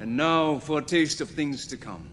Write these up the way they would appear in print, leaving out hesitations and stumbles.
And now for a taste of things to come.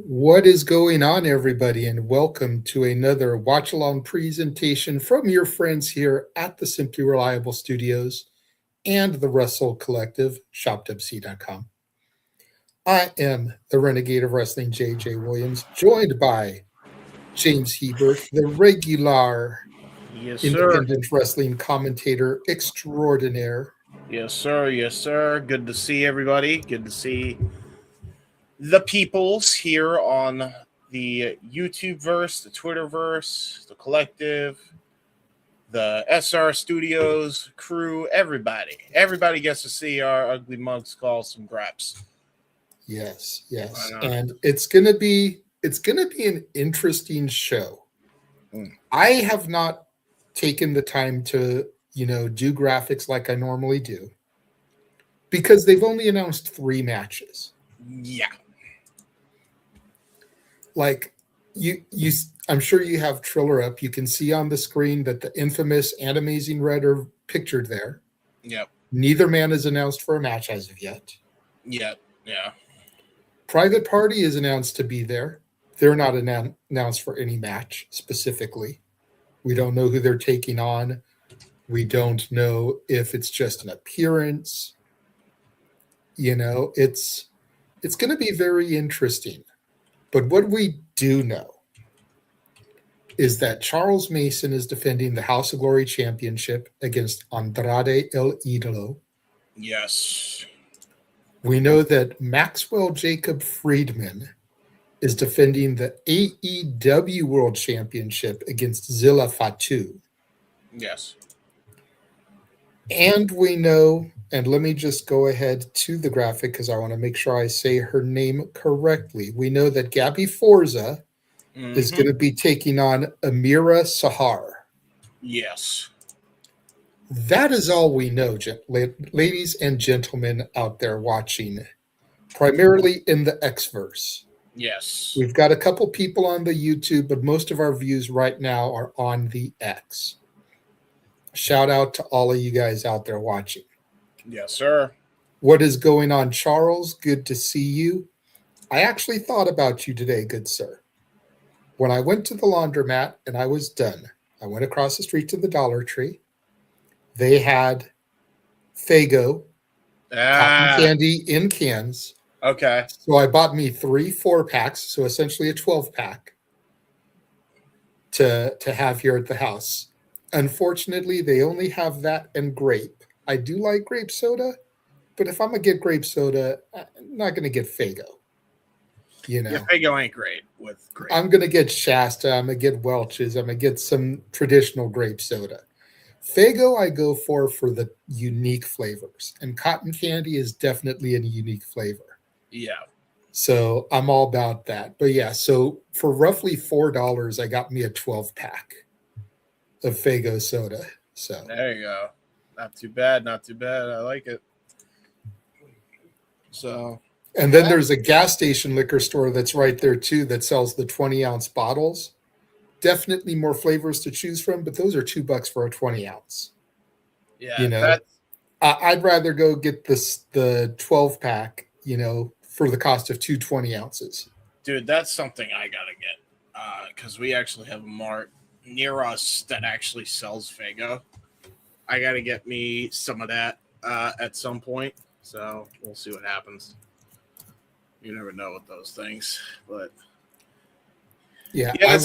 What is going on, everybody, and welcome to another watch along presentation from your friends here at the Simply Reliable Studios and the Wrestle Collective, shopwc.com. I am the Renegade of Wrestling, JJ Williams, joined by James Hebert, the regular independent wrestling commentator extraordinaire. Yes, sir. Yes, sir. Good to see everybody. Good to see the peoples here on the YouTube verse, the Twitter verse, the collective, the SR Studios crew, everybody. Everybody gets to see our ugly mugs call some graps. Yes. And it's gonna be an interesting show. I have not taken the time to, do graphics like I normally do because they've only announced 3 matches. Yeah. Like I'm sure you have Triller up. You can see on the screen that the infamous and Amazing Red are pictured there. Yep. Neither man is announced for a match as of yet. Yep. Yeah. Private Party is announced to be there. They're not announced for any match specifically. We don't know who they're taking on. We don't know if it's just an appearance. It's going to be very interesting. But what we do know is that Charles Mason is defending the House of Glory Championship against Andrade El Idolo. Yes. We know that Maxwell Jacob Friedman is defending the AEW World Championship against Zilla Fatu. Yes. And we know, and let me just go ahead to the graphic because I want to make sure I say her name correctly. We know that Gabby Forza is going to be taking on Amiira Sahar. Yes. That is all we know, ladies and gentlemen out there watching, primarily in the X-verse. Yes. We've got a couple people on the YouTube, but most of our views right now are on the X. Shout out to all of you guys out there watching. Yes, sir. What is going on, Charles? Good to see you. I actually thought about you today, good sir. When I went to the laundromat and I was done, I went across the street to the Dollar Tree. They had Faygo, cotton candy in cans. Okay. So I bought me 3 4-packs, so essentially a 12-pack to have here at the house. Unfortunately, they only have that and grape. I do like grape soda, but if I'm going to get grape soda, I'm not going to get Faygo. Yeah, Faygo ain't great with grape. I'm going to get Shasta. I'm going to get Welch's. I'm going to get some traditional grape soda. Faygo I go for the unique flavors, and cotton candy is definitely a unique flavor. Yeah. So I'm all about that. But yeah, so for roughly $4, I got me a 12-pack of Faygo soda. So there you go. Not too bad. I like it. So, And then there's a gas station liquor store that's right there too that sells the 20-ounce bottles. Definitely more flavors to choose from, but those are $2 for a 20-ounce. yeah, You know, that's I'd rather go get the 12 pack, for the cost of two 20 ounces. dude, that's something I gotta get because we actually have a mart near us that actually sells Fago. I gotta get me some of that at some point. So we'll see what happens. You never know with those things, but Yeah, yeah,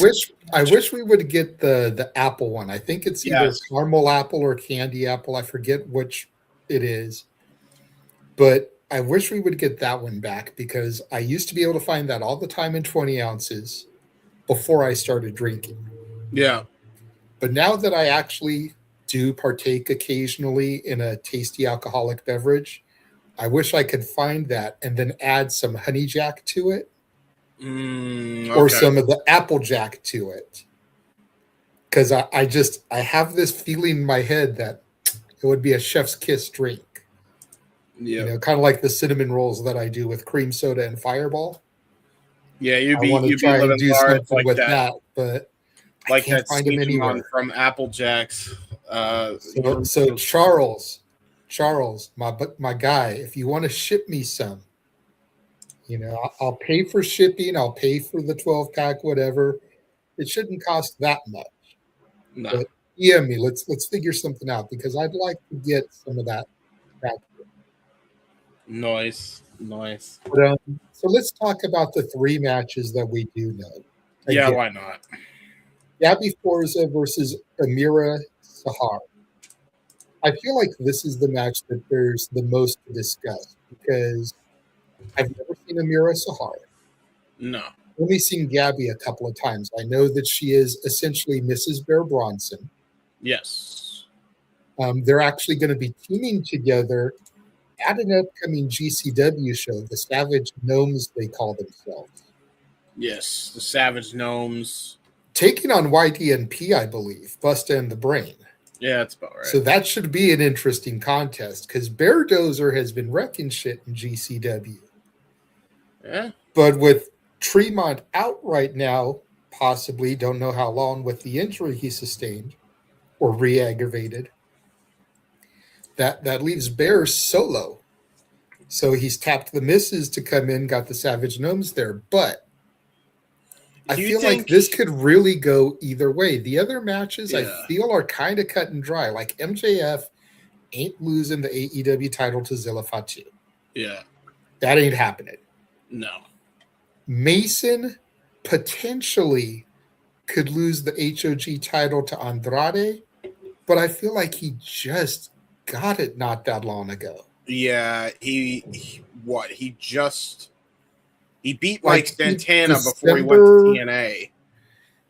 I wish we would get the apple one. I think it's either yes, caramel apple or candy apple. I forget which it is. But I wish we would get that one back because I used to be able to find that all the time in 20 ounces before I started drinking. yeah, But now that I actually do partake occasionally in a tasty alcoholic beverage, I wish I could find that and then add some honey jack to it or okay, some of the apple jack to it. Because I have this feeling in my head that it would be a chef's kiss drink. yeah, Kind of like the cinnamon rolls that I do with cream soda and Fireball. yeah. I want to You'd be try and living do large something with that, but I like can't that find them Sneegemon anywhere. from Apple Jacks. So Charles, my guy, if you want to ship me some, I'll pay for shipping. I'll pay for the 12 pack, whatever. It shouldn't cost that much. No, But yeah, me. Let's figure something out because I'd like to get some of that back. noise. But, so let's talk about the three matches that we do know. Yeah, Again, why not? Gabby Forza versus Amiira Sahar. I feel like this is the match that there's the most to discuss because I've never seen Amiira Sahar. No. Only seen Gabby a couple of times. I know that she is essentially Mrs. Bear Bronson. Yes. They're actually going to be teaming together at an upcoming GCW show, the Savage Gnomes, they call themselves. Yes. The Savage Gnomes. Taking on YDNP, I believe, Busta and the Brain. Yeah, that's about right. So that should be an interesting contest because Bear Dozer has been wrecking shit in GCW. Yeah. But with Tremont out right now, possibly, don't know how long with the injury he sustained or re-aggravated, that leaves Bear solo. So he's tapped the misses to come in, got the Savage Gnomes there. But I feel like this could really go either way. The other matches I feel are kind of cut and dry. Like MJF ain't losing the AEW title to Zilla Fatu. Yeah. That ain't happening. No. Mason potentially could lose the HOG title to Andrade, but I feel like he just got it not that long ago. Yeah, he beat Mike Santana before he went to TNA.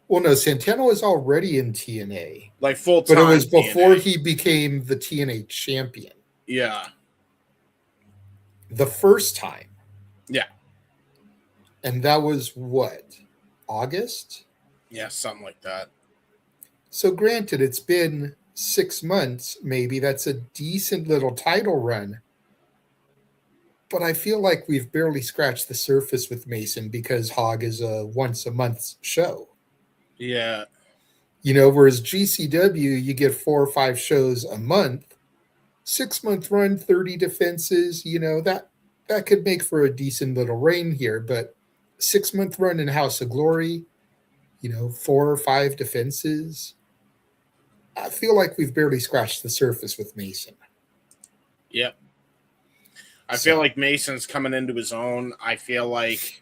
Well, no, Santana was already in TNA. Like full time. But it was before he became the TNA champion. Yeah. The first time. Yeah. And that was what? August? Yeah, something like that. So granted, it's been 6 months, maybe. That's a decent little title run. But I feel like we've barely scratched the surface with Mason because HOG is a once-a-month show. Yeah. Whereas GCW, you get 4 or 5 shows a month. 6-month run, 30 defenses, that could make for a decent little reign here. But 6-month run in House of Glory, 4 or 5 defenses. I feel like we've barely scratched the surface with Mason. Yep. I feel like Mason's coming into his own. I feel like,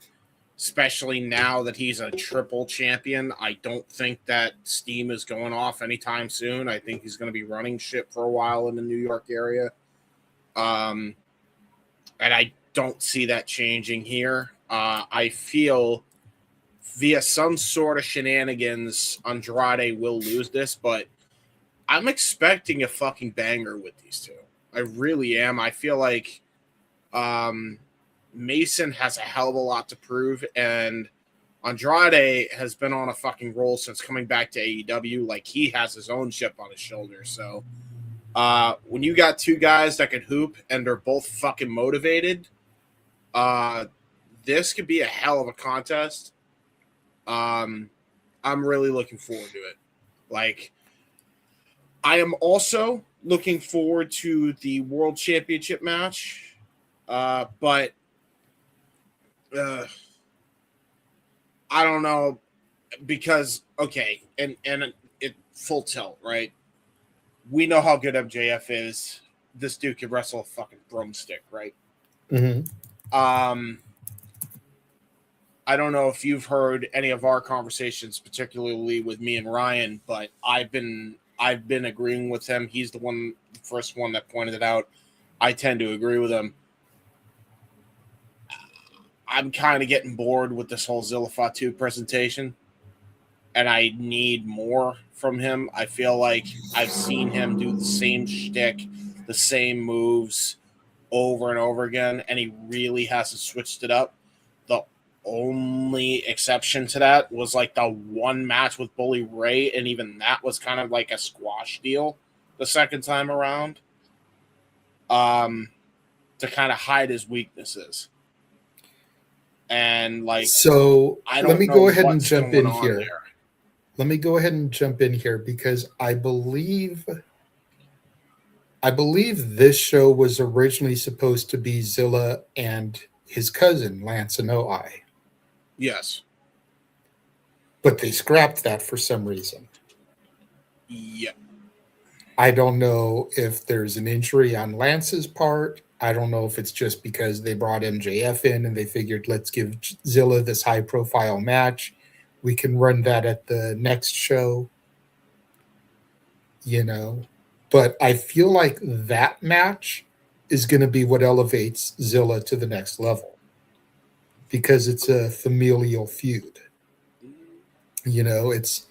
especially now that he's a triple champion, I don't think that steam is going off anytime soon. I think he's going to be running shit for a while in the New York area. And I don't see that changing here. I feel via some sort of shenanigans, Andrade will lose this, but I'm expecting a fucking banger with these two. I really am. I feel like Mason has a hell of a lot to prove, and Andrade has been on a fucking roll since coming back to AEW. Like, he has his own chip on his shoulder. So when you got two guys that can hoop and they're both fucking motivated, This could be a hell of a contest. I'm really looking forward to it. Like, I am also looking forward to the World Championship match, but I don't know because and it full tilt, right? We know how good MJF is. This dude can wrestle a fucking broomstick, right? Mm-hmm. I don't know if you've heard any of our conversations, particularly with me and Ryan, but I've been agreeing with him. He's the first one that pointed it out. I tend to agree with him. I'm kind of getting bored with this whole Zilla Fatu presentation, and I need more from him. I feel like I've seen him do the same shtick, the same moves over and over again, and he really hasn't switched it up. The only exception to that was like the one match with Bully Ray, and even that was kind of like a squash deal the second time around, to kind of hide his weaknesses. And like, so let me go ahead and jump in here. There. Let me go ahead and jump in here because I believe this show was originally supposed to be Zilla and his cousin Lance and Oi. Yes. But they scrapped that for some reason. Yeah. I don't know if there's an injury on Lance's part. I don't know if it's just because they brought MJF in and they figured, let's give Zilla this high-profile match. We can run that at the next show. You know? But I feel like that match is going to be what elevates Zilla to the next level. Because it's a familial feud. You know, it's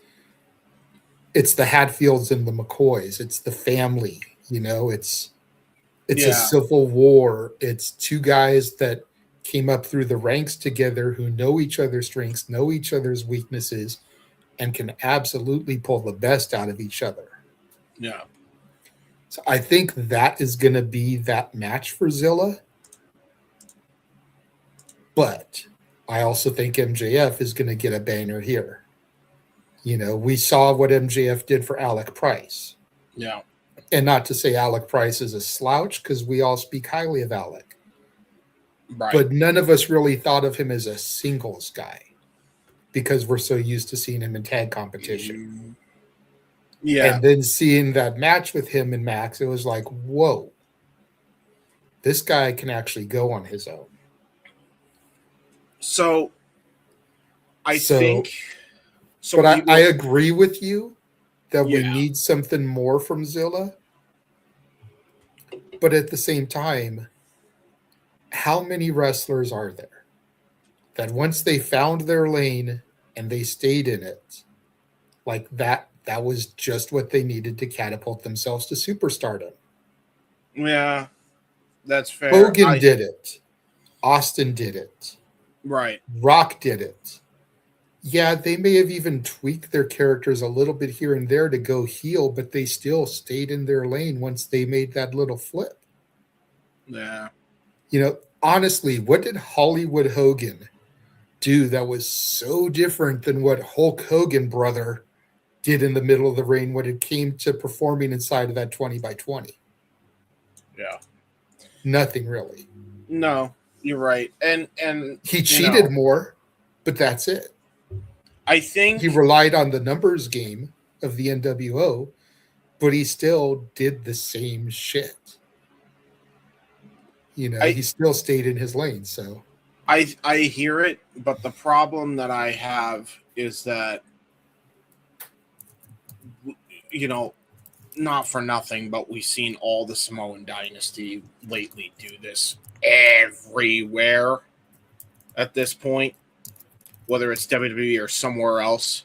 the Hatfields and the McCoys. It's the family. You know, it's a civil war. It's two guys that came up through the ranks together who know each other's strengths, know each other's weaknesses, and can absolutely pull the best out of each other. Yeah. So I think that is going to be that match for Zilla. But I also think MJF is going to get a banger here. You know, we saw what MJF did for Alec Price. Yeah. And not to say Alec Price is a slouch, because we all speak highly of Alec. Right. But none of us really thought of him as a singles guy because we're so used to seeing him in tag competition. Yeah. And then seeing that match with him and Max, it was like, whoa, this guy can actually go on his own. So I agree with you that we need something more from Zilla. But at the same time, how many wrestlers are there that once they found their lane and they stayed in it, like that was just what they needed to catapult themselves to superstardom? Yeah, that's fair. Hogan did it. Austin did it. Right. Rock did it. Yeah, they may have even tweaked their characters a little bit here and there to go heel, but they still stayed in their lane once they made that little flip. Yeah. You know, honestly, what did Hollywood Hogan do that was so different than what Hulk Hogan brother did in the middle of the ring when it came to performing inside of that 20x20? Yeah. Nothing really. No, you're right. And he cheated more, but that's it. I think he relied on the numbers game of the NWO, but he still did the same shit. You know, he still stayed in his lane. So I hear it, but the problem that I have is that, you know, not for nothing, but we've seen all the Samoan dynasty lately do this everywhere at this point, whether it's WWE or somewhere else.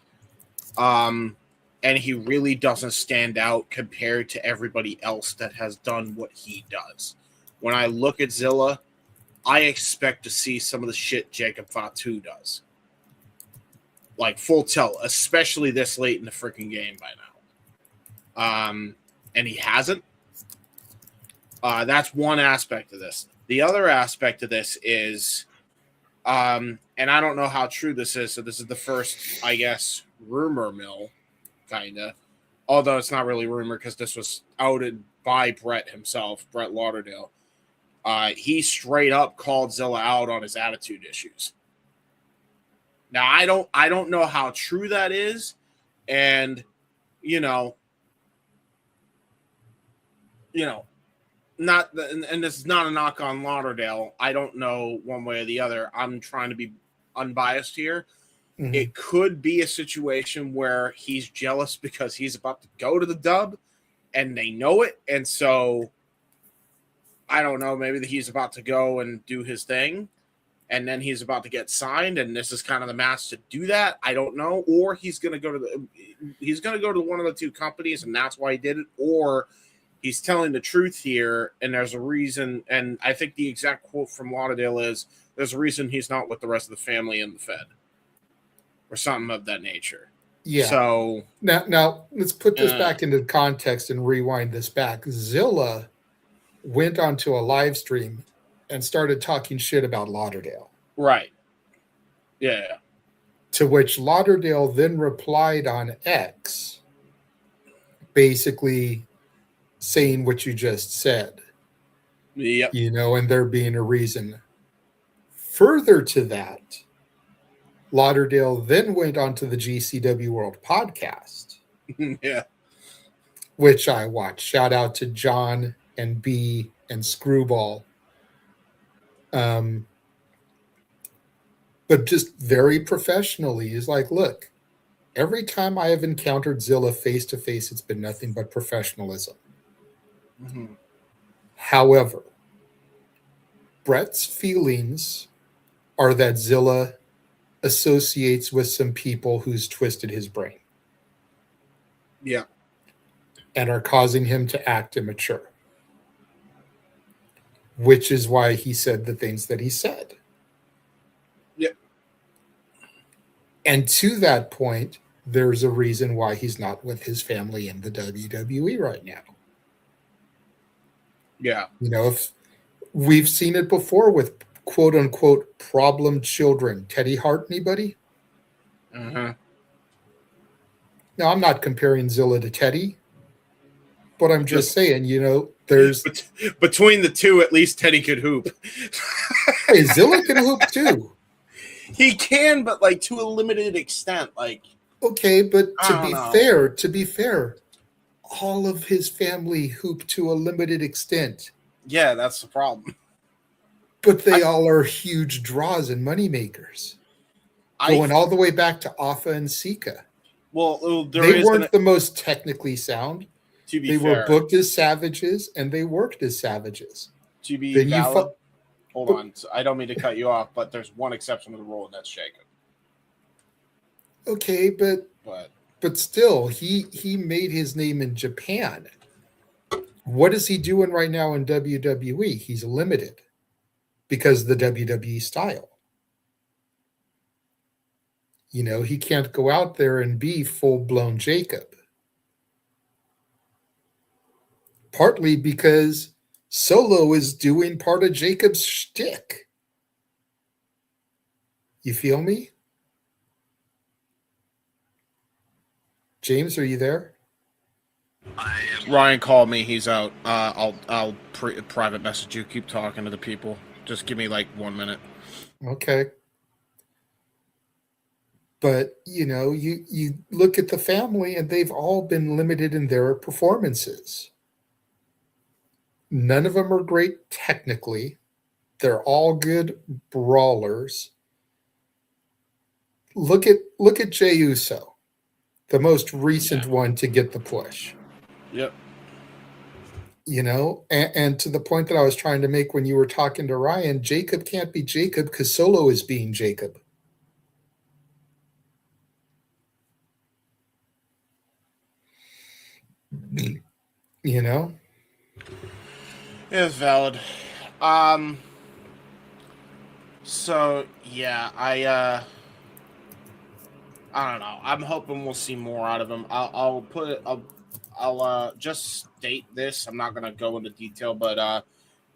And he really doesn't stand out compared to everybody else that has done what he does. When I look at Zilla, I expect to see some of the shit Jacob Fatu does. Like full tilt, especially this late in the freaking game by now. And he hasn't. That's one aspect of this. The other aspect of this is, and I don't know how true this is, so this is the first, I guess, rumor mill, kind of. Although it's not really rumor because this was outed by Brett himself, Brett Lauderdale. He straight up called Zilla out on his attitude issues. Now I don't know how true that is, and not and this is not a knock on Lauderdale. I don't know one way or the other. I'm trying to be unbiased here. Mm-hmm. It could be a situation where he's jealous because he's about to go to the dub and they know it. And so, I don't know, maybe he's about to go and do his thing and then he's about to get signed and this is kind of the match to do that. I don't know. Or he's going to go to one of the two companies and that's why he did it. Or he's telling the truth here and there's a reason. And I think the exact quote from Lauderdale is, there's a reason he's not with the rest of the family in the Fed. Or something of that nature. Yeah. So now let's put this back into context and rewind this back. Zilla went onto a live stream and started talking shit about Lauderdale. Right. Yeah. To which Lauderdale then replied on X, basically saying what you just said. Yep. And there being a reason. Further to that, Lauderdale then went on to the GCW World podcast. Yeah. Which I watched. Shout out to John and B and Screwball. But just very professionally, he's like, look, every time I have encountered Zilla face to face, it's been nothing but professionalism. Mm-hmm. However, Brett's feelings are that Zilla associates with some people who's twisted his brain. Yeah. And are causing him to act immature. Which is why he said the things that he said. Yeah. And to that point, there's a reason why he's not with his family in the WWE right now. Yeah. If we've seen it before with quote unquote problem children. Teddy Hart, anybody? Uh-huh. Now, I'm not comparing Zilla to Teddy, but I'm just saying, there's between the two, at least Teddy could hoop. Hey, Zilla can hoop too. He can, but to a limited extent. Okay, but to be fair, all of his family hoop to a limited extent. Yeah, that's the problem. But they all are huge draws and moneymakers. Going all the way back to Alpha and Sika. Well, they weren't the most technically sound. They were booked as savages, and they worked as savages. To be valid, hold on. I don't mean to cut you off, but there's one exception to the rule, and that's Jacob. Okay, but still, he made his name in Japan. What is he doing right now in WWE? He's limited because of the WWE style. He can't go out there and be full-blown Jacob. Partly because Solo is doing part of Jacob's shtick. You feel me? James, are you there? Ryan called me. He's out. I'll private message you. Keep talking to the people. Just give me 1 minute. Okay. But, you look at the family and they've all been limited in their performances. None of them are great technically. They're all good brawlers. Look at Jey Uso, the most recent one to get the push. Yep. And to the point that I was trying to make when you were talking to Ryan, Jacob can't be Jacob because Solo is being Jacob. It's valid. So yeah, I don't know. I'm hoping we'll see more out of him. I'll just state this. I'm not gonna go into detail, but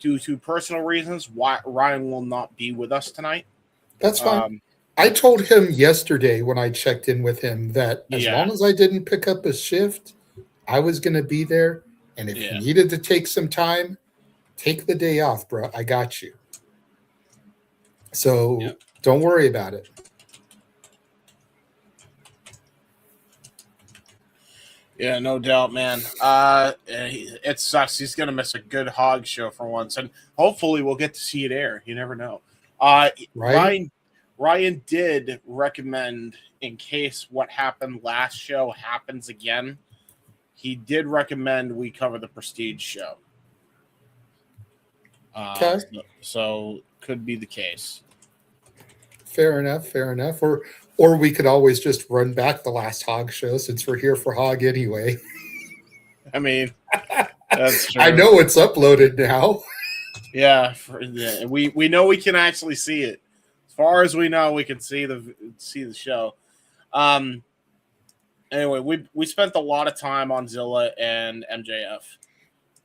due to personal reasons, Ryan will not be with us tonight. That's fine. I told him yesterday when I checked in with him that as long as I didn't pick up a shift, I was going to be there. And if you needed to take some time, take the day off, bro. I got you. So don't worry about it. Yeah, no doubt, man. It sucks. He's gonna miss a good HOG show for once, and hopefully we'll get to see it air. You never know. Right? Ryan did recommend, in case what happened last show happens again, he did recommend we cover the Prestige show. Okay. So could be the case. Fair enough. Fair enough. Or we could always just run back the last HOG show since we're here for HOG anyway. I mean, that's true. I know it's uploaded now. Yeah, we know we can actually see it. As far as we know, we can see the show. Anyway, we spent a lot of time on Zilla and MJF.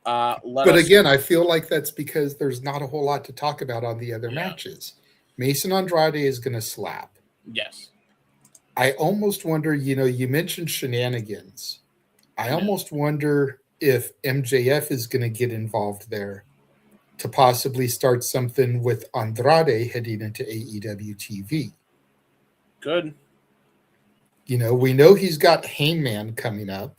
But again, I feel like that's because there's not a whole lot to talk about on the other matches. Mason Andrade is going to slap. Yes. I almost wonder, you mentioned shenanigans. I almost wonder if MJF is going to get involved there to possibly start something with Andrade heading into AEW TV. Good. We know he's got Hangman coming up.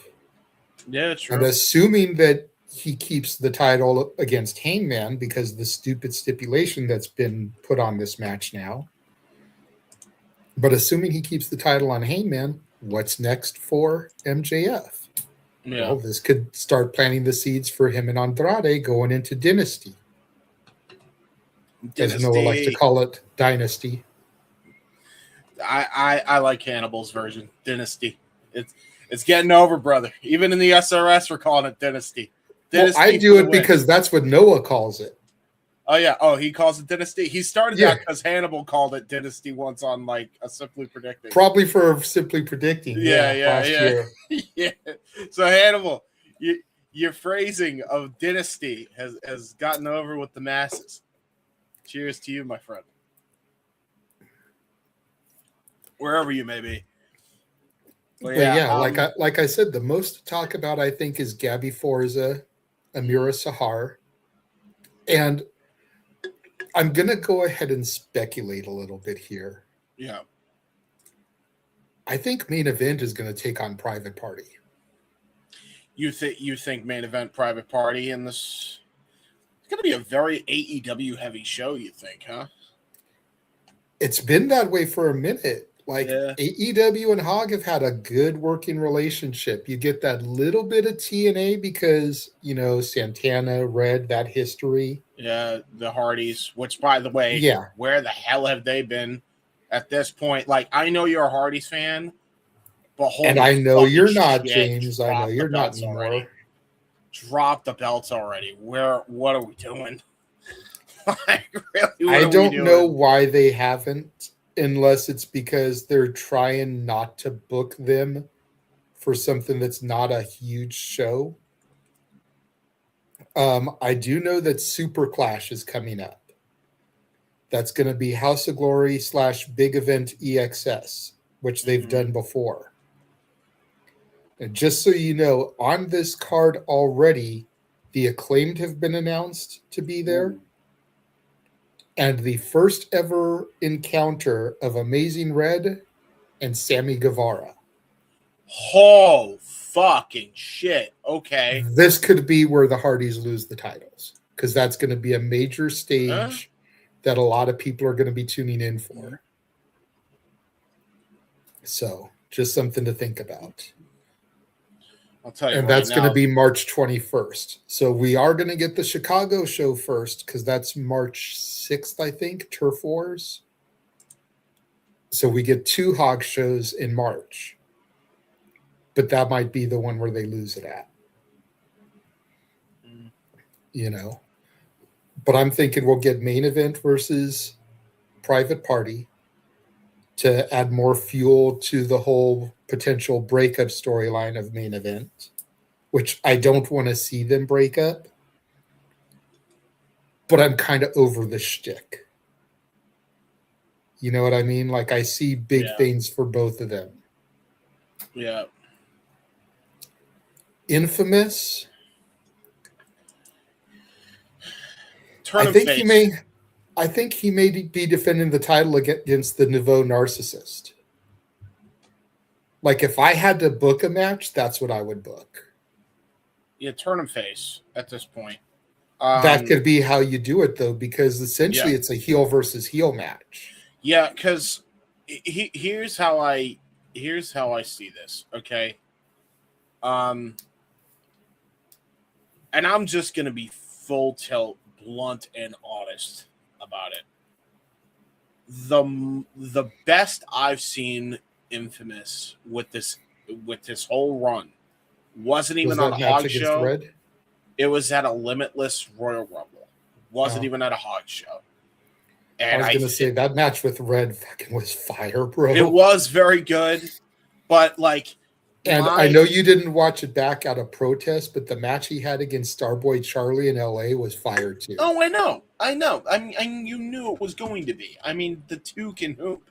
Yeah, true. And assuming that he keeps the title against Hangman because of the stupid stipulation that's been put on this match now. But assuming he keeps the title on Hangman, what's next for MJF? Yeah. Well, this could start planting the seeds for him and Andrade going into Dynasty. As Noah likes to call it, Dynasty. I like Hannibal's version, Dynasty. It's getting over, brother. Even in the SRS, we're calling it Dynasty. Well, I do it because that's what Noah calls it. Oh, yeah. Oh, he calls it Dynasty? He started that because Hannibal called it Dynasty once on, like, a Simply Predicting. Probably for Simply Predicting. Last year. Yeah. So, Hannibal, your phrasing of Dynasty has gotten over with the masses. Cheers to you, my friend. Wherever you may be. But like I said, the most to talk about, I think, is Gabby Forza, Amiira Sahar. And I'm going to go ahead and speculate a little bit here. Yeah. I think Main Event is going to take on Private Party. You think Main Event, Private Party in this? It's going to be a very AEW heavy show, you think, huh? It's been that way for a minute. AEW and HOG have had a good working relationship. You get that little bit of TNA because, Santana, Red, that history. Yeah, the Hardys, which, by the way, where the hell have they been at this point? Like, I know you're a Hardys fan, but and I know you're not, James. I know you're not anymore. Already. Drop the belts already. What are we doing? I don't know why they haven't. Unless it's because they're trying not to book them for something that's not a huge show. I do know that Super Clash is coming up. That's going to be House of Glory / Big Event EXS, which they've done before. And just so you know, on this card already, the Acclaimed have been announced to be there. And the first ever encounter of Amazing Red and Sammy Guevara. Oh, fucking shit. Okay. This could be where the Hardys lose the titles. Because that's going to be a major stage that a lot of people are going to be tuning in for. So, just something to think about. I'll tell you. And that's going to be March 21st. So we are going to get the Chicago show first because that's March 6th, I think, Turf Wars. So we get 2 HOG shows in March. But that might be the one where they lose it at. But I'm thinking we'll get Main Event versus Private Party to add more fuel to the whole potential breakup storyline of Main Event. which I don't want to see them break up. But I'm kind of over the shtick. You know what I mean? Like, I see big things for both of them. Yeah. Infamous. Turn I think face. he may be defending the title against the Nouveau Narcissist. Like, if I had to book a match, that's what I would book. Yeah, turn him face at this point. That could be how you do it, though, because essentially it's a heel versus heel match. Yeah, because here's how I see this. Okay, and I'm just gonna be full tilt, blunt, and honest about it. The best I've seen Infamous with this whole run wasn't even on a HOG show. Red? It was at a Limitless Royal Rumble. Wasn't even at a HOG show. And I was going to say that match with Red fucking was fire, bro. It was very good, but like, and I know you didn't watch it back out of protest, but the match he had against Starboy Charlie in LA was fire too. Oh, I know. I mean, you knew it was going to be. I mean, the two can hoop.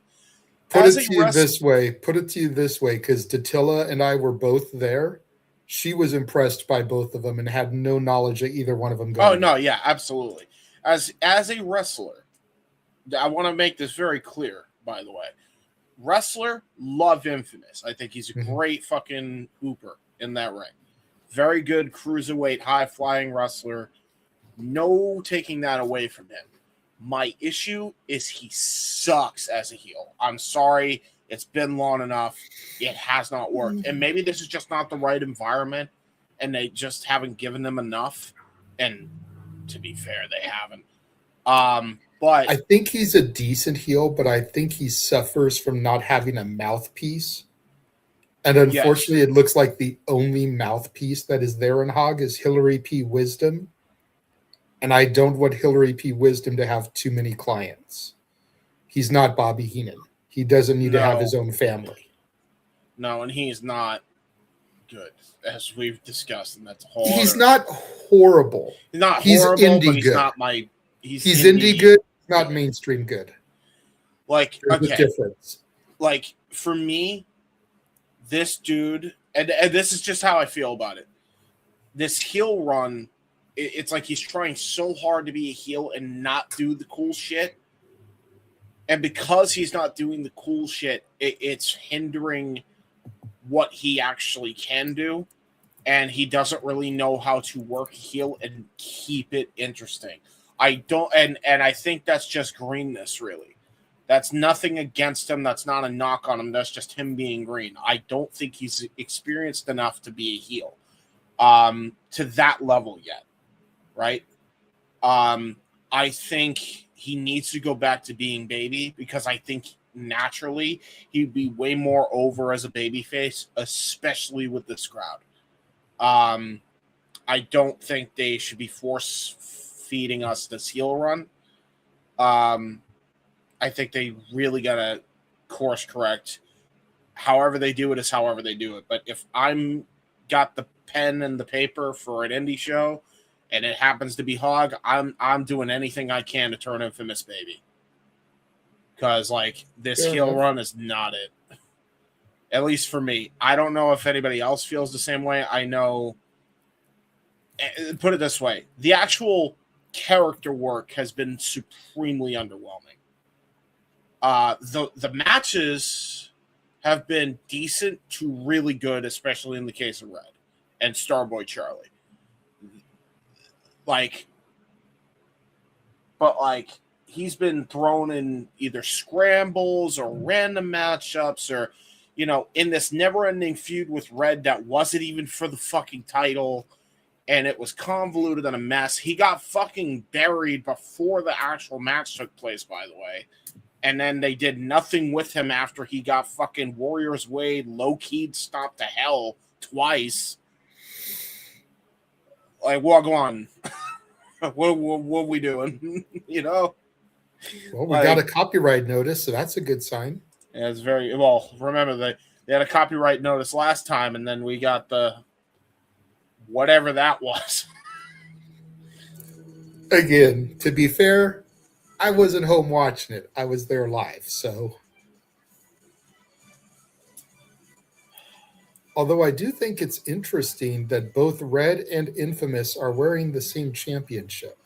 Put it to you this way, because Datilla and I were both there. She was impressed by both of them and had no knowledge of either one of them. Oh no, yeah, absolutely. As a wrestler, I want to make this very clear. By the way, wrestler, love Infamous. I think he's a great fucking hooper in that ring. Very good cruiserweight, high flying wrestler. No taking that away from him. My issue is he sucks as a heel. I'm sorry. It's been long enough. It has not worked. And maybe this is just not the right environment and they just haven't given them enough. And to be fair, they haven't. But I think he's a decent heel, but I think he suffers from not having a mouthpiece. And unfortunately, It looks like the only mouthpiece that is there in HOG is Hillary P. Wisdom. And I don't want Hillary P. Wisdom to have too many clients. He's not Bobby Heenan. He doesn't need to have his own family. No, and he's not good, as we've discussed, and that's horrible. He's not horrible. He's not horrible, indie but he's good. Not my. He's indie good, not mainstream good. Like, there's a difference. Like, for me, this dude, and this is just how I feel about it. This heel run, it's like he's trying so hard to be a heel and not do the cool shit. And because he's not doing the cool shit, it's hindering what he actually can do. And he doesn't really know how to work heel and keep it interesting. I don't, and I think that's just greenness, really. That's nothing against him. That's not a knock on him. That's just him being green. I don't think he's experienced enough to be a heel to that level yet, right? I think he needs to go back to being baby because I think naturally he'd be way more over as a baby face, especially with this crowd. I don't think they should be force feeding us this heel run. I think they really got to course correct. However they do it is however they do it. But if I'm got the pen and the paper for an indie show and it happens to be HOG, I'm doing anything I can to turn Infamous baby. Because, like, this heel run is not it. At least for me. I don't know if anybody else feels the same way. I know, put it this way, the actual character work has been supremely underwhelming. The matches have been decent to really good, especially in the case of Red and Starboy Charlie. But he's been thrown in either scrambles or random matchups or, you know, in this never-ending feud with Red that wasn't even for the fucking title, and it was convoluted and a mess. He got fucking buried before the actual match took place, by the way. And then they did nothing with him after he got fucking Warriors Way low-keyed stopped to hell twice. Like, walk on. What are we doing? You know? Well, we got a copyright notice, so that's a good sign. Yeah, it's very well. Remember they had a copyright notice last time, and then we got the whatever that was. Again, to be fair, I wasn't home watching it. I was there live, so. Although I do think it's interesting that both Red and Infamous are wearing the same championship.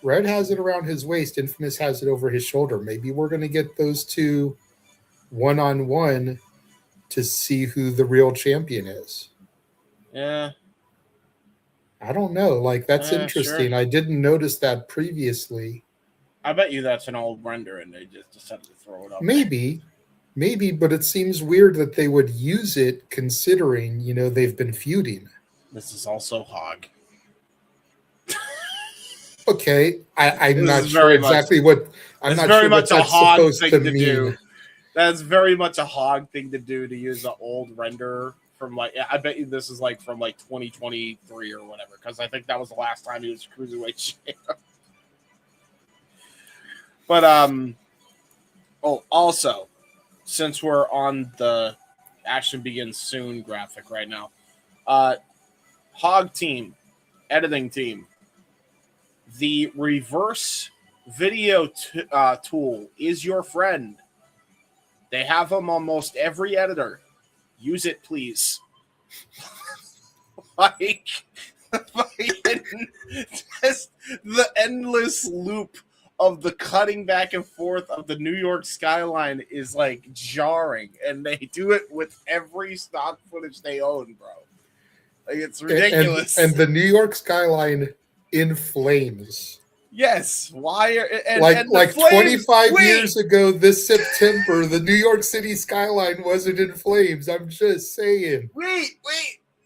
Red has it around his waist, Infamous has it over his shoulder. Maybe we're going to get those two one-on-one to see who the real champion is. Yeah. I don't know. Like, that's interesting. Sure. I didn't notice that previously. I bet you that's an old render and they just decided to throw it up. Maybe, but it seems weird that they would use it considering, they've been feuding. This is also HOG. Okay, I'm not sure exactly what I'm not sure what that's supposed to mean. That's very much a HOG thing to do, to use an old render from I bet you this is from 2023 or whatever, because I think that was the last time he was cruiserweight champ. But also, since we're on the Action Begins Soon graphic right now, HOG team, editing team, the reverse video tool is your friend. They have them on almost every editor. Use it, please. Just the endless loop of the cutting back and forth of the New York skyline is jarring, and they do it with every stock footage they own, bro. It's ridiculous. And the New York skyline in flames. Yes. Why are and 25 years ago this September, the New York City skyline wasn't in flames. I'm just saying. Wait.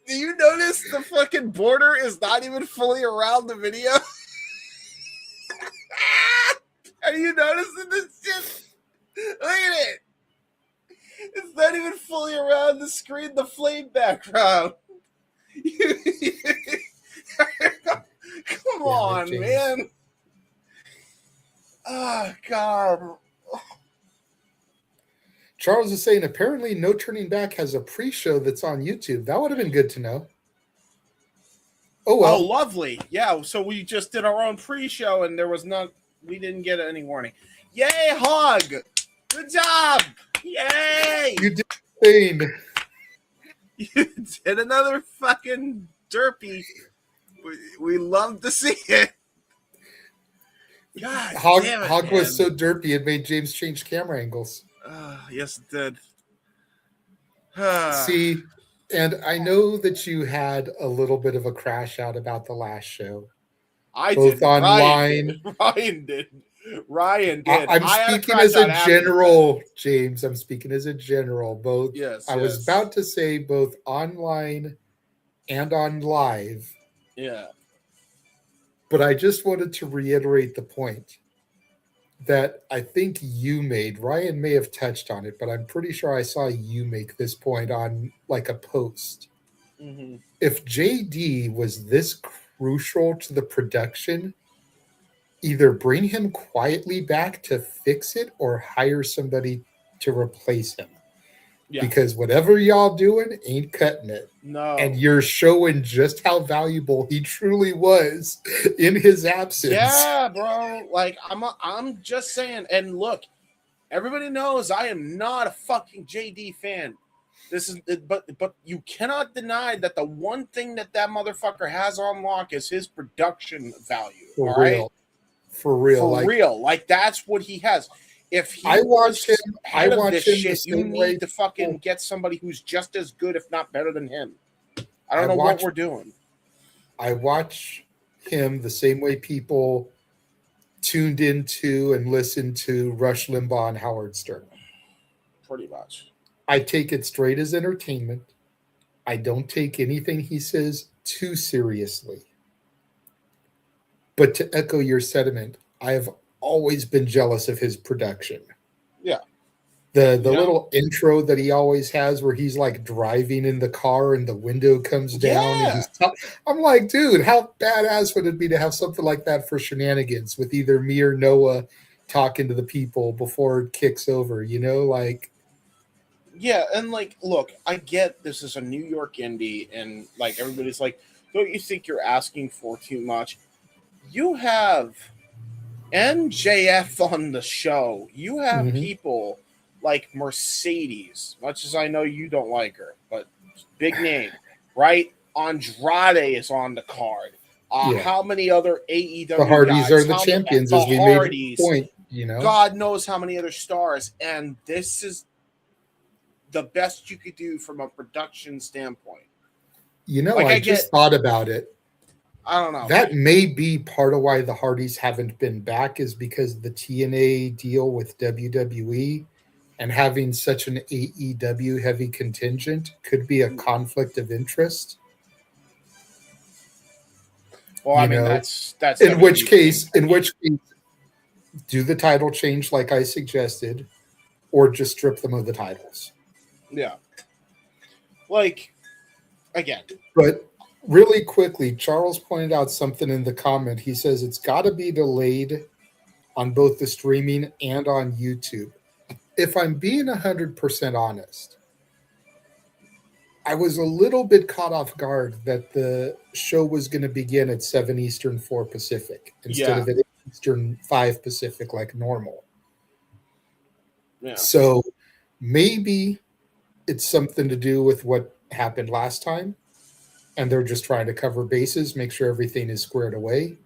Do you notice the fucking border is not even fully around the video? Are you noticing this shit? Look at it. It's not even fully around the screen, the flame background. Come on, James. man. Oh, God. Charles is saying apparently No Turning Back has a pre-show that's on YouTube. That would have been good to know. Oh, well. Oh, lovely. Yeah, so we just did our own pre-show and we didn't get any warning. Yay, HOG! Good job! Yay! You did the thing. You did another fucking derpy. We love to see it. God, HOG was so derpy it made James change camera angles. Yes, it did. See, and I know that you had a little bit of a crash out about the last show. Both online. Ryan did. I'm speaking as a general, James. I'm speaking as a general. Both. Yes. I was about to say both online and on live. Yeah. But I just wanted to reiterate the point that I think you made. Ryan may have touched on it, but I'm pretty sure I saw you make this point on a post. Mm-hmm. If JD was this crucial to the production, either bring him quietly back to fix it or hire somebody to replace him. Yeah. Because whatever y'all doing ain't cutting it. No. And you're showing just how valuable he truly was in his absence. Yeah, bro. I'm just saying. And look, everybody knows I am not a fucking JD fan. But you cannot deny that the one thing that motherfucker has on lock is his production value. For real. For real. That's what he has. If he I watch him you need to fucking get somebody who's just as good, if not better than him. I don't know what we're doing. I watch him the same way people tuned into and listened to Rush Limbaugh and Howard Stern. Pretty much. I take it straight as entertainment. I don't take anything he says too seriously. But to echo your sentiment, I have always been jealous of his production. Yeah. The little intro that he always has where he's driving in the car and the window comes down. Yeah. And I'm like, dude, how badass would it be to have something like that for Shenanigans with either me or Noah talking to the people before it kicks over, Yeah, and like, look, I get this is a New York indie, and like everybody's like, don't you think you're asking for too much? You have MJF on the show. You have Mhm. people like Mercedes, much as I know you don't like her, but big name, right? Andrade is on the card. Yeah. How many other The AEW Hardys are guys? the champions, The as we made a Hardys. point, you know? God knows how many other stars, and this is the best you could do from a production standpoint. You know, Like I just thought about it. I don't know. That may be part of why the Hardys haven't been back, is because the TNA deal with WWE and having such an AEW heavy contingent could be a conflict of interest. Well, I mean that's in which WWE case, thing. do the title change like I suggested, or just strip them of the titles. Yeah. Like, again. But really quickly, Charles pointed out something in the comment. He says it's got to be delayed on both the streaming and on YouTube. If I'm being 100% honest, I was a little bit caught off guard that the show was going to begin at 7 Eastern, 4 Pacific, instead of at Eastern, 5 Pacific like normal. Yeah. So maybe it's something to do with what happened last time, and they're just trying to cover bases, make sure everything is squared away.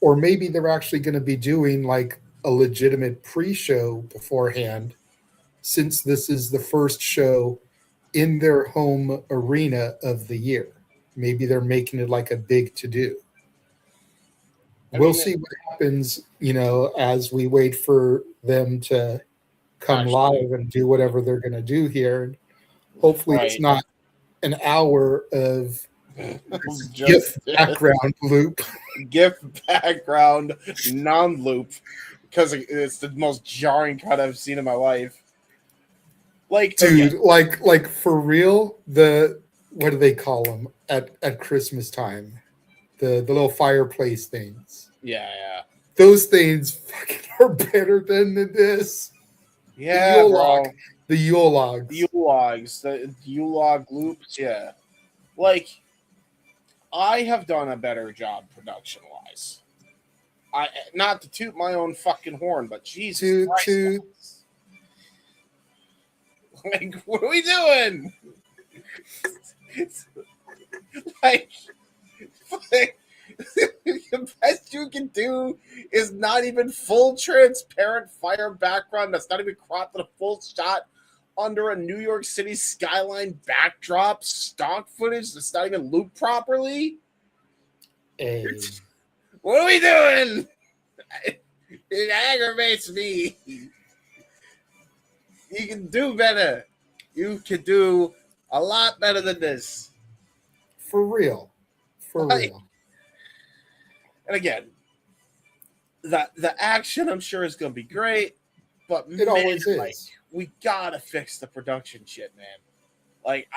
Or maybe they're actually going to be doing like a legitimate pre-show beforehand, since this is the first show in their home arena of the year. Maybe they're making it like a big to-do. We'll see what happens, as we wait for them to come live and do whatever they're going to do here. Hopefully it's not an hour of GIF background loop. GIF background non-loop, because it's the most jarring cut I've seen in my life. Like, dude, like for real, what do they call them at Christmas time? The little fireplace things. Yeah. Those things fucking are better than this. Yeah, bro. The Yule logs. The Yule log loops, yeah. Like, I have done a better job production-wise. Not to toot my own fucking horn, but Jesus Christ. Like, what are we doing? like the best you can do is not even full transparent fire background that's not even cropped in a full shot under a New York City skyline backdrop, stock footage that's not even looped properly. Hey. What are we doing? It aggravates me. You can do better. You can do a lot better than this. For real. Real. And again, the action I'm sure is going to be great, but it always is. Like, we gotta fix the production shit, man. Like,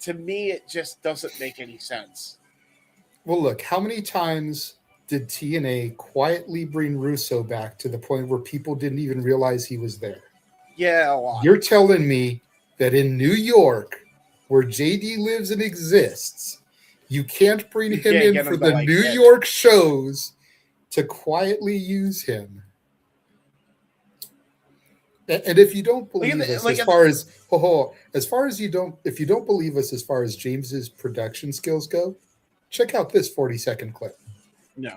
to me, it just doesn't make any sense. Well, look, how many times did TNA quietly bring Russo back to the point where people didn't even realize he was there? Yeah, a lot. You're telling me that in New York, where JD lives and exists, you can't bring him in for the New York shows to quietly use him? And if you don't believe us, if you don't believe us as far as James's production skills go, check out this 40-second clip. No.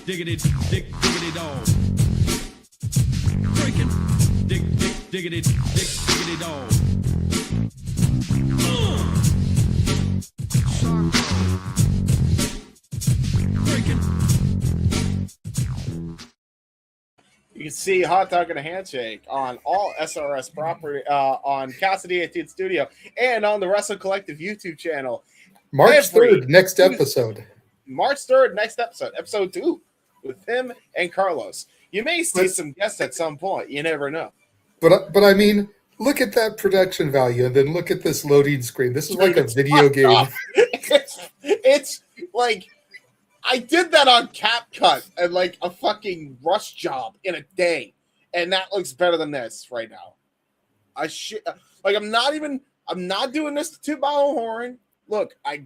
Diggity dog. Breaking. Diggity dog. Breaking. You can see Hot Dog and a Handshake on all SRS property on Cassidy 18th Studio and on the Wrestle Collective YouTube channel. March 3rd, next episode. March 3rd, next episode 2, with him and Carlos. You may see some guests at some point. You never know. But I mean, look at that production value, and then look at this loading screen. This is like a video game. It's like I did that on CapCut and like a fucking rush job in a day, and that looks better than this right now. I'm not doing this to toot my own horn. Look, I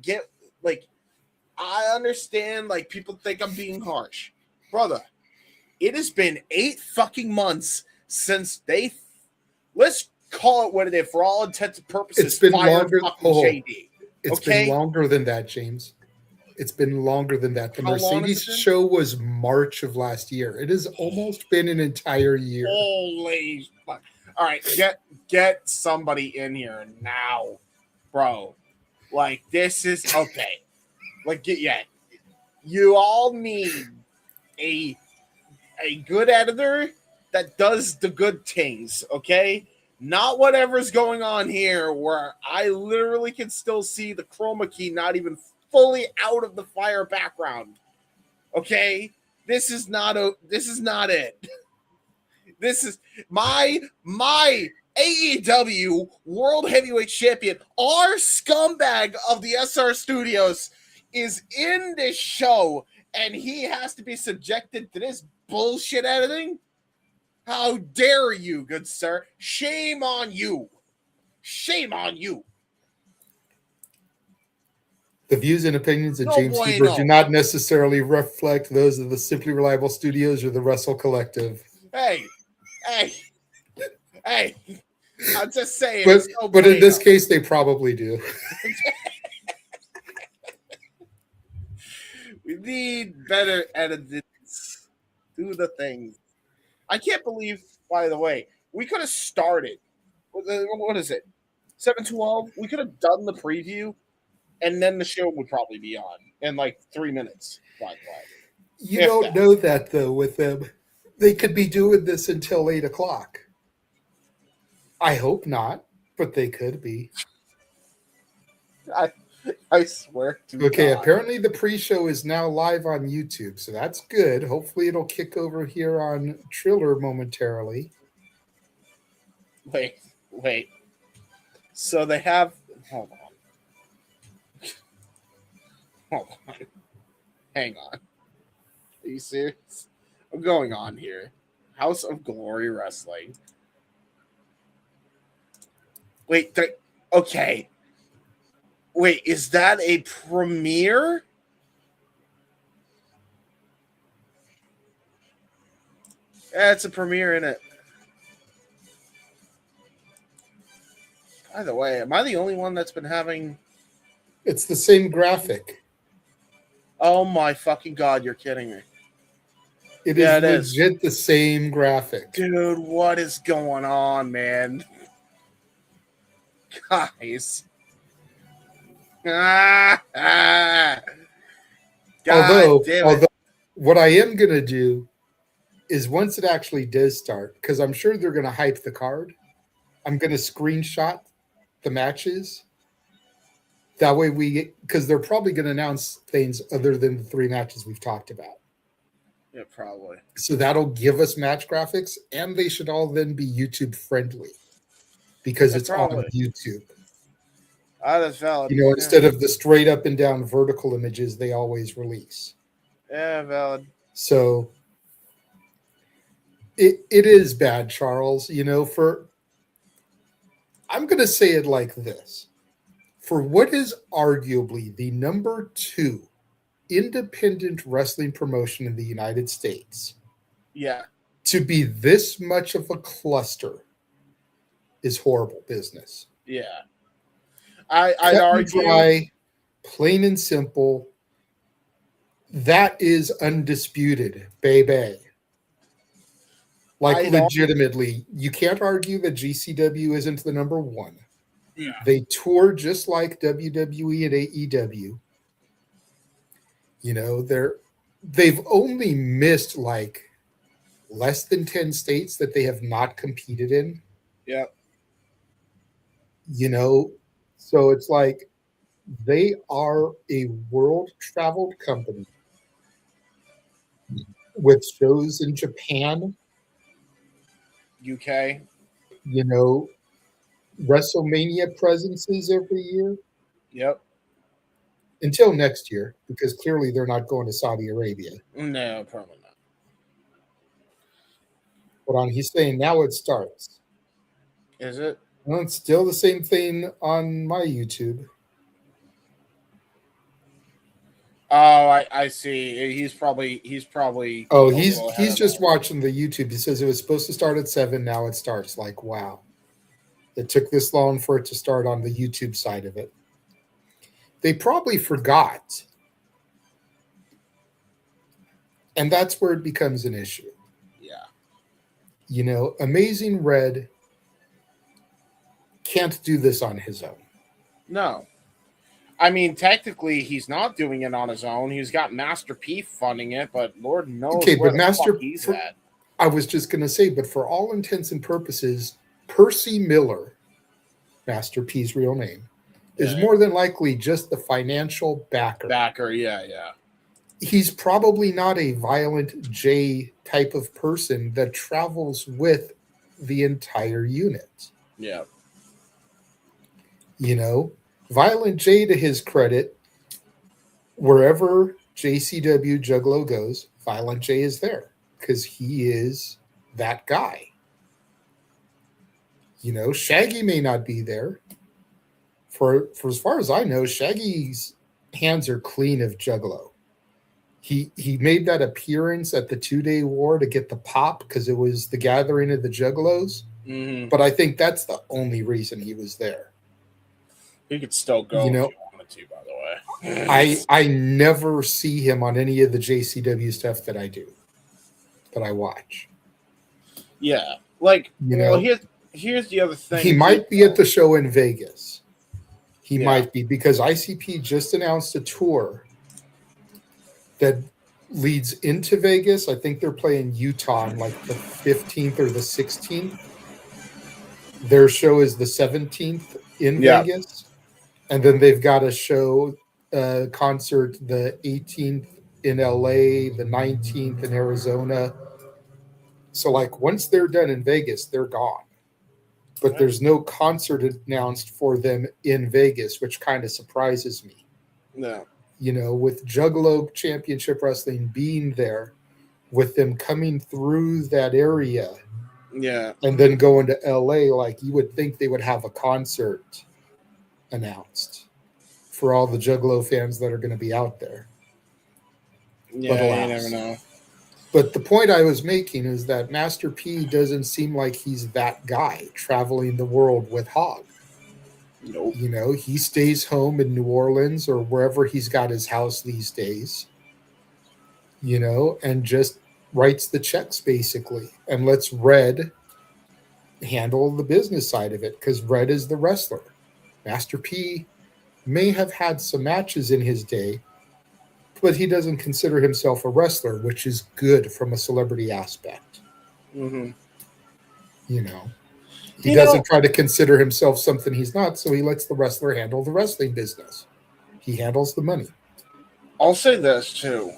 understand, like, people think I'm being harsh. Brother, it has been 8 fucking months since let's call it what it is, for all intents and purposes. It's been longer. JD. It's been longer than that, James. It's been longer than that. The Mercedes show was March of last year. It has almost been an entire year. Holy fuck. All right, get somebody in here now, bro. Like, this is okay. Like, you all need a good editor that does the good things, okay? Not whatever's going on here, where I literally can still see the chroma key not even fully out of the fire background. Okay? This is not it. This is my AEW World Heavyweight Champion, our scumbag of the SR Studios, is in this show, and he has to be subjected to this bullshit editing? How dare you, good sir? Shame on you. Shame on you. The views and opinions of James Hebert do not necessarily reflect those of the Simply Reliable Studios or the Wrestle Collective. Hey. I'm just saying. But in this case, they probably do. We need better editors. Do the things. I can't believe, by the way, we could have started. What is it? 7:12? We could have done the preview, and then the show would probably be on in like 3 minutes. You don't know that, though, with them. They could be doing this until 8 o'clock. I hope not, but they could be. I swear to Okay, God. apparently the pre-show is now live on YouTube, so that's good. Hopefully it'll kick over here on Triller momentarily. Wait. So they have... Hold on. Hang on. Are you serious? What's going on here? House of Glory Wrestling. Wait, okay. Wait, is that a premiere? Yeah, it's a premiere, isn't it? By the way, am I the only one that's been having... It's the same graphic. Oh my fucking God, you're kidding me. It is legit the same graphic. Dude, what is going on, man? Guys. Although what I am going to do is once it actually does start, because I'm sure they're going to hype the card, I'm going to screenshot the matches. That way because they're probably going to announce things other than the 3 matches we've talked about. Yeah, probably. So that'll give us match graphics, and they should all then be YouTube friendly because it's on YouTube. That's valid. Instead of the straight up and down vertical images they always release. Yeah, valid. So it is bad, Charles. I'm going to say it like this. For what is arguably the number 2 independent wrestling promotion in the United States, to be this much of a cluster is horrible business. Yeah. I'd argue, dry, plain and simple. That is undisputed, baby. Like, legitimately, you can't argue that GCW isn't the number 1. Yeah. They tour just like WWE and AEW. They've only missed like less than 10 states that they have not competed in. Yeah. So it's like They are a world-traveled company with shows in Japan, UK. you know, WrestleMania presences every year Yep. until next year, because clearly they're not going to Saudi Arabia. No, probably not. But he's saying now it starts. Is it? Well, it's still the same thing on my YouTube. Oh, I see. He's probably Oh, a little ahead he's of just that. watching the YouTube. He says it was supposed to start at 7. Now it starts. Like, wow. It took this long for it to start on the YouTube side of it. They probably forgot. And that's where it becomes an issue. Yeah. You know, Amazing Red can't do this on his own. No. I mean, technically, he's not doing it on his own. He's got Master P funding it, but Lord knows Okay, where but the Master fuck he's for- at. I was just going to say, but for all intents and purposes, Percy Miller, Master P's real name, is more than likely just the financial backer. Yeah. He's probably not a Violent J type of person that travels with the entire unit. Yeah. You know, Violent J, to his credit, wherever JCW Juggalo goes, Violent J is there because he is that guy. You know, Shaggy may not be there. For as far as I know, Shaggy's hands are clean of Juggalo. He made that appearance at the 2-Day War to get the pop because it was the gathering of the Juggalos. Mm-hmm. But I think that's the only reason he was there. He could still go You know, if you wanted to, by the way. I never see him on any of the JCW stuff that I do, that I watch. Yeah. Like, You well, know, here's the other thing. he might be at the show in Vegas. He Yeah. might be, because ICP just announced a tour that leads into Vegas. I think they're playing Utah on like the 15th or the 16th. Their show is the 17th in Vegas. And then they've got a show concert the 18th in LA, the 19th in Arizona. So like once they're done in Vegas, they're gone. But there's no concert announced for them in Vegas, which kind of surprises me. No. You know, with Juggalo Championship Wrestling being there, with them coming through that area, Yeah. and then going to LA, like you would think they would have a concert announced for all the Juggalo fans that are going to be out there. Yeah, But you alas. never know. But the point I was making is that Master P doesn't seem like he's that guy traveling the world with HOG. Nope. You know, he stays home in New Orleans or wherever he's got his house these days, you know, and just writes the checks basically and lets Red handle the business side of it because Red is the wrestler. Master P may have had some matches in his day, but he doesn't consider himself a wrestler, which is good from a celebrity aspect. Mm-hmm. You know, he doesn't try to consider himself something he's not, so he lets the wrestler handle the wrestling business. He handles the money. I'll say this too,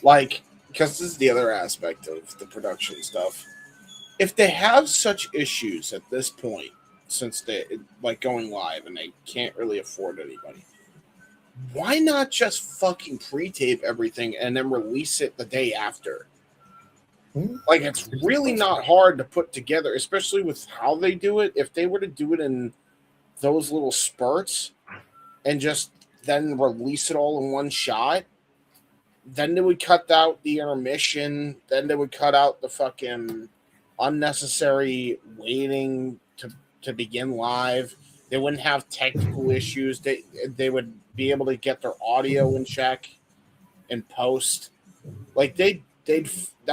like, because this is the other aspect of the production stuff. If they have such issues at this point, since they like going live and they can't really afford anybody, why not just fucking pre-tape everything and then release it the day after? Like, it's really not hard to put together, especially with how they do it. If they were to do it in those little spurts and just then release it all in one shot, then they would cut out the intermission. Then they would cut out the fucking unnecessary waiting to begin live. They wouldn't have technical issues. They would be able to get their audio in check and post. Like that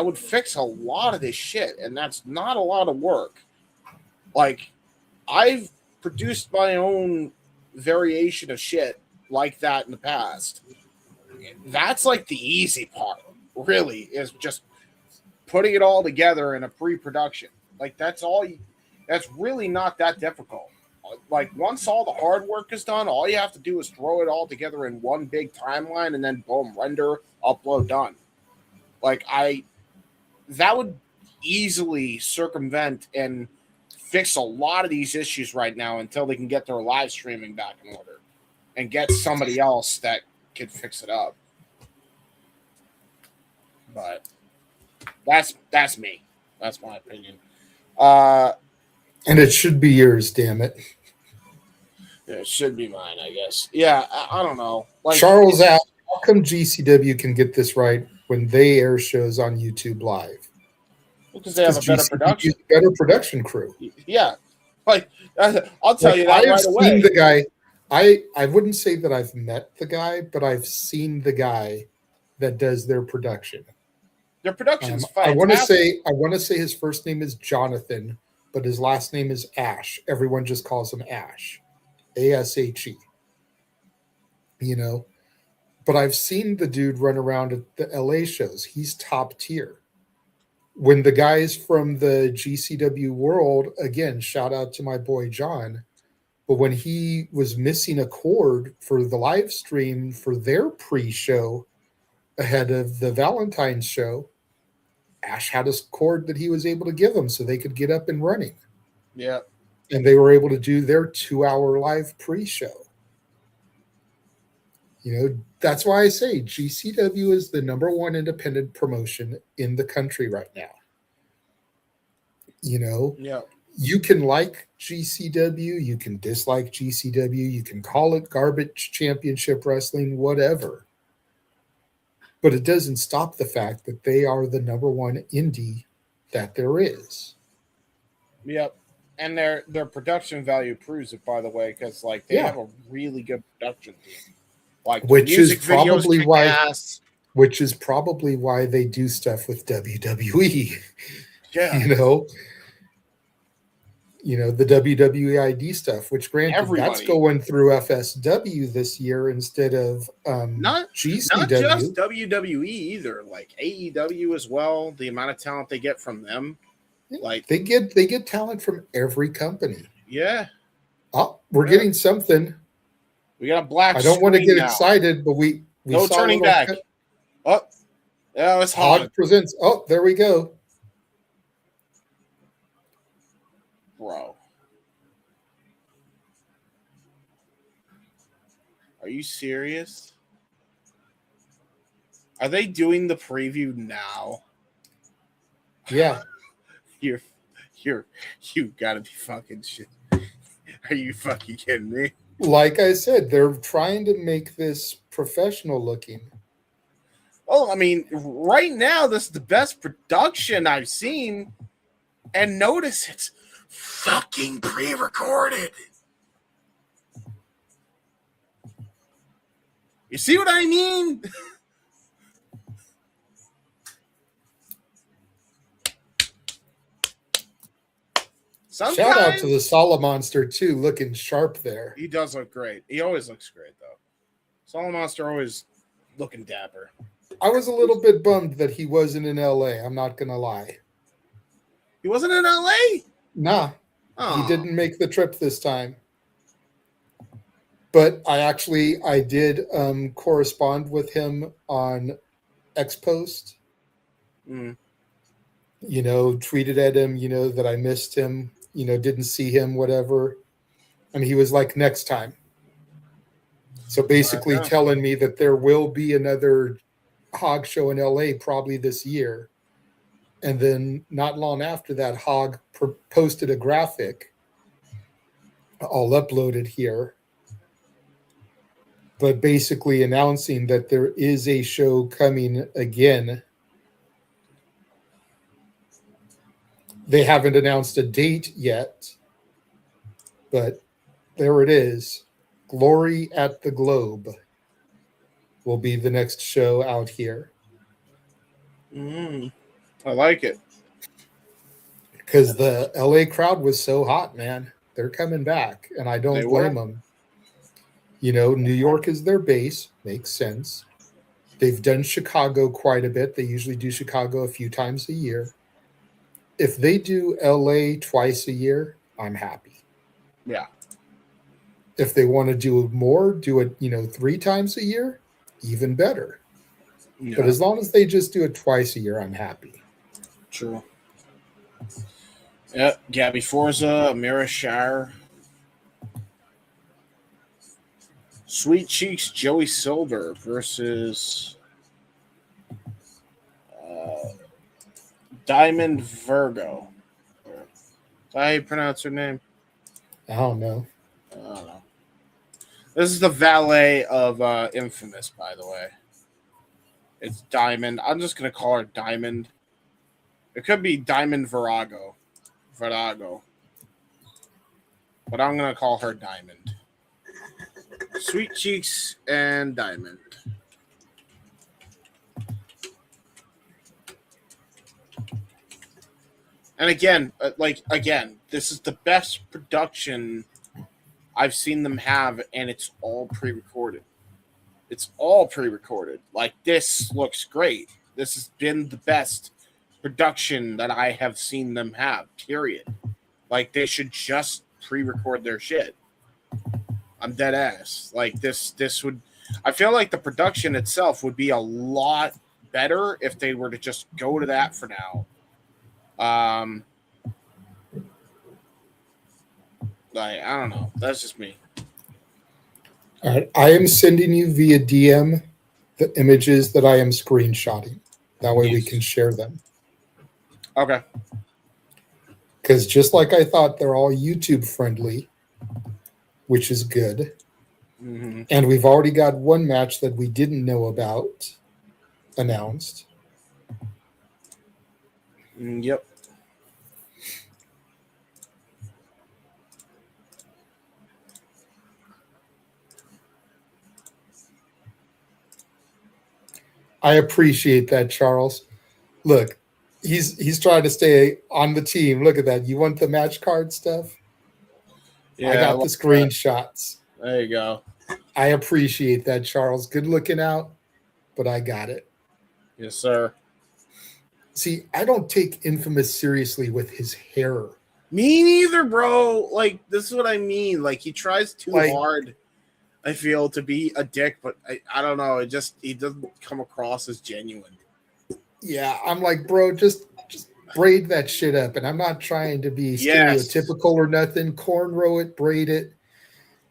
would fix a lot of this shit, and that's not a lot of work. Like, I've produced my own variation of shit like that in the past. That's like the easy part, really, is just putting it all together in a pre-production. Like, that's really not that difficult. like once all the hard work is done, all you have to do is throw it all together in one big timeline, and then boom, render, upload, done. Like that would easily circumvent and fix a lot of these issues right now until they can get their live streaming back in order and get somebody else that can fix it up. But that's me. That's my opinion. And it should be yours, damn it. Yeah, it should be mine, I guess. Yeah, I don't know. Like Charles asked, how come GCW can get this right when they air shows on YouTube Live? Because they have a better production. Better production crew. Yeah. Like, I'll tell you that I have right away. seen the guy. I wouldn't say that I've met the guy, but I've seen the guy that does their production. Their production's I fantastic. want to say his first name is Jonathan, but his last name is Ash. Everyone just calls him Ash. ASHE. You know, but I've seen the dude run around at the LA shows. He's top tier. When the guys from the GCW world, again, shout out to my boy John, but when he was missing a cord for the live stream for their pre-show ahead of the Valentine's show, Ash had a cord that he was able to give them so they could get up and running. Yeah. And they were able to do their 2-hour live pre-show. You know, that's why I say GCW is the #1 independent promotion in the country right now. You know, Yeah. you can like GCW, you can dislike GCW, you can call it garbage championship wrestling, whatever. But it doesn't stop the fact that they are the #1 indie that there is. Yep. And their production value proves it, by the way, because like they have a really good production team. Like which is probably why they do stuff with WWE. Yeah. You know, the WWE ID stuff, which granted that's going through FSW this year instead of not GCW. Not just WWE either, like AEW as well. The amount of talent they get from them. Like they get talent from every company. Yeah. Oh, we're getting something. We got a black. I don't want to get excited, but we no saw turning back. Oh, yeah, it's hot. HOG presents. Oh, there we go, bro. Are you serious? Are they doing the preview now? Yeah. You gotta be fucking shit. Are you fucking kidding me? Like I said, they're trying to make this professional looking. Oh, I mean, right now, this is the best production I've seen. And notice it's fucking pre-recorded. You see what I mean? Shout out to the Solomonster too, looking sharp there. He does look great. He always looks great, though. Solomonster always looking dapper. I was a little bit bummed that he wasn't in LA. I'm not gonna lie. He wasn't in LA? Nah. He didn't make the trip this time. But I did correspond with him on X Post. Mm. You know, tweeted at him, you know, that I missed him, you know, didn't see him, whatever. And he was like, next time. So basically telling me that there will be another HOG show in LA probably this year. And then not long after that, HOG posted a graphic. I'll upload it here. But basically announcing that there is a show coming again. They haven't announced a date yet, but there it is. Glory at the Globe will be the next show out here. I like it. Because the LA crowd was so hot, man. They're coming back, and I don't blame them. You know, New York is their base. Makes sense. They've done Chicago quite a bit. They usually do Chicago a few times a year. If they do LA twice a year, I'm happy. Yeah. If they want to do more, do it, 3 times a year, even better. Yeah, But as long as they just do it twice a year, I'm happy. true. Yep, Gabby Forza, Amiira Shire. Sweet Cheeks Joey Silver versus Diamond Virgo. Is that how you pronounce her name? I don't know. I don't know. This is the valet of Infamous, by the way. It's Diamond. I'm just going to call her Diamond. It could be Diamond Virago. But I'm going to call her Diamond. Sweet Cheeks and Diamond. And again, this is the best production I've seen them have, and it's all pre-recorded. It's all pre-recorded. Like, this looks great. This has been the best production that I have seen them have, period. Like, they should just pre-record their shit. I'm dead ass. Like, this would... I feel like the production itself would be a lot better if they were to just go to that for now. Like, I don't know. That's just me. All right. I am sending you via DM the images that I am screenshotting. That way we can share them. Okay. Because just like I thought, they're all YouTube friendly, which is good. Mm-hmm. And we've already got one match that we didn't know about announced. Yep. I appreciate that, Charles. Look, he's trying to stay on the team. Look at that. You want the match card stuff? Yeah, I got the screenshots. There you go. I appreciate that, Charles. Good looking out, but I got it. Yes, sir. See, I don't take Infamous seriously with his hair. Me neither, bro. Like, this is what I mean. Like, he tries too hard, I feel, to be a dick, but I don't know. He doesn't come across as genuine. Yeah, I'm like, bro, just braid that shit up. And I'm not trying to be stereotypical or nothing. Cornrow it, braid it.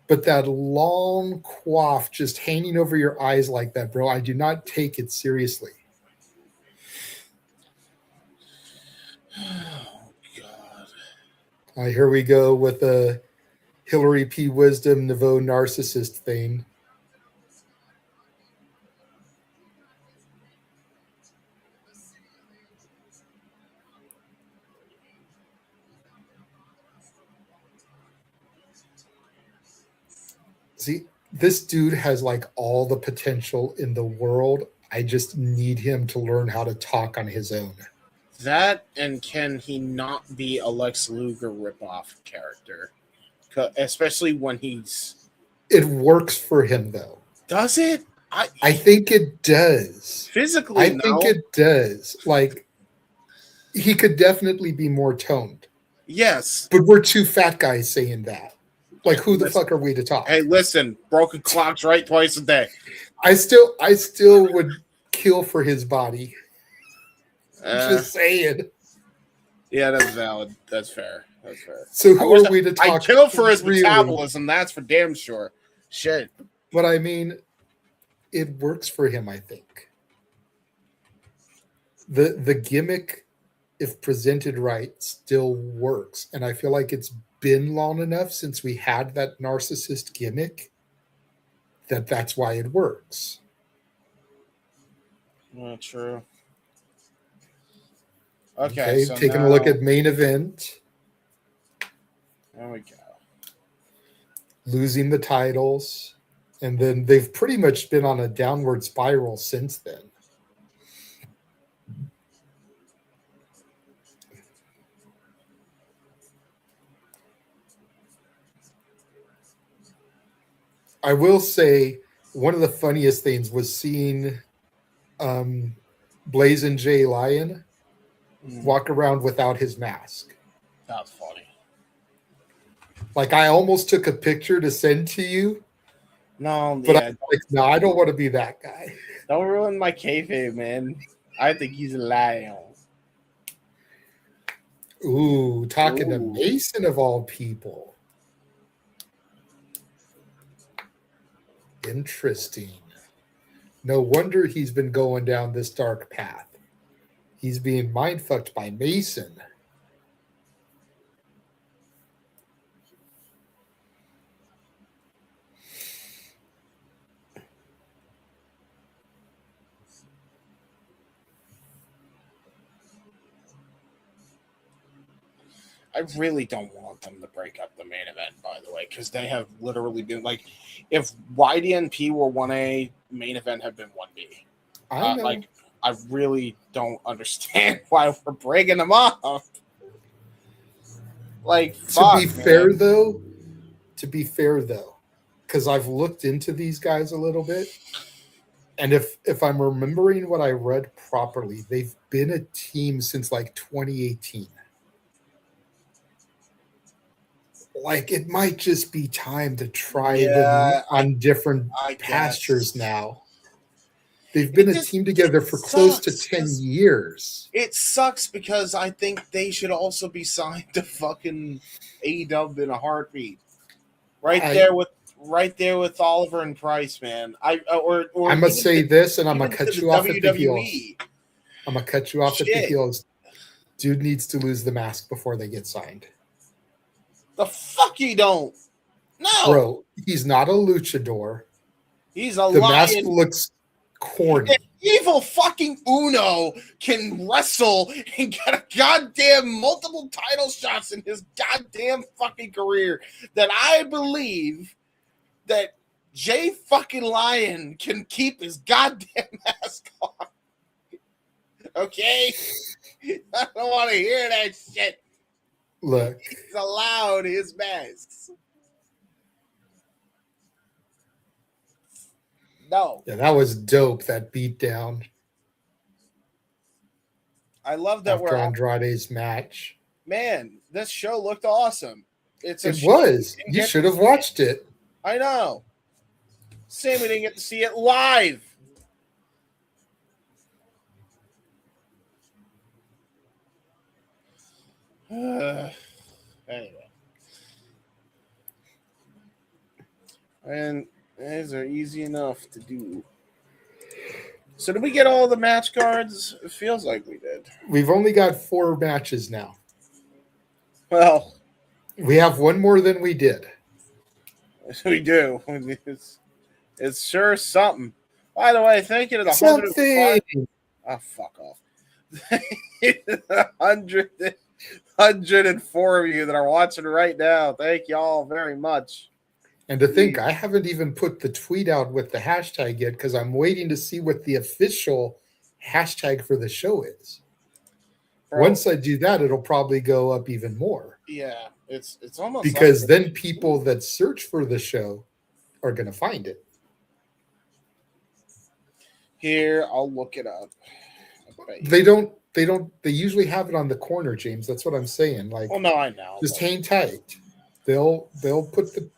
But that long coif just hanging over your eyes like that, bro, I do not take it seriously. Oh, God. Here we go with the Hillary P. Wisdom Nouveau narcissist thing. See, this dude has like all the potential in the world. I just need him to learn how to talk on his own. That, and can he not be a Lex Luger ripoff character? Especially when he's... It works for him, though. Does it? I think it does. Physically, I think it does. Like, he could definitely be more toned. Yes. But we're two fat guys saying that. Like, who the fuck are we to talk? Hey, listen, broken clock's right twice a day. I still would kill for his body. Just saying. Yeah, that's valid. That's fair. That's fair. So who are we to talk? I kill for his really? metabolism. That's for damn sure. Shit. But I mean, it works for him, I think. The gimmick, if presented right, still works. And I feel like it's been long enough since we had that narcissist gimmick that's why it works. Not true. Okay, so taking a look at main event. There we go. Losing the titles. And then they've pretty much been on a downward spiral since then. I will say one of the funniest things was seeing Blazing Jay Lion walk around without his mask. That's funny. Like, I almost took a picture to send to you, No, but yeah, I'm like, no, I don't want to be that guy. don't ruin my kayfabe, man. I think he's a lion. Ooh, talking to Ooh. Mason of all people. Interesting. No wonder he's been going down this dark path. He's being mind-fucked by Mason. I really don't want them to break up the main event, by the way, because they have literally been like, if YDNP were 1A, main event have been 1B. I know. Like, I really don't understand why we're breaking them up. Like, fuck, to be fair, man. though, because I've looked into these guys a little bit, and if I'm remembering what I read properly, they've been a team since like 2018. Like, it might just be time to try them on different pastures now. They've been a team together for close to 10 years. It sucks because I think they should also be signed to fucking AEW in a heartbeat. Right there with Oliver and Price, man. Or I'm gonna say this, and I'm gonna even cut to you the off at the WWE. heels. I'm gonna cut you off at the heels. Dude needs to lose the mask before they get signed. The fuck you don't. No. Bro, he's not a luchador. He's a The lion. mask looks corny. If evil fucking Uno can wrestle and get a goddamn multiple title shots in his goddamn fucking career, then I believe that Jay fucking Lion can keep his goddamn mask on. Okay? I don't want to hear that shit. Look. He's allowed his masks. No. Yeah, that was dope, that beatdown. I love that after Andrade's match. Man, this show looked awesome. It was. You should have watched it. I know. Same, we didn't get to see it live. Anyway. And these are easy enough to do. So did we get all the match cards? It feels like we did. We've only got 4 matches now. Well, we have one more than we did. We do. It's sure something. By the way, thank you to the 105. Oh, fuck off. 104 of you that are watching right now. Thank you all very much. And to think, I haven't even put the tweet out with the hashtag yet because I'm waiting to see what the official hashtag for the show is. Bro, once I do that, it'll probably go up even more. Yeah, it's almost because then people that search for the show are going to find it. Here, I'll look it up. They usually have it on the corner, James. That's what I'm saying. Like, well, no, I know. Just hang tight. They'll put the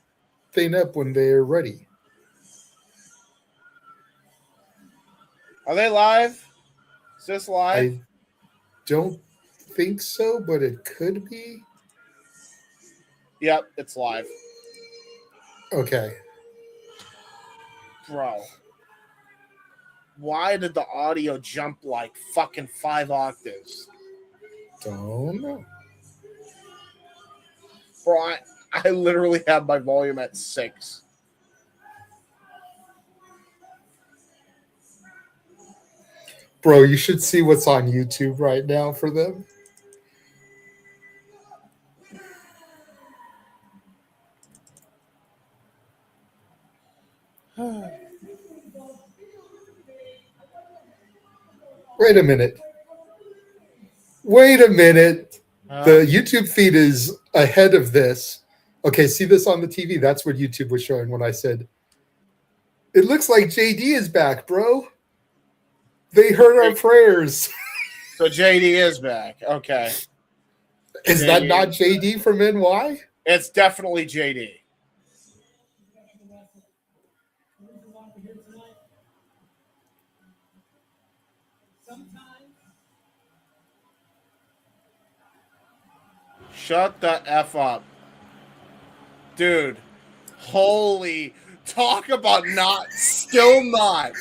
thing up when they're ready. Are they live? Is this live? I don't think so, but it could be. Yep, it's live. Okay. Bro. Why did the audio jump like fucking 5 octaves? Don't know. Bro, I literally have my volume at 6. Bro, you should see what's on YouTube right now for them. Wait a minute. The YouTube feed is ahead of this. Okay, see this on the TV? That's what YouTube was showing when I said, it looks like JD is back, bro. They heard our prayers. So JD is back. Okay. Is that not JD from NY? It's definitely JD. Shut the F up. Dude. Holy. Talk about still not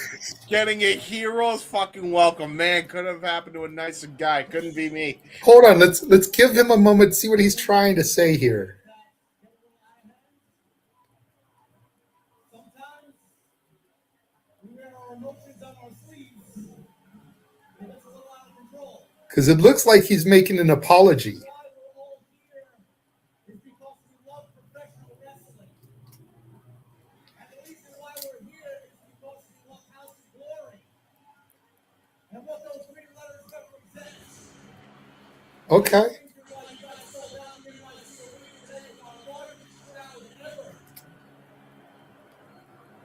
getting a hero's fucking welcome. Man, could have happened to a nicer guy. Couldn't be me. Hold on, let's give him a moment to see what he's trying to say here. Because it looks like he's making an apology. Okay.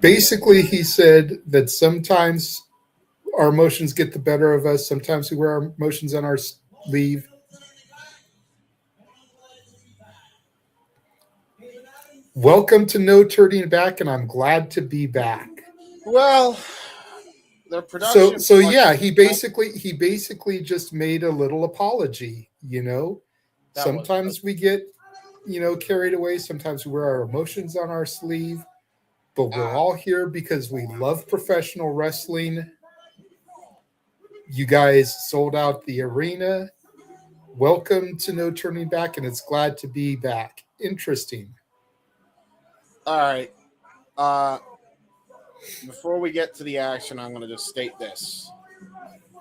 Basically, he said that sometimes our emotions get the better of us. Sometimes we wear our emotions on our sleeve. Welcome to No Turning Back, and I'm glad to be back. Well, the production. So yeah, he basically just made a little apology. Sometimes we get carried away. Sometimes we wear our emotions on our sleeve, but we're all here because we love professional wrestling. You guys sold out the arena. Welcome to No Turning Back, and it's glad to be back. Interesting. All right. Before we get to the action, I'm going to just state this.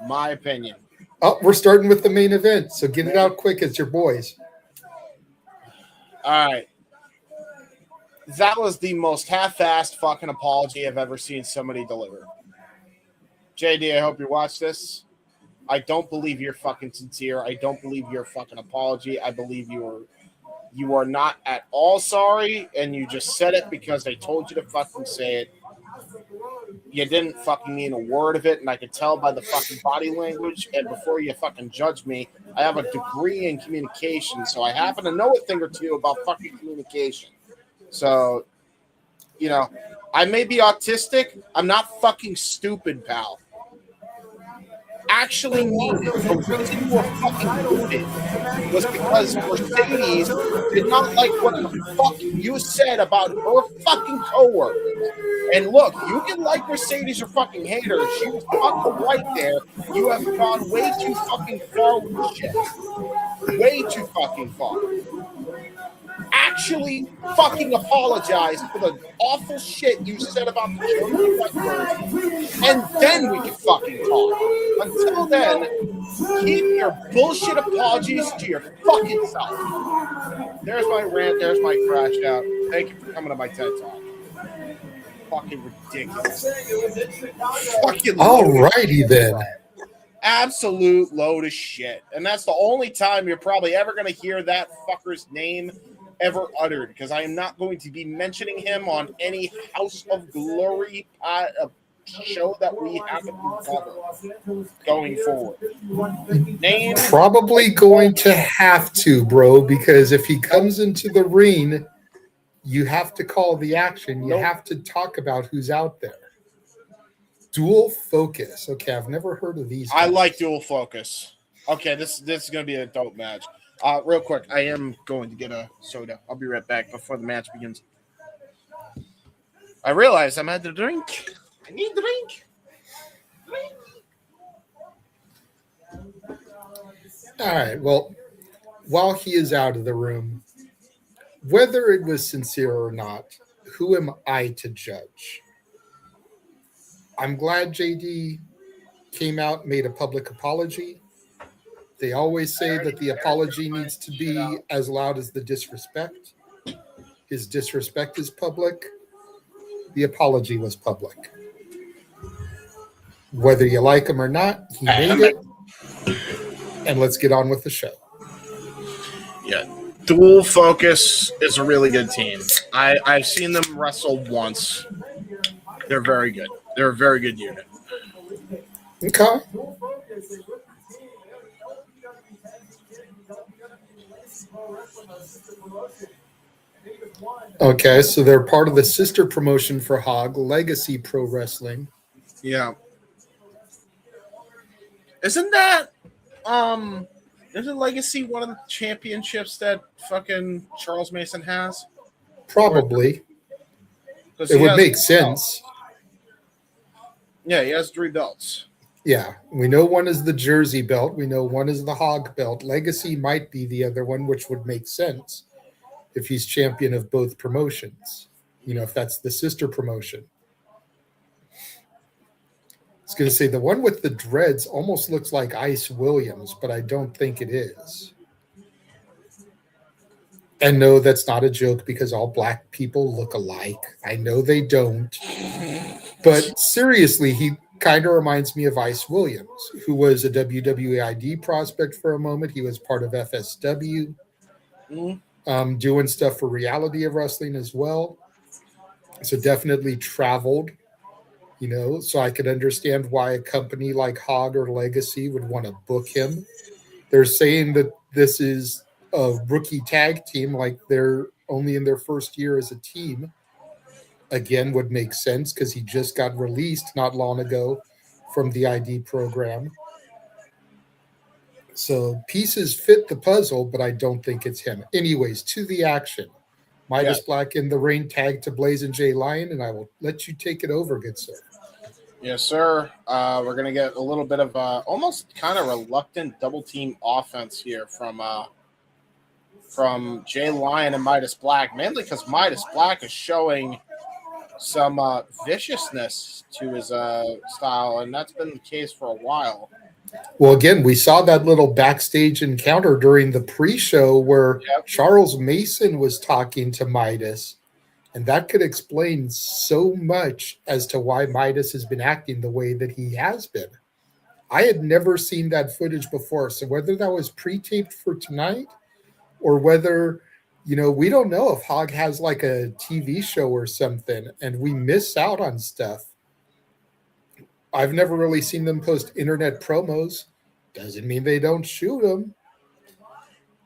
My opinion. Oh, we're starting with the main event, so get it out quick. It's your boys. All right. That was the most half-assed fucking apology I've ever seen somebody deliver. JD, I hope you watch this. I don't believe you're fucking sincere. I don't believe your fucking apology. I believe you are not at all sorry, and you just said it because they told you to fucking say it. You didn't fucking mean a word of it, and I could tell by the fucking body language. And before you fucking judge me, I have a degree in communication, so I happen to know a thing or two about fucking communication. So, I may be autistic. I'm not fucking stupid, pal. Actually, the reason you were fucking booted was because Mercedes did not like what the fuck you said about her fucking coworkers. And look, you can like Mercedes or fucking hate her. She was fucking right there. You have gone way too fucking far with the shit. Way too fucking far. Actually fucking apologize for the awful shit you said about the Jersey White, and then we can fucking talk. Until then, keep your bullshit apologies to your fucking self. There's my rant. There's my crash out. Thank you for coming to my TED Talk. Fucking ridiculous. Fucking Alrighty then. Absolute load of shit. And that's the only time you're probably ever going to hear that fucker's name ever uttered, because I am not going to be mentioning him on any House of Glory show that we have to cover going forward. Probably going to have to, bro, because if he comes into the ring, you have to call the action. You have to talk about who's out there. Dual focus. Okay, I've never heard of these guys. I like dual focus. Okay, this is going to be a dope match. Real quick, I am going to get a soda. I'll be right back before the match begins. I realize I'm at the drink. I need drink. All right, well, while he is out of the room, whether it was sincere or not, who am I to judge? I'm glad JD came out and made a public apology. They always say that the apology needs to be as loud as the disrespect. His disrespect is public. The apology was public. Whether you like him or not, he made it. And let's get on with the show. Yeah. Dual Focus is a really good team. I've seen them wrestle once. They're very good. They're a very good unit. Okay. Okay, so they're part of the sister promotion for HOG, Legacy Pro Wrestling. Yeah. Isn't that isn't Legacy one of the championships that fucking Charles Mason has? Probably. Because It would make sense. Yeah, he has 3 belts. Yeah, we know one is the Jersey belt. We know one is the HOG belt. Legacy might be the other one, which would make sense if he's champion of both promotions. You know, if that's the sister promotion. I was going to say the one with the dreads almost looks like Ice Williams, but I don't think it is. And no, that's not a joke because all black people look alike. I know they don't. But seriously, he kind of reminds me of Ice Williams, who was a WWE ID prospect for a moment. He was part of FSW, doing stuff for Reality of Wrestling as well. So definitely traveled, you know, so I could understand why a company like HOG or Legacy would want to book him. They're saying that this is a rookie tag team, like they're only in their first year as a team. Again, would make sense because he just got released not long ago from the ID program. So pieces fit the puzzle, but I don't think it's him. Anyways, to the action. Midas Black in the ring, tag to Blazing J Lion, and I will let you take it over, good sir. Yes, sir. We're going to get a little bit of almost kind of reluctant double team offense here from Jay Lion and Midas Black, mainly because Midas Black is showing some viciousness to his style, and that's been the case for a while. Well, again, we saw that little backstage encounter during the pre-show where Charles Mason was talking to Midas, and that could explain so much as to why Midas has been acting the way that he has been. I had never seen that footage before, so whether that was pre-taped for tonight or whether, you know, we don't know if HOG has like a TV show or something and we miss out on stuff. I've never really seen them post internet promos. Doesn't mean they don't shoot them.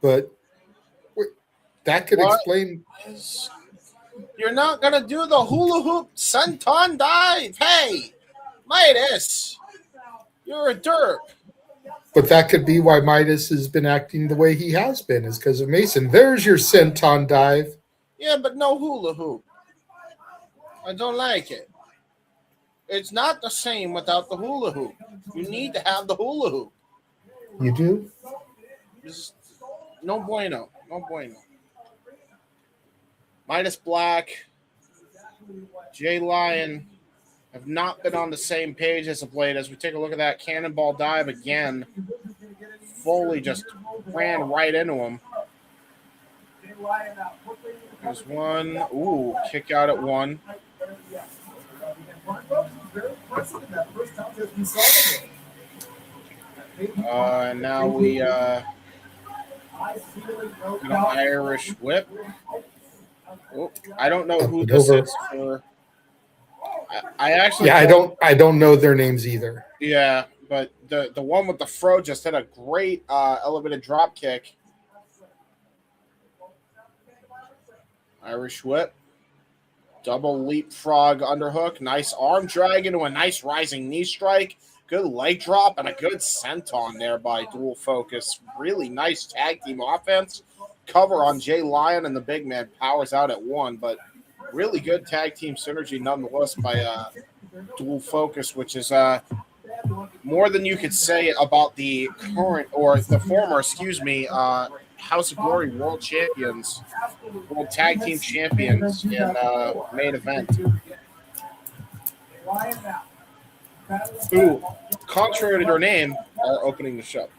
But that could explain. You're not going to do the hula hoop senton dive. Hey, Midas, you're a derp. But that could be why Midas has been acting the way he has been, is because of Mason. There's your senton dive. Yeah, but no hula hoop. I don't like it. It's not the same without the hula hoop. You need to have the hula hoop. You do? No bueno. No bueno. Midas Black, Jay Lion have not been on the same page as of late. As we take a look at that cannonball dive again, Foley just ran right into him. There's one. Ooh, kick out at one. And now we an Irish whip. Oh, I don't know who this is for. I actually I don't know their names either. Yeah, but the one with the fro just had a great elevated drop kick. Irish whip. Double leapfrog underhook. Nice arm drag into a nice rising knee strike. Good leg drop and a good senton there by Dual Focus. Really nice tag team offense. Cover on Jay Lion, and the big man powers out at one, but really good tag team synergy nonetheless by Dual Focus, which is more than you could say about the current or the former, House of Glory World Champions, World Tag Team Champions in main event. Who, contrary to their name, are opening the show.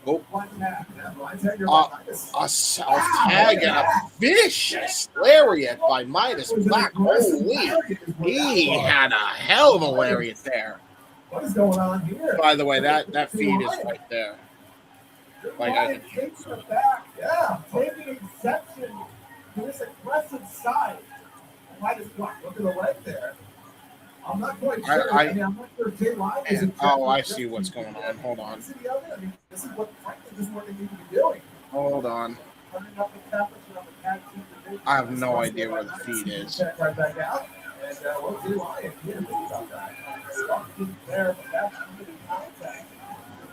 Oh. A self tag and a vicious lariat by Midas Black. Holy, he had a hell of a lariat there. What is going on here? By the way, that feed is right there. Like takes her back. Yeah, taking exception to this aggressive side. Midas Black. Look at the leg there. I'm not quite sure. I'm not sure Jay Lion is. I see what's going on. Hold on. This is what, frankly, this is what they need to be doing. Hold on. Turning up the temperature on the tag team division. I have no idea where the feed is. Check right back out. And we'll see why. He didn't think about that. Something there, but that's really contact.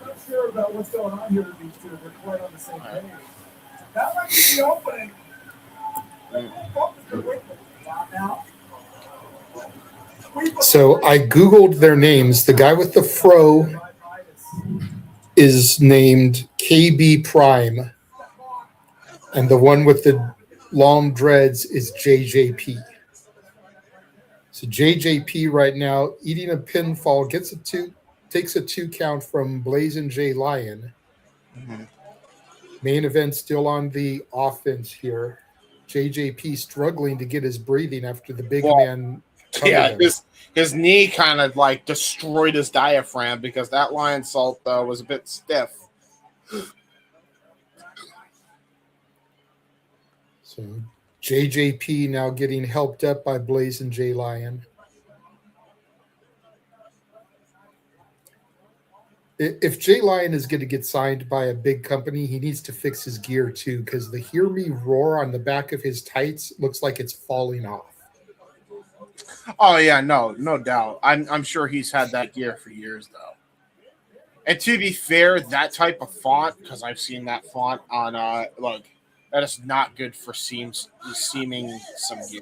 I'm not sure about what's going on here with these two. They're quite on the same page. That might be the opening. So I Googled their names. The guy with the fro is named KB Prime, and the one with the long dreads is JJP. So JJP right now eating a pinfall, takes a 2 count from Blazin' J Lion. Mm-hmm. Main event still on the offense here. JJP struggling to get his breathing after the big man. Yeah, his knee kind of like destroyed his diaphragm because that lion salt was a bit stiff. So JJP now getting helped up by Blazin' J Lion. If J Lion is going to get signed by a big company, he needs to fix his gear too, because the Hear Me Roar on the back of his tights looks like it's falling off. Oh yeah, no doubt. I'm sure he's had that gear for years though. And to be fair, that type of font, because I've seen that font on look, that is not good for seaming some gear.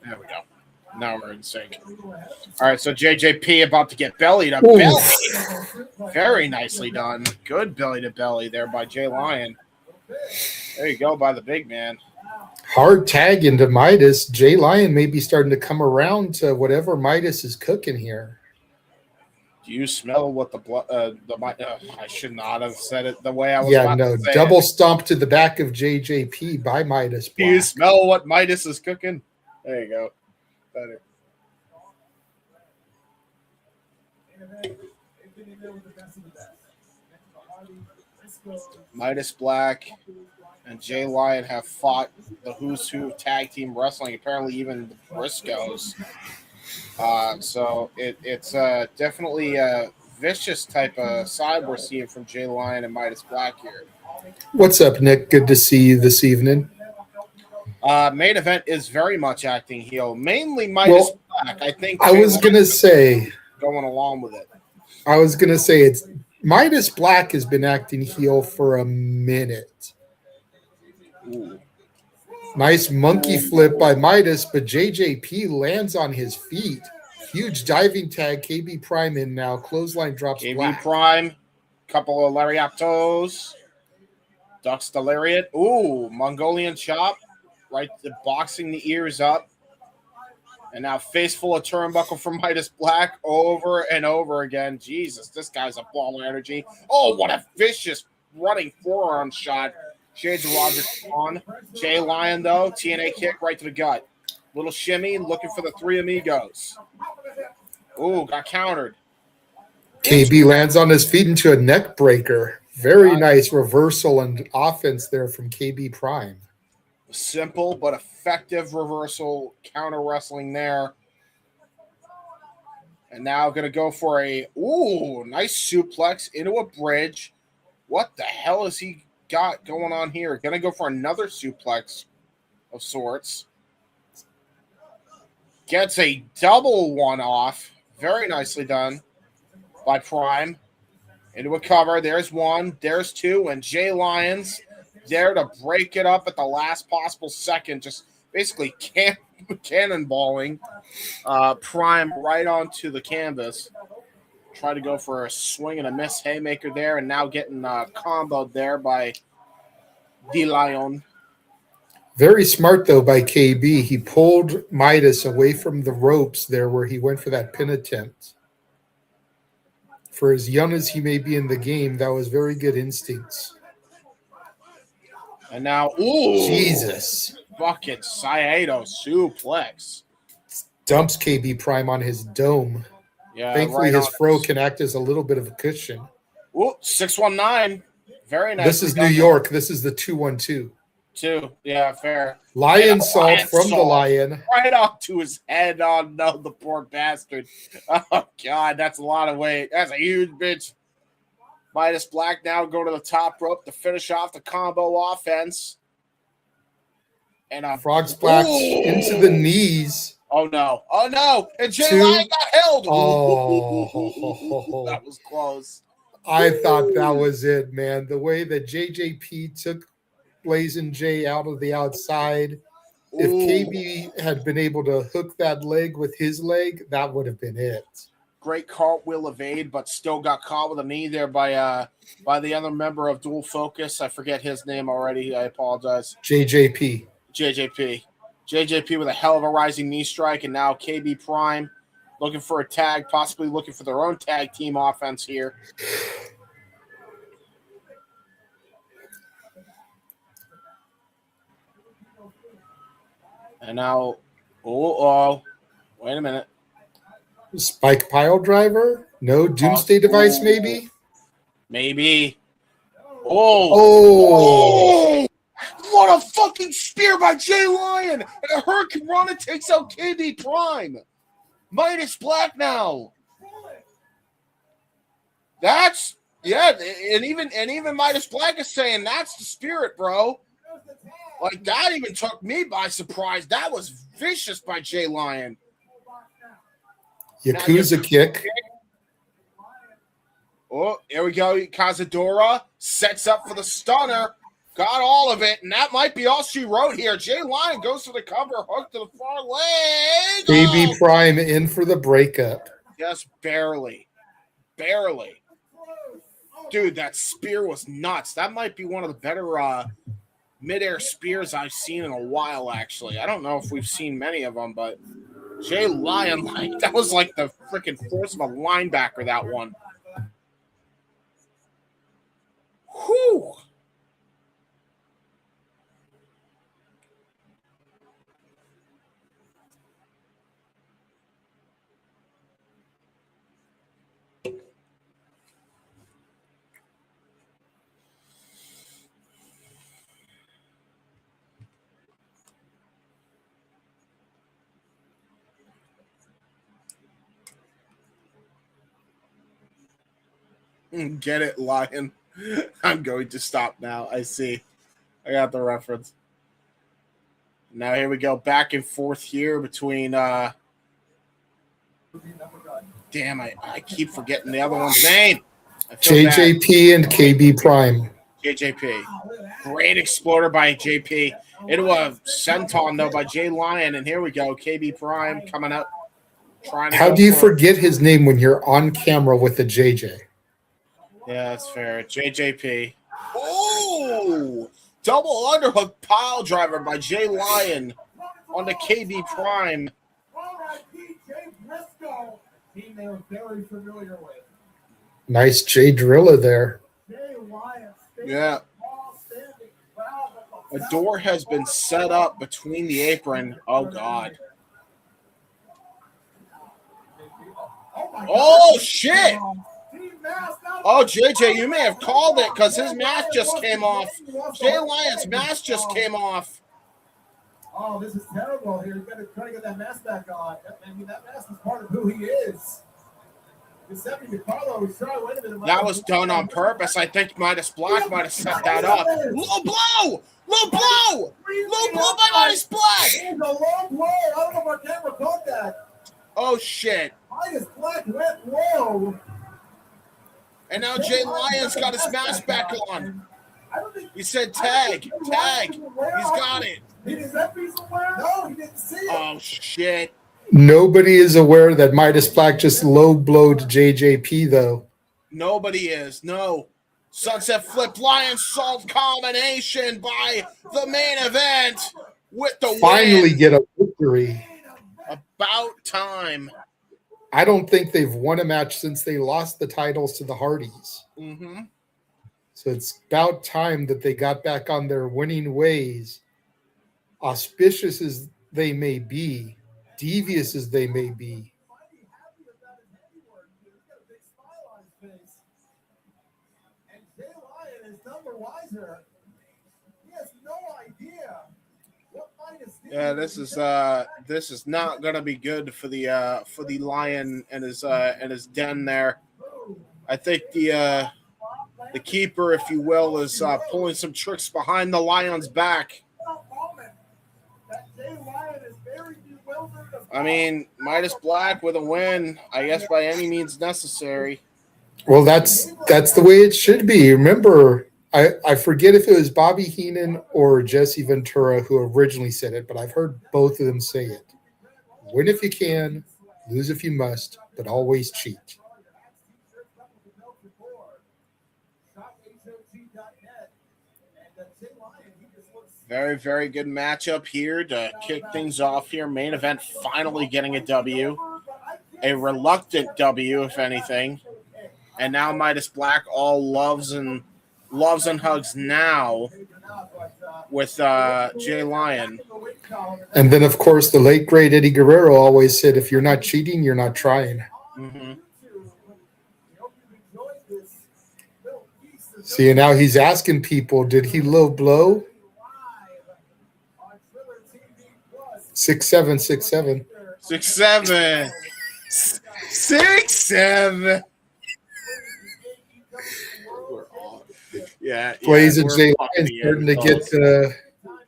There we go. Now we're in sync. All right, so JJP about to get belly to belly. Very nicely done. Good belly to belly there by J Lion. There you go by the big man. Hard tag into Midas. J Lion may be starting to come around to whatever Midas is cooking here. Do you smell what I should not have said it the way I was. Yeah, about no. to say Double it. stomp to the back of JJP by Midas. Do you smell what Midas is cooking? There you go. Better. Midas Black and Jay Lion have fought the Who's Who of Tag Team Wrestling, apparently even the Briscoes. So it's definitely a vicious type of side we're seeing from Jay Lion and Midas Black here. What's up, Nick? Good to see you this evening. Main event is very much acting heel, mainly Midas Black. I think I was going to say, going along with it. I was going to say it's Midas Black has been acting heel for a minute. Ooh. Nice monkey flip by Midas, but JJP lands on his feet. Huge diving tag. KB Prime in now. Clothesline drops KB Black. Prime, couple of lariatos, ducks the lariat. Ooh, Mongolian chop, right, boxing the ears up. And now face full of turnbuckle from Midas Black over and over again. Jesus, this guy's a ball of energy. Oh, what a vicious running forearm shot. Shades of Roger on. Jay Lion, though, TNA kick right to the gut. Little shimmy, looking for the Three Amigos. Ooh, got countered. KB lands on his feet into a neck breaker. Very nice reversal and offense there from KB Prime. Simple but effective reversal counter wrestling there. And now going to go for a nice suplex into a bridge. What the hell has he got going on here? Going to go for another suplex of sorts. Gets a double one off. Very nicely done by Prime. Into a cover. There's one. There's two. And Jay Lyons there to break it up at the last possible second. Just basically cannonballing Prime right onto the canvas. Try to go for a swing and a miss haymaker there. And now getting comboed there by De Lion. Very smart, though, by KB. He pulled Midas away from the ropes there where he went for that pin attempt. For as young as he may be in the game, that was very good instincts. And now, Jesus. Bucket Saito suplex. Dumps KB Prime on his dome. Yeah, thankfully, right his fro can act as a little bit of a cushion. 619. Very nice. This is New York. This is the 212. Two. Yeah, fair. Lion salt lion from the salt. lion. Right off to his head. Oh, no, the poor bastard. Oh, God, that's a lot of weight. That's a huge bitch. Midas Black now go to the top rope to finish off the combo offense. And a Frog splash into the knees. Oh, no. Oh, no. And Jay Two. Lion got held. Oh. That was close. I thought that was it, man. The way that JJP took Blazing J out of the outside. If Ooh. KB had been able to hook that leg with his leg, that would have been it. Great cartwheel evade, but still got caught with a knee there by the other member of Dual Focus. I forget his name already. I apologize. JJP. JJP with a hell of a rising knee strike, and now KB Prime looking for a tag, possibly looking for their own tag team offense here. And now, wait a minute. Spike pile driver? No, doomsday device maybe? Maybe. Oh. What a fucking spear by Jay Lion! And a Hurricane Rana takes out KB Prime. Midas Black now. That's and even Midas Black is saying that's the spirit, bro. Like that even took me by surprise. That was vicious by Jay Lion. Yakuza kick. Oh, here we go. Cazadora sets up for the stunner. Got all of it, and that might be all she wrote here. Jay Lion goes for the cover, hook to the far leg. KB Prime in for the breakup. Just barely. Barely. Dude, that spear was nuts. That might be one of the better midair spears I've seen in a while, actually. I don't know if we've seen many of them, but Jay Lion, like that was like the freaking force of a linebacker, that one. Whew. Get it, Lion. I'm going to stop now. I see. I got the reference. Now here we go. Back and forth here between damn, I keep forgetting the other one's name. JJP and KB Prime. JJP. Great exploder by JP. Into a senton though by Jay Lion, and here we go. KB Prime coming up. How do you forget his name when you're on camera with a JJ? Yeah, that's fair. JJP. Oh! Double underhook pile driver by Jay Lion on the KB Prime. Nice Jay Drilla there. Yeah. A door has been set up between the apron. Oh, God. Oh, shit! Oh, JJ, you may have called it because his mask just came off. Jay Lion's mask just came off. Oh, this is terrible here. He's got to try to get that mask back on. I mean, that mask is part of who he is. That was done on purpose. I think Midas Black might have set that up. Low blow! Low blow! Low blow by Midas Black! It's a low blow. I don't know if our camera caught that. Oh, shit. Midas Black went low. And now Jay Lyon's got his mask back on. He said tag. Tag. He's got it. Is that piece aware? No, he didn't see it. Oh, shit. Nobody is aware that Midas Black just low blowed JJP, though. Nobody is. No. Sunset Flip Lion Salt combination by the main event with the Finally win. Get a victory. About time. I don't think they've won a match since they lost the titles to the Hardys. Mm-hmm. So it's about time that they got back on their winning ways. Auspicious as they may be, devious as they may be. And Jay Lion is none the wiser. He has no idea Yeah, this is not gonna be good for the lion and his den there. I think the keeper, if you will, is pulling some tricks behind the lion's back. I mean, Midas Black with a win, I guess by any means necessary. Well, that's the way it should be. Remember, I forget if it was Bobby Heenan or Jesse Ventura who originally said it, but I've heard both of them say it. Win if you can, lose if you must, but always cheat. Very, very good matchup here to kick things off here. Main event finally getting a W. A reluctant W, if anything. And now Midas Black all loves and hugs now with Jay Lyon. And then, of course, the late, great Eddie Guerrero always said, if you're not cheating, you're not trying. Mm-hmm. See, and now he's asking people, did he low blow? 6767. 6'7". 6'7". Yeah. Blaze and Jay Lyon starting to get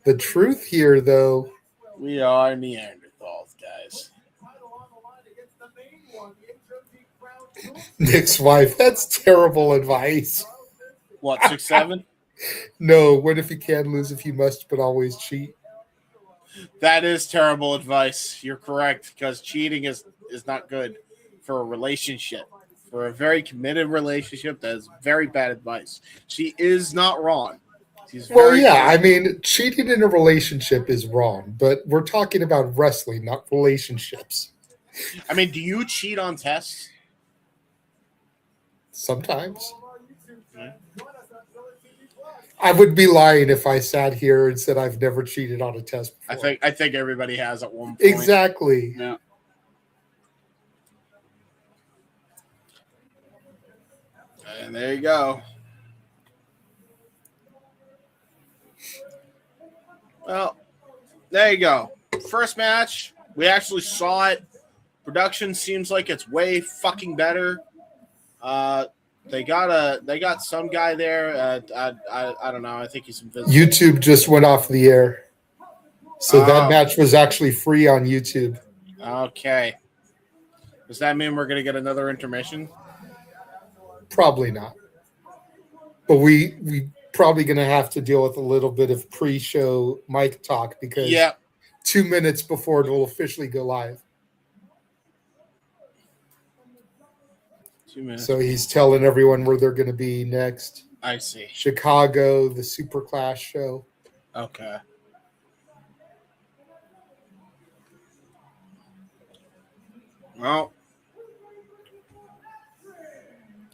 the truth here, though. We are Neanderthals, guys. Nick's wife, that's terrible advice. What, 6'7"? No, win if you can, lose if you must, but always cheat. That is terrible advice. You're correct, because cheating is not good for a relationship. For a very committed relationship, that is very bad advice. She is not wrong. Well, yeah, I mean, cheating in a relationship is wrong, but we're talking about wrestling, not relationships. I mean, do you cheat on tests? Sometimes. I would be lying if I sat here and said I've never cheated on a test before. I think everybody has at one point. Exactly. Yeah. And there you go. Well, there you go. First match, we actually saw it. Production seems like it's way fucking better. They got some guy there. I don't know. I think he's invisible. YouTube just went off the air, so that match was actually free on YouTube. Okay. Does that mean we're gonna get another intermission? Probably not. But we probably gonna have to deal with a little bit of pre-show mic talk because 2 minutes before it will officially go live. 2 minutes. So he's telling everyone where they're going to be next. I see. Chicago, the Super Clash show. Okay. Well,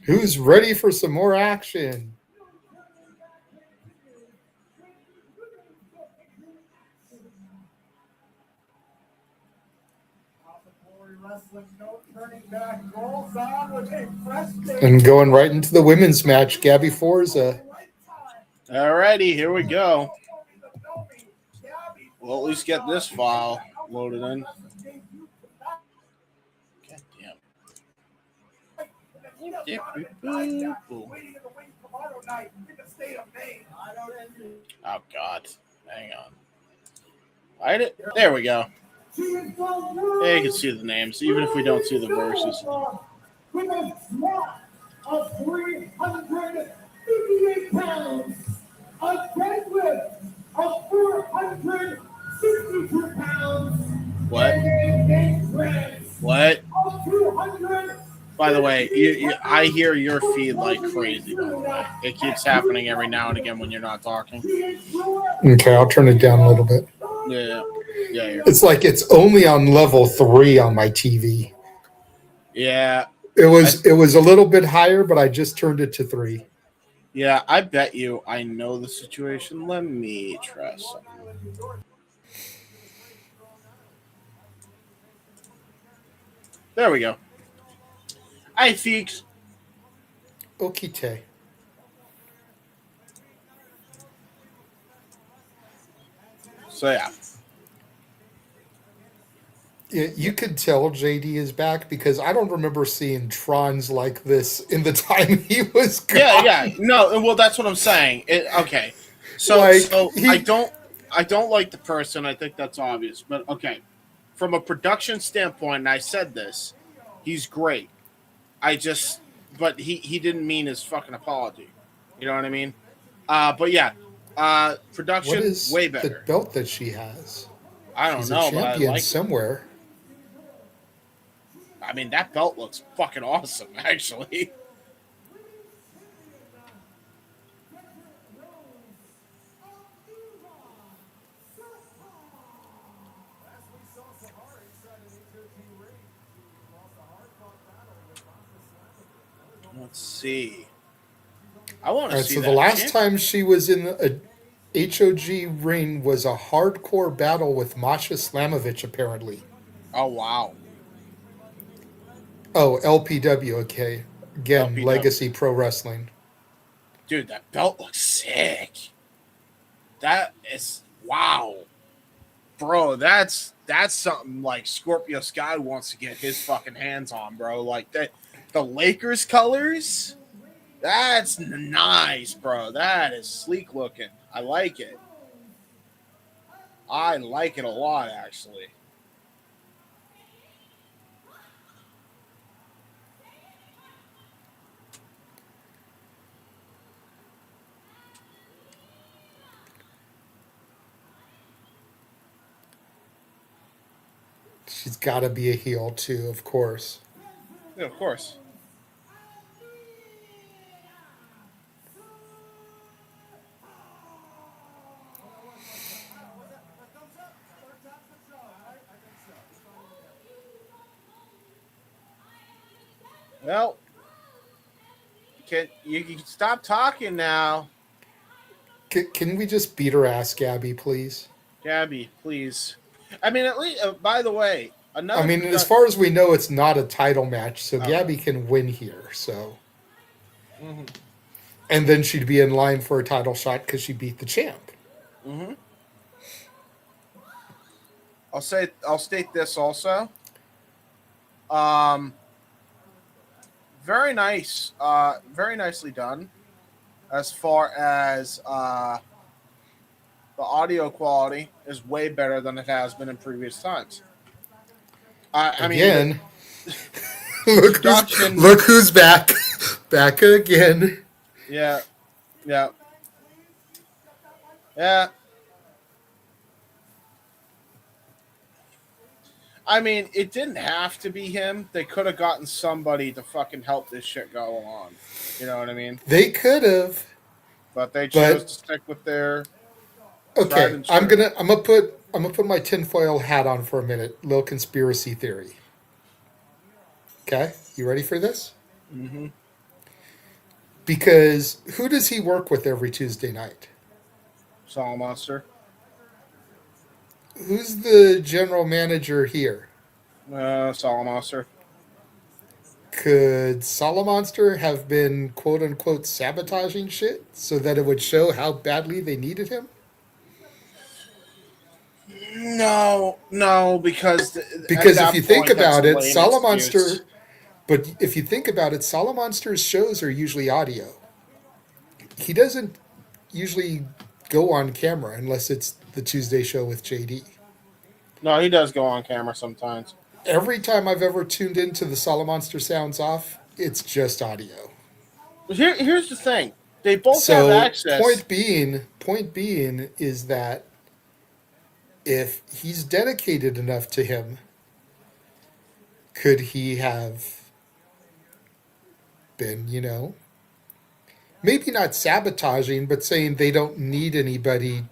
who's ready for some more action? And going right into the women's match, Gabby Forza. alrighty, here we go. We'll at least get this file loaded in. God damn. Oh God, hang on. There we go. Yeah, you can see the names, even if we don't see the verses. With a drop of 358 pounds, a deadlift of 462 pounds, What? What? of 200. By the way, I hear your feed like crazy. By the way, it keeps happening every now and again when you're not talking. Okay, I'll turn it down a little bit. Yeah. It's like it's only on level 3 on my TV. Yeah. It was a little bit higher, but I just turned it to 3. Yeah, I bet you I know the situation. Let me try something. There we go. Hi, Feeks. Okite. So, yeah. You could tell JD is back because I don't remember seeing Trons like this in the time he was gone. Yeah. No, well, that's what I'm saying. Okay, so Like, I don't like the person. I think that's obvious. But okay, from a production standpoint, and I said this, he's great. But he didn't mean his fucking apology. You know what I mean? But yeah, What production is way the better. belt that she has? I don't She's know, a but I champion like it. somewhere. I mean, that belt looks fucking awesome, actually. Let's see. I want All to right, see so that. the last time she was in a HOG ring was a hardcore battle with Masha Slamovich, apparently. Oh, wow. Oh, LPW, okay. Again, LPW. Legacy Pro Wrestling. Dude, that belt looks sick. That is wow. Bro, that's something like Scorpio Sky wants to get his fucking hands on, bro. Like that, the Lakers colors. That's nice, bro. That is sleek looking. I like it. I like it a lot, actually. She's got to be a heel, too, of course. Yeah, of course. Well, can you stop talking now, Can we just beat her ass, Gabby, please? Gabby? Please. I mean, at least. By the way, another. I mean, as far as we know, it's not a title match, so Okay. Gabby can win here. So, Mhm. and then she'd be in line for a title shot because she beat the champ. Mm-hmm. I'll state this also. Very nice. Very nicely done. As far as the audio quality is way better than it has been in previous times. I Again, mean, look who's back, back again. Yeah. I mean, it didn't have to be him. They could have gotten somebody to fucking help this shit go on. You know what I mean? They could have. But they chose to stick with their. Okay, I'm gonna put my tinfoil hat on for a minute. Little conspiracy theory. Okay, you ready for this? Mm-hmm. Because who does he work with every Tuesday night? Saw Monster. Who's the general manager here? Saw Monster. Could Solomonster have been quote unquote sabotaging shit so that it would show how badly they needed him? No, because if you think about it, Solomonster. But if you think about it, Solomonster's shows are usually audio. He doesn't usually go on camera unless it's the Tuesday show with JD. No, he does go on camera sometimes. Every time I've ever tuned into the Solomonster Sounds Off, it's just audio. Here's the thing. They both have access. Point being is that if he's dedicated enough to him, could he have been, maybe not sabotaging, but saying they don't need anybody,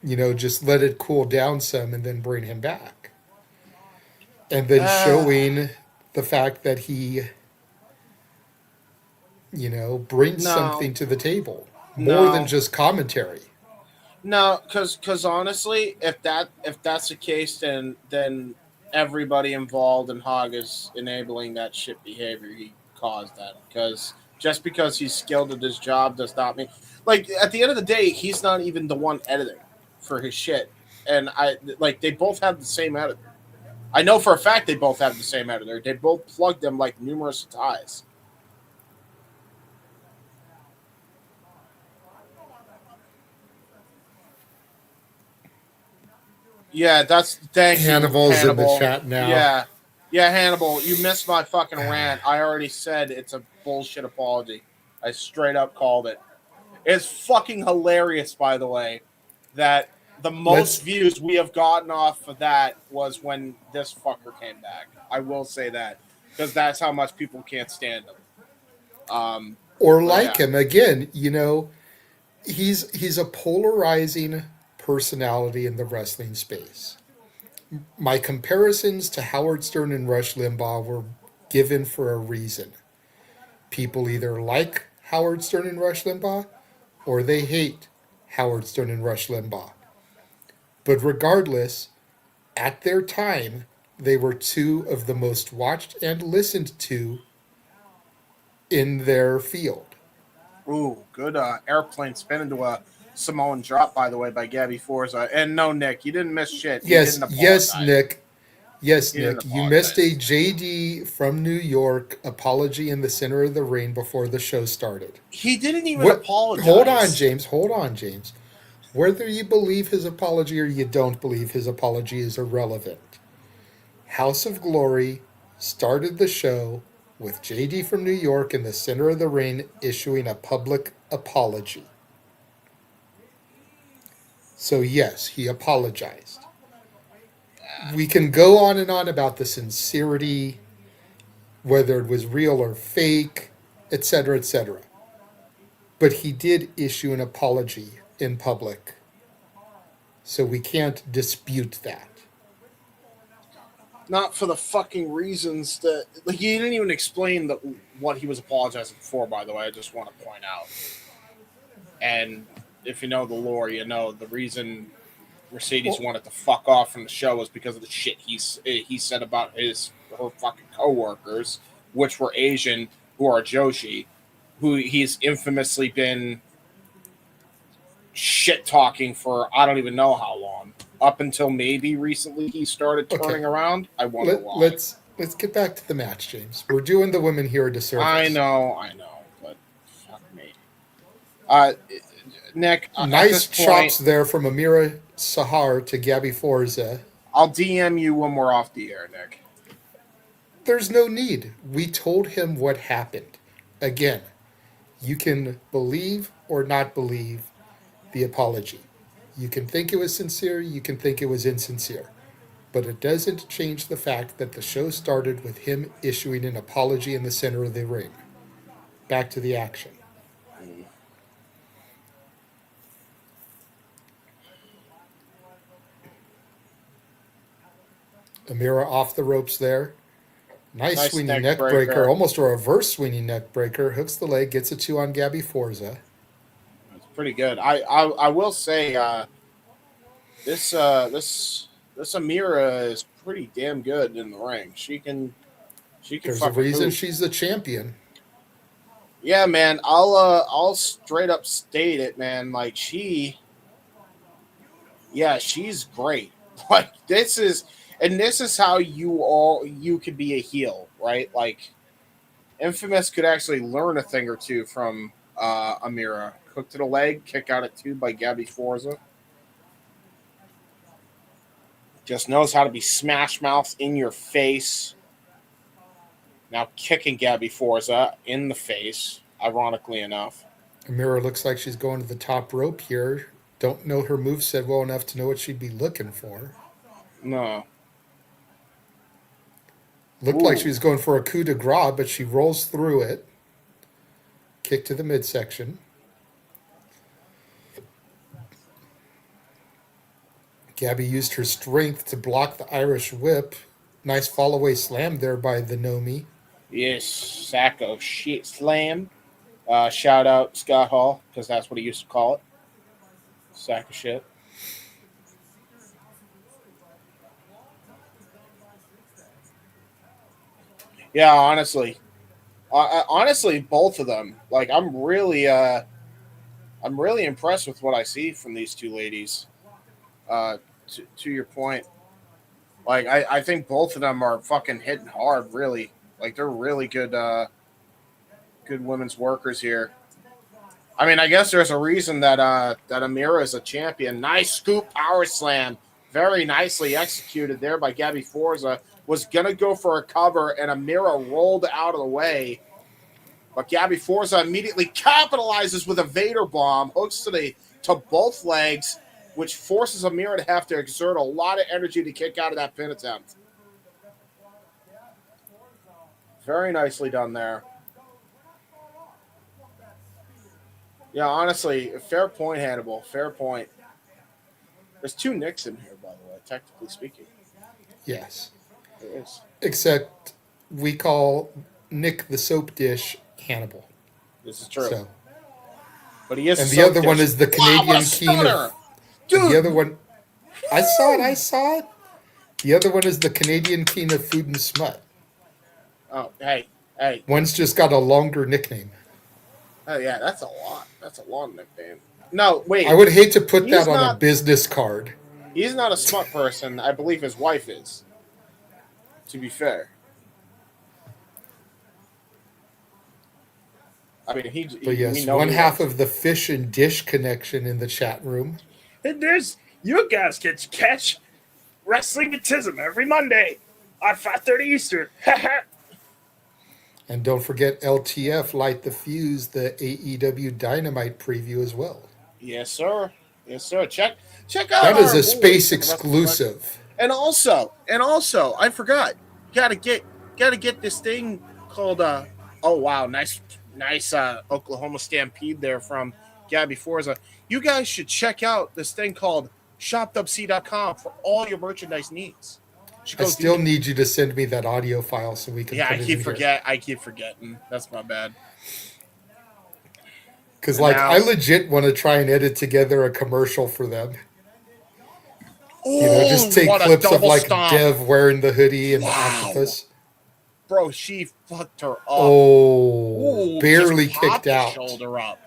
just let it cool down some and then bring him back. And then showing the fact that he, brings something to the table more than just commentary. No, because honestly, if that's the case, then everybody involved in HOG is enabling that shit behavior. He caused that just because he's skilled at his job does not mean at the end of the day, he's not even the one editing for his shit. And they both have the same editor. I know for a fact they both have the same editor. They both plugged them like numerous times. Yeah, thank Hannibal's you, Hannibal. in the chat now. Yeah, Hannibal, you missed my fucking rant. I already said it's a bullshit apology. I straight up called it. It's fucking hilarious, by the way, that the most views we have gotten off of that was when this fucker came back. I will say that, because that's how much people can't stand him. Or like him. Again, you know, he's a polarizing personality in the wrestling space. My comparisons to Howard Stern and Rush Limbaugh were given for a reason. People either like Howard Stern and Rush Limbaugh or they hate Howard Stern and Rush Limbaugh. But regardless, at their time, they were two of the most watched and listened to in their field. Ooh, good airplane spin into a Samoan drop, by the way, by Gabby Forza. And no, Nick, you didn't miss shit. Yes, Nick. Yes, He Nick. didn't You missed a apologize. JD from New York apology in the center of the ring before the show started. He didn't even apologize. Hold on, James. Whether you believe his apology or you don't believe his apology is irrelevant. House of Glory started the show with JD from New York in the center of the ring issuing a public apology. So yes, he apologized. We can go on and on about the sincerity, whether it was real or fake, etc., etc. But he did issue an apology in public. So we can't dispute that. Not for the fucking reasons that... Like, he didn't even explain what he was apologizing for, by the way. I just want to point out. And if you know the lore, you know the reason Mercedes wanted to fuck off from the show was because of the shit he said about her fucking coworkers, which were Asian, who are Joshi, who he's infamously been shit talking for I don't even know how long. Up until maybe recently he started turning around. I wonder why. Let's get back to the match, James. We're doing the women here a disservice. I know, but fuck me. Nick, nice chops there from Amiira Sahar to Gabby Forza. I'll DM you when we're off the air, Nick. There's no need. We told him what happened. Again, you can believe or not believe the apology. You can think it was sincere, you can think it was insincere. But it doesn't change the fact that the show started with him issuing an apology in the center of the ring. Back to the action. Amiira off the ropes there. Nice swinging neck breaker. Almost a reverse swinging neck breaker. Hooks the leg, gets a 2 on Gabby Forza. It's pretty good. I will say this Amiira is pretty damn good in the ring. She can There's a reason move. She's the champion. Yeah, man. I'll straight up state it, man. Like she's great. Like this is how you could be a heel, right? Like Infamous could actually learn a thing or two from Amiira. Hook to the leg, kick out at 2 by Gabby Forza. Just knows how to be smash mouth in your face. Now kicking Gabby Forza in the face, ironically enough. Amiira looks like she's going to the top rope here. Don't know her moveset well enough to know what she'd be looking for. No. Looked like she was going for a coup de grace, but she rolls through it. Kick to the midsection. Gabby used her strength to block the Irish whip. Nice fall-away slam there by the Nomi. Yes, sack of shit slam. Shout out Scott Hall, because that's what he used to call it. Sack of shit. Yeah, honestly, both of them. Like, I'm really impressed with what I see from these two ladies. To your point, Like, I think both of them are fucking hitting hard, really. Like, they're really good good women's workers here. I mean, I guess there's a reason that that Amiira is a champion. Nice scoop power slam. Very nicely executed there by Gabby Forza. Was going to go for a cover, and Amiira rolled out of the way. But Gabby Forza immediately capitalizes with a Vader bomb. Hooks to both legs, which forces Amiira to have to exert a lot of energy to kick out of that pin attempt. Very nicely done there. Yeah, honestly, fair point, Hannibal. Fair point. There's 2 Nicks in here, by the way, technically speaking. Yes. There is. Except we call Nick the soap dish Hannibal. This is true. So, But he is. and the other one is the Canadian what a king stunner! of. Dude, The other one, I saw it. The other one is the Canadian king of food and smut. oh, hey. One's just got a longer nickname. Oh, yeah, that's a lot. That's a long nickname. No, wait. I would hate to put He's that on not- a business card. He's not a smut person. I believe his wife is. To be fair. I mean, But yes, one half of the fish and dish connection in the chat room. And there's you guys can catch Wrestling Autism every Monday on 5:30 Eastern. And don't forget LTF Light the Fuse, the AEW Dynamite preview as well. Yes, sir. Yes, sir. Check out. That is our a space boys from Wrestle exclusive. And also, I forgot. Gotta get this thing called oh wow, nice Oklahoma Stampede there from Gabby Forza. You guys should check out this thing called shopwc.com for all your merchandise needs. I still need you to send me that audio file so we can. Yeah, put it in I keep forgetting. That's my bad. Because I legit want to try and edit together a commercial for them. Just take what a clips of double like stomp. Dev wearing the hoodie and Wow. the octopus. Bro, she fucked her up. Oh, Ooh, barely just popped kicked the out. Shoulder up.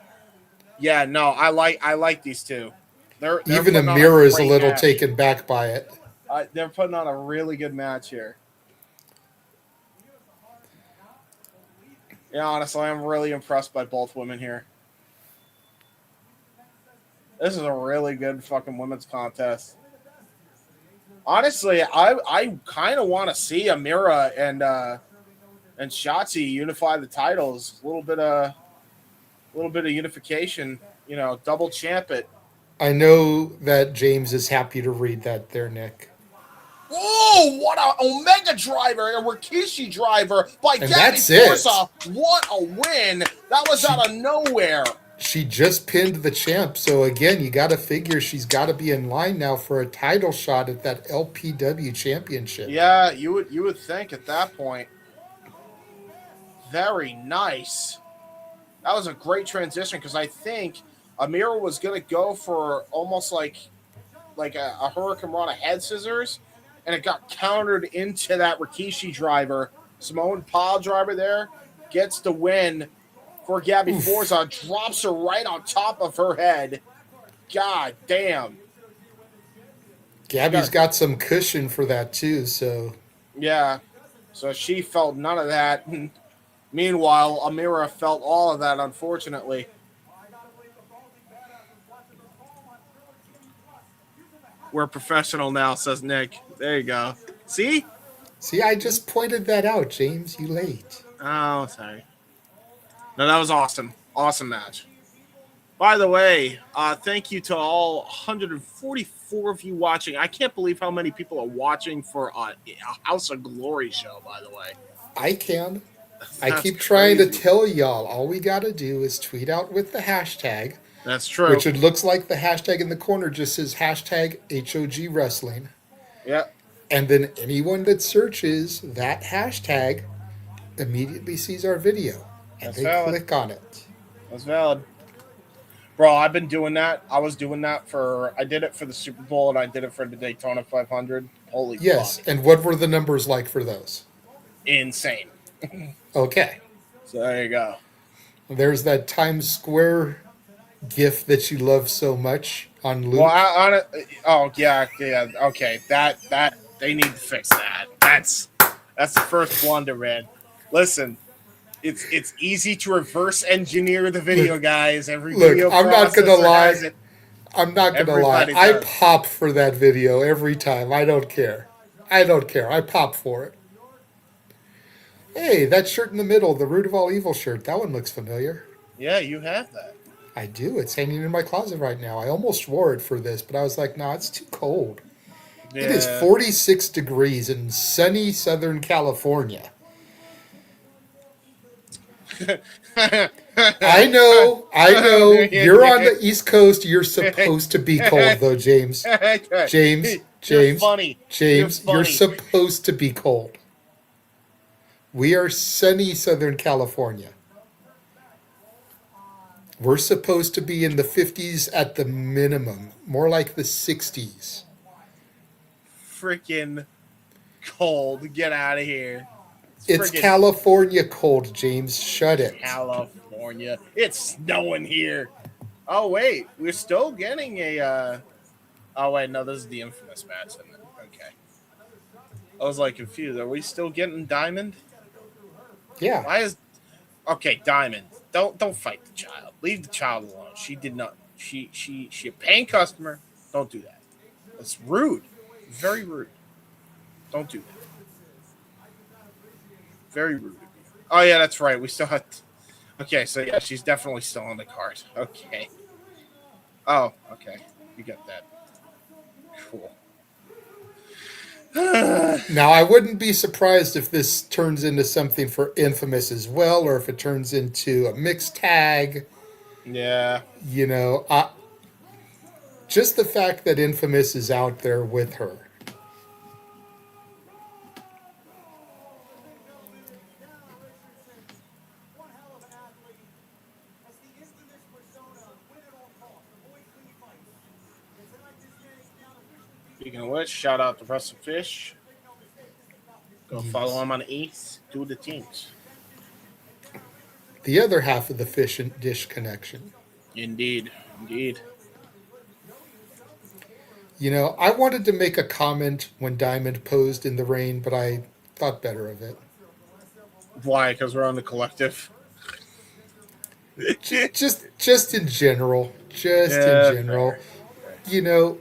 Yeah, no, I like these two. They're Even putting on Amiira is a great little match. taken back by it. They're putting on a really good match here. Yeah, honestly, I'm really impressed by both women here. This is a really good fucking women's contest. Honestly, I kind of want to see Amiira and Shotzi unify the titles. A little bit of unification. Double champ it. I know that James is happy to read that there, Nick. Oh, what a Omega driver, a Rikishi driver by And Gabby that's it. Forza. What a win. That was out of nowhere. She just pinned the champ, so again, you got to figure she's got to be in line now for a title shot at that LPW championship. Yeah, you would think at that point. Very nice. That was a great transition because I think Amiira was going to go for almost like a Hurricane Rana head scissors, and it got countered into that Rikishi driver. Samoan pile driver there gets the win for Gabby Forza, drops her right on top of her head. God damn. Gabby's got some cushion for that too, so Yeah. So she felt none of that. Meanwhile, Amiira felt all of that, unfortunately. We're professional now, says Nick. There you go. See? see, I just pointed that out, James. You late. Oh, sorry. No, that was awesome. Awesome match. By the way, thank you to all 144 of you watching. I can't believe how many people are watching for a House of Glory show, by the way. I can. I That's keep trying to crazy. tell y'all, all we got to do is tweet out with the hashtag, That's true. which it looks like the hashtag in the corner just says hashtag HOG Wrestling. Yep. And then anyone that searches that hashtag immediately sees our video. And That's they valid. click on it. That's valid. Bro, I've been doing that. I did it for the Super Bowl and I did it for the Daytona 500. Holy Yes. fuck. And what were the numbers like for those? Insane. Okay. So there you go. There's that Times Square gif that you love so much on loop. Well, okay. That They need to fix that. That's the first blunder, man. Listen, it's easy to reverse engineer the video, guys. Every video I'm not gonna processor lie. has it. I'm not gonna lie. Everybody I does. pop for that video every time. I don't care. I pop for it. Hey, that shirt in the middle, the Root of All Evil shirt. That one looks familiar. Yeah, you have that. I do. It's hanging in my closet right now. I almost wore it for this, but I was like, nah, it's too cold. Yeah. It is 46 degrees in sunny Southern California. I know. You're on the East Coast. You're supposed to be cold, though, James. You're funny. You're supposed to be cold. We are sunny Southern California. We're supposed to be in the 50s at the minimum, more like the 60s. Freaking cold. Get out of here. It's California cold, James. Shut it. California. It's snowing here. Oh, wait. We're still getting a... Oh, wait. No, this is the infamous match, isn't it? Okay. I was, like, confused. Are we still getting Diamond? Yeah. Why is... Okay, Diamond. Don't fight the child. Leave the child alone. She did not... She a paying customer. Don't do that. That's rude. Very rude. Don't do that. Very rude. Oh, yeah, that's right. We still have... Okay, so, yeah, she's definitely still on the card. Okay. Oh, okay. You got that. Cool. Now, I wouldn't be surprised if this turns into something for Infamous as well, or if it turns into a mixed tag. Yeah. You know, just the fact that Infamous is out there with her. Speaking of which, shout out to Wrestlefish. Go follow him on East. Do the teams. The other half of the fish and dish connection. Indeed. You know, I wanted to make a comment when Diamond posed in the rain, but I thought better of it. Why? Because we're on the collective. Just in general. In general. Fair. You know,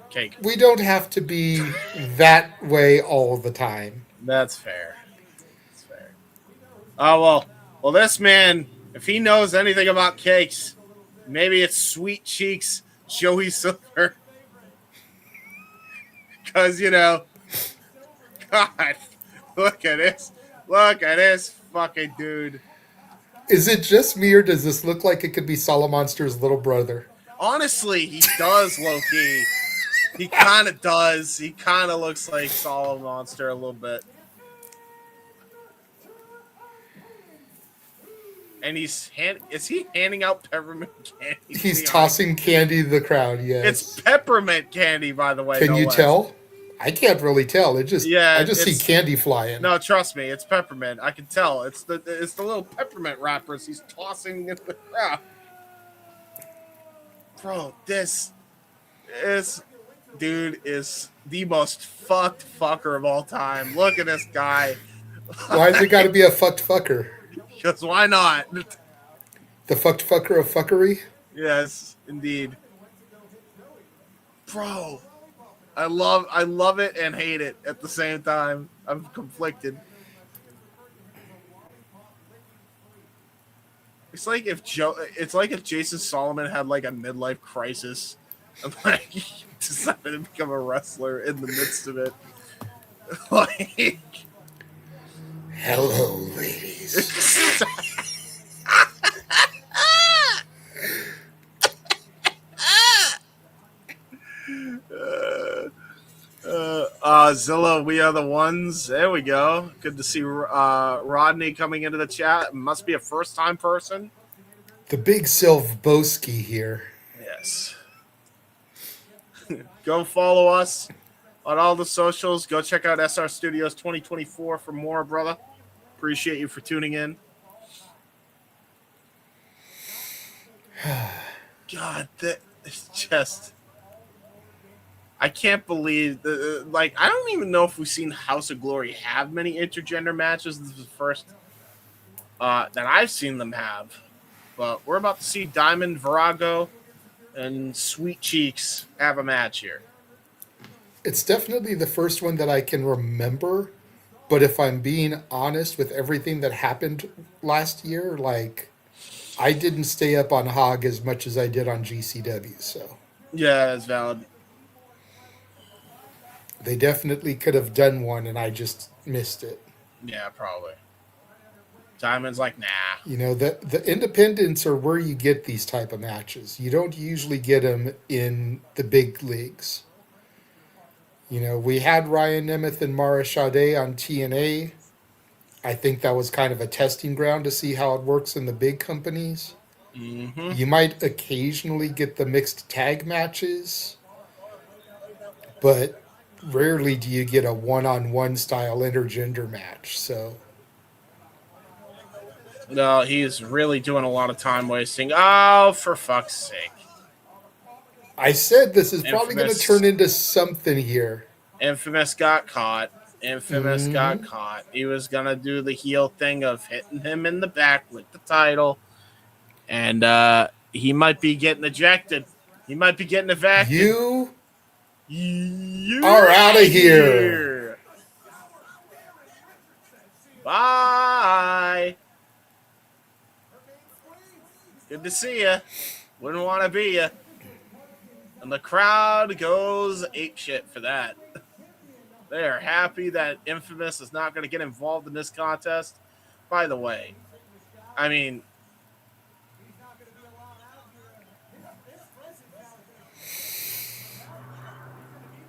Cake. we don't have to be that way all the time. That's fair. Oh, well, this man, if he knows anything about cakes, maybe it's Sweet Cheeks Joey Silver. Because, you know, God, look at this fucking dude. Is it just me, or does this look like it could be Salamonster's little brother? Honestly, he does, low-key. He kind of does. He kind of looks like Solid Monster a little bit. And is he handing out peppermint candy? He's tossing candy to the crowd, yes. It's peppermint candy, by the way. Can you tell? I can't really tell. I just see candy flying. No, trust me, it's peppermint. I can tell. It's the little peppermint wrappers he's tossing in the crowd. Bro, this dude is the most fucked fucker of all time. Look at this guy. Why's it got to be a fucked fucker? Because why not? The fucked fucker of fuckery? Yes, indeed. Bro, I love it and hate it at the same time. I'm conflicted. It's like if Jason Solomon had like a midlife crisis and like he decided to become a wrestler in the midst of it. Like, hello, ladies. Zilla, we are the ones. There we go. Good to see Rodney coming into the chat. Must be a first-time person. The big Silvboski here. Yes. Go follow us on all the socials. Go check out SR Studios 2024 for more, brother. Appreciate you for tuning in. God, that is just... I can't believe like I don't even know if we've seen House of Glory have many intergender matches. This is the first that I've seen them have. But we're about to see Diamond Virago and Sweet Cheeks have a match here. It's definitely the first one that I can remember. But if I'm being honest with everything that happened last year, like I didn't stay up on HOG as much as I did on GCW. So Yeah, that's valid. they definitely could have done one, and I just missed it. Yeah, probably. Diamond's like, nah. You know, the independents are where you get these type of matches. You don't usually get them in the big leagues. You know, we had Ryan Nemeth and Mara Sade on TNA. I think that was kind of a testing ground to see how it works in the big companies. Mm-hmm. You might occasionally get the mixed tag matches, but rarely do you get a one-on-one style intergender match. So No, he's really doing a lot of time wasting. Oh, for fuck's sake. I said this is probably going to Infamous. turn into something here. Infamous got caught. Infamous got Mhm. caught. He was gonna do the heel thing of hitting him in the back with the title, and he might be getting ejected. He might be getting evicted. You You are out of here. Bye. Good to see you. Wouldn't want to be you. And the crowd goes apeshit for that. They are happy that Infamous is not going to get involved in this contest. By the way, I mean,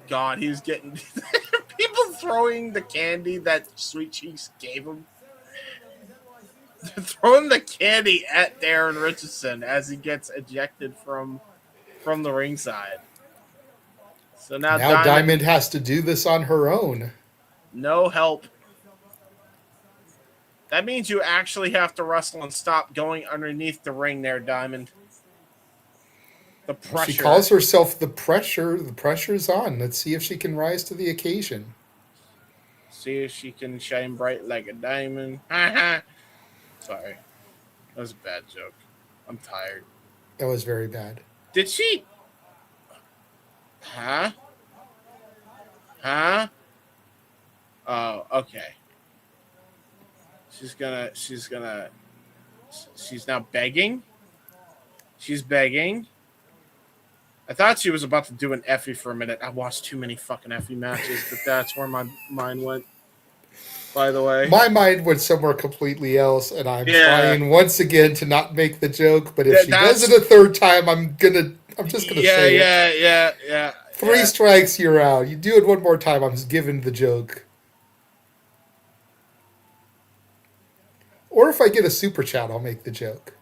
God, he's getting people throwing the candy that Sweet Cheeks gave him. They're throwing the candy at Darren Richardson as he gets ejected from the ringside. So now Diamond has to do this on her own. No help. That means you actually have to wrestle and stop going underneath the ring there, Diamond. The pressure. She calls herself the pressure. The pressure's on. Let's see if she can rise to the occasion. See if she can shine bright like a diamond. Sorry. That was a bad joke. I'm tired. That was very bad. Did she? Huh? Oh, okay. She's now begging. She's begging. I thought she was about to do an Effie for a minute. I watched too many fucking Effie matches, but that's where my mind went. By the way, my mind went somewhere completely else, and I'm trying once again to not make the joke. But if she does it a third time, I'm just gonna say it. Yeah. 3 strikes, you're out. You do it one more time, I'm giving the joke. Or if I get a super chat, I'll make the joke.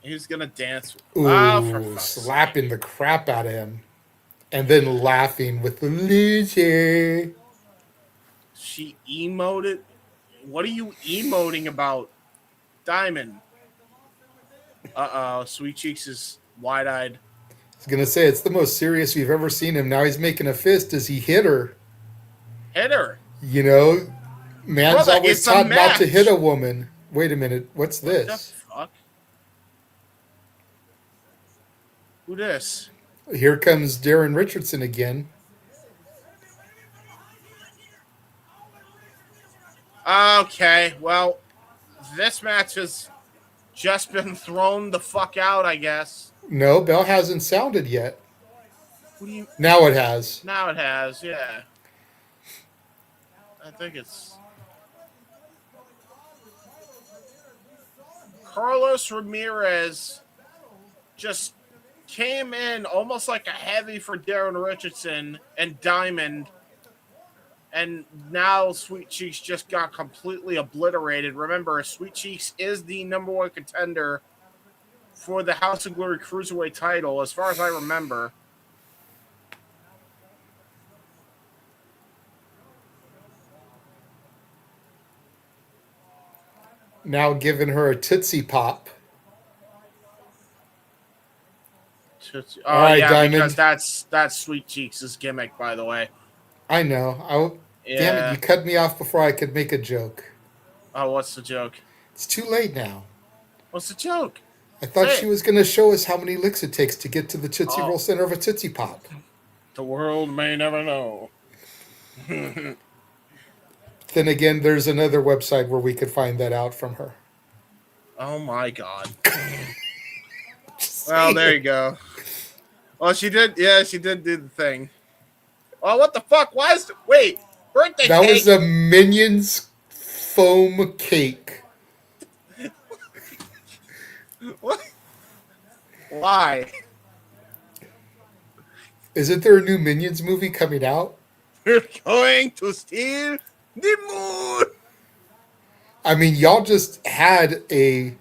He's gonna dance. Ooh, slapping the crap out of him. And then laughing with the loser. She emoted? What are you emoting about? Diamond. Uh-oh, Sweet Cheeks is wide-eyed. I was going to say, it's the most serious we've ever seen him. Now he's making a fist as he hit her. Hit her? You know, man's always taught not to hit a woman. Wait a minute, what's this? What the fuck? Who this? Here comes Darren Richardson again. Okay, well, this match has just been thrown the fuck out, I guess. No, bell hasn't sounded yet. What do you... Now it has. Now it has, yeah. I think it's... Carlos Ramirez just came in almost like a heavy for Darren Richardson and Diamond, and now Sweet Cheeks just got completely obliterated. Remember, Sweet Cheeks is the #1 contender for the House of Glory Cruiserweight title, as far as I remember. Now giving her a Tootsie Pop. Tootsie. All Oh right, yeah, Diamond. because that's Sweet Cheeks' gimmick, by the way. I know. Damn it, Yeah. you cut me off before I could make a joke. Oh, what's the joke? It's too late now. What's the joke? I thought Say she it. was going to show us how many licks it takes to get to the Tootsie Oh. Roll center of a Tootsie Pop. The world may never know. Then again, there's another website where we could find that out from her. Oh my god. Well, there you go. Well, she did. Yeah, she did do the thing. Oh, what the fuck? Why is wait? Birthday That cake. was a Minions foam cake. What? Why? Isn't there a new Minions movie coming out? We're going to steal the moon. I mean, y'all just had a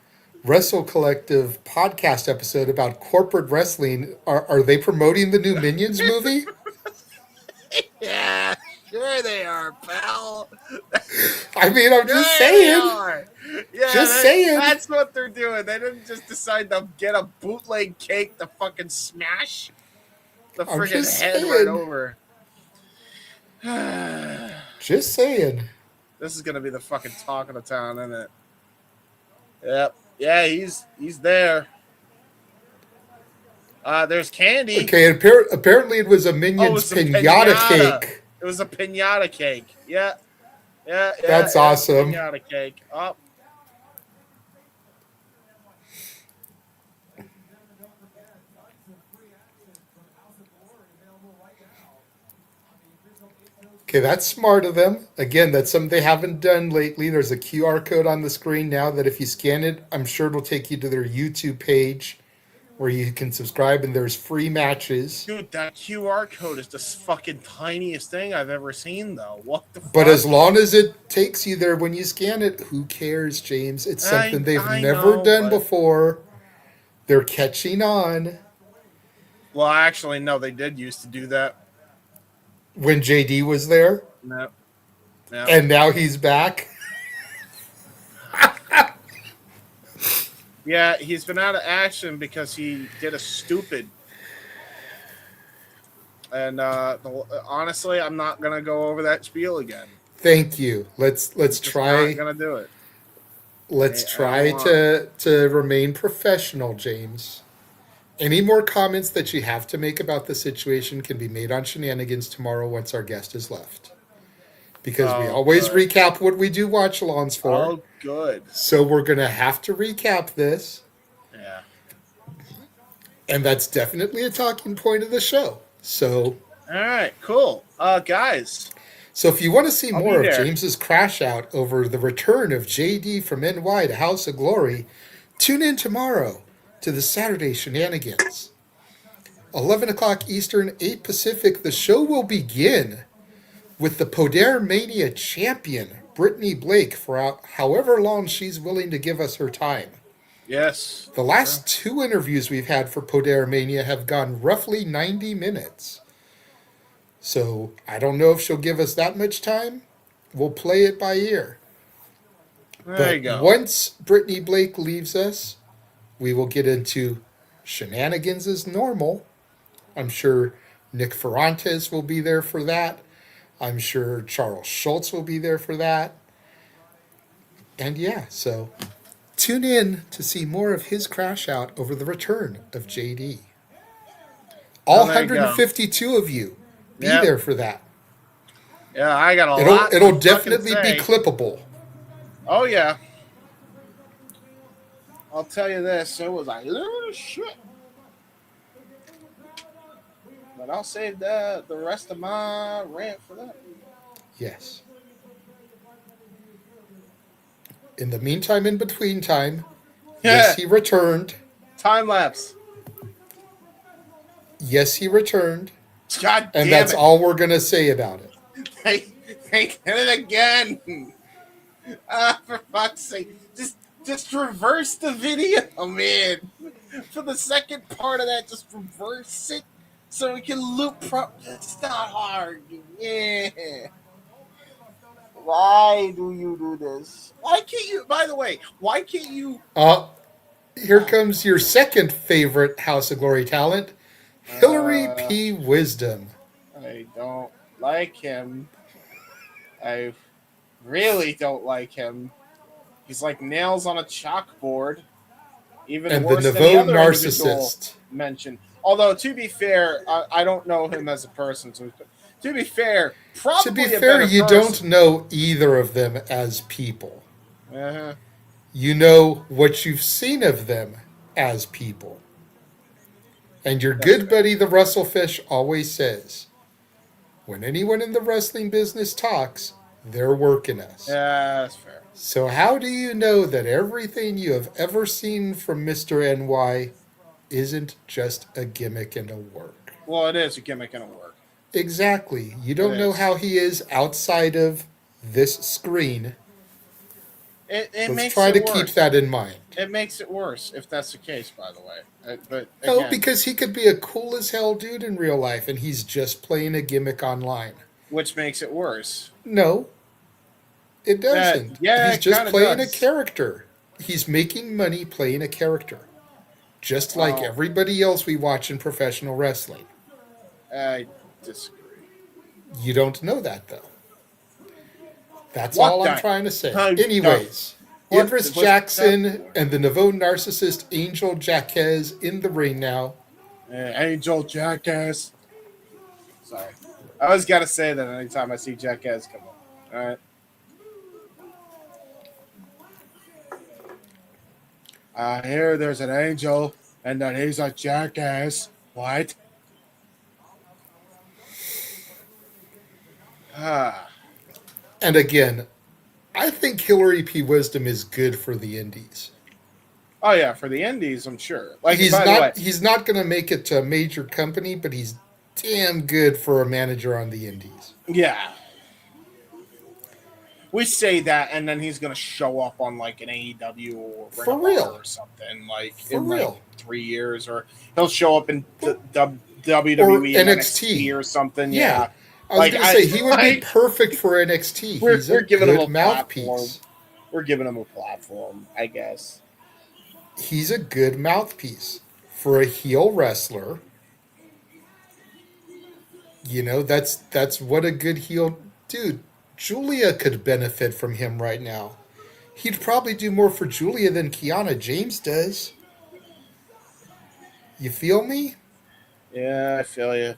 Wrestle Collective podcast episode about corporate wrestling. Are they promoting the new Minions movie? Yeah, sure they are, pal. I mean, I'm just saying. Yeah, Saying. That's what they're doing. They didn't just decide to get a bootleg cake to fucking smash the I'm friggin' just head saying. right over. Just saying. This is gonna be the fucking talk of the town, isn't it? Yep. Yeah, he's there. There's candy. Okay, apparently it was a Minions it's a pinata cake. It was a pinata cake. Yeah. That's awesome. Pinata cake. Oh. Okay, that's smart of them. Again, that's something they haven't done lately. There's a QR code on the screen now that if you scan it, I'm sure it'll take you to their YouTube page where you can subscribe and there's free matches. Dude, that QR code is the fucking tiniest thing I've ever seen, though. What the fuck? But as long as it takes you there when you scan it, who cares, James? It's something they've never done before. They're catching on. Well, actually, no, they did used to do that. When JD was there? No. And now he's back? Yeah, he's been out of action because he did a stupid. And honestly, I'm not gonna go over that spiel again. Thank you. Let's try. Not gonna do it. Let's try to remain professional, James. Any more comments that you have to make about the situation can be made on Shenanigans tomorrow once our guest has left. Because we always recap what we do watch-alongs for. Oh, good. So we're going to have to recap this. Yeah. And that's definitely a talking point of the show. So. All right, cool. Guys. So if you want to see more of there. James's crash out over the return of JD from NY to House of Glory, tune in tomorrow to the Saturday Shenanigans. 11 o'clock Eastern, 8 Pacific. The show will begin with the Poder Mania champion, Brittany Blake, for however long she's willing to give us her time. Yes. The last 2 interviews we've had for Poder Mania have gone roughly 90 minutes. So I don't know if she'll give us that much time. We'll play it by ear. There you go. Once Brittany Blake leaves us, we will get into Shenanigans as normal. I'm sure Nick Ferrantes will be there for that. I'm sure Charles Schultz will be there for that. And yeah, so tune in to see more of his crash out over the return of JD. All 152 of you be there for that. Yeah, I got a lot. It'll definitely be clippable. Oh yeah. I'll tell you this, it was like shit. But I'll save the rest of my rant for that. Yes. In the meantime, in between time, yes, he returned. Time lapse. Yes, he returned. God damn and that's it. all we're going to say about it. They did it again. For fuck's sake. Just reverse the video, man. For the second part of that, just reverse it so we can loop It's not hard. Yeah. Why do you do this? Why can't you, by the way, why can't you... Here comes your second favorite House of Glory talent, Hillary P. Wisdom. I don't like him. I really don't like him. He's like nails on a chalkboard. Even And the worse than the Nouveau other individual narcissist. mentioned. Although, to be fair, I don't know him as a person. So, to be fair, probably To be a fair, better you person. don't know either of them as people. Uh-huh. You know what you've seen of them as people. And your good buddy, the Wrestlefish, always says, when anyone in the wrestling business talks, they're working us. Yeah, that's fair. So how do you know that everything you have ever seen from Mr. NY isn't just a gimmick and a work? Well, it is a gimmick and a work. Exactly. You don't know is. how he is outside of this screen. It Let's makes try it to worse. keep that in mind. It makes it worse if that's the case, by the way. But No, again, because he could be a cool as hell dude in real life and he's just playing a gimmick online. which makes it worse. No, it doesn't. yeah, He's it just kinda playing does. a character. He's making money playing a character. Just like Oh. everybody else we watch in professional wrestling. I disagree. You don't know that, though. That's What all I'm the- trying to say. Huh, Anyways, what- Idris what's Jackson that for? and the Nouveau narcissist Angel Jaquez in the ring now. Angel Jackass. Sorry. I always got to say that anytime I see Jackass come up. All right. I hear there's an angel and that he's a jackass. What? Ah. And again, I think Hillary P. Wisdom is good for the indies. Oh yeah, for the indies, I'm sure. Like He's by the way, not he's not going to make it to a major company, but he's damn good for a manager on the indies. yeah. We say that, and then he's gonna show up on like an AEW or Ring For of real. Honor or something like For in real. like 3 years, or he'll show up in WWE Or and NXT. NXT or something. Yeah. Yeah, I was Like, going to I- say, he would be like- perfect for NXT. We're- He's we're a giving him good a mouthpiece. platform. We're giving him a platform, I guess. He's a good mouthpiece for a heel wrestler. You know, that's what a good heel... Dude, Julia could benefit from him right now. He'd probably do more for Julia than Kiana James does. You feel me? Yeah, I feel you.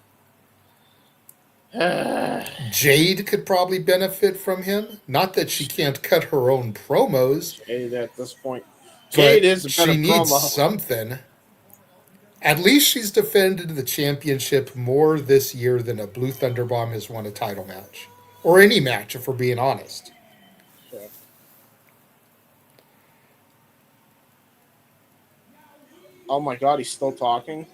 Jade could probably benefit from him. Not that she can't cut her own promos, Jade at this point. but Jade is a better she needs promo. something. At least she's defended the championship more this year than a Blue Thunder Bomb has won a title match. Or any match, if we're being honest. Sure. Oh my god, he's still talking?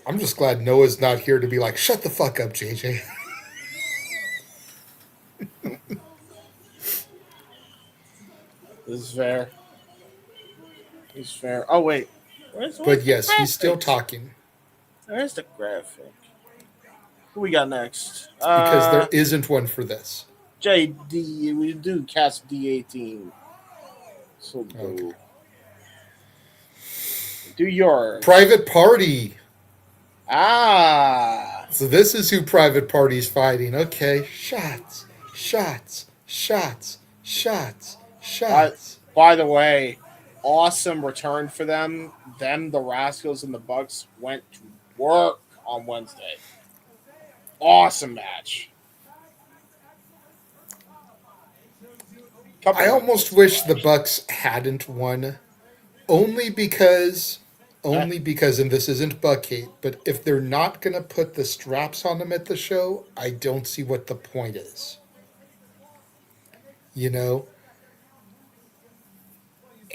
I'm just glad Noah's not here to be like, shut the fuck up, JJ. This is fair. He's fair. Oh wait. But yes, he's still graphics? talking. Where's the graphic? Who we got next? Because there isn't one for this. JD, we do cast D18. So boo. Okay. Do yours. Private Party. Ah. So this is who Private Party's fighting. Okay, shots, shots, shots, shots, shots. By the way, awesome return for them. The Rascals, and the Bucks went to work on Wednesday. Awesome match. I almost wish the Bucks hadn't won, only because, and this isn't Buck hate, but if they're not going to put the straps on them at the show, I don't see what the point is. You know?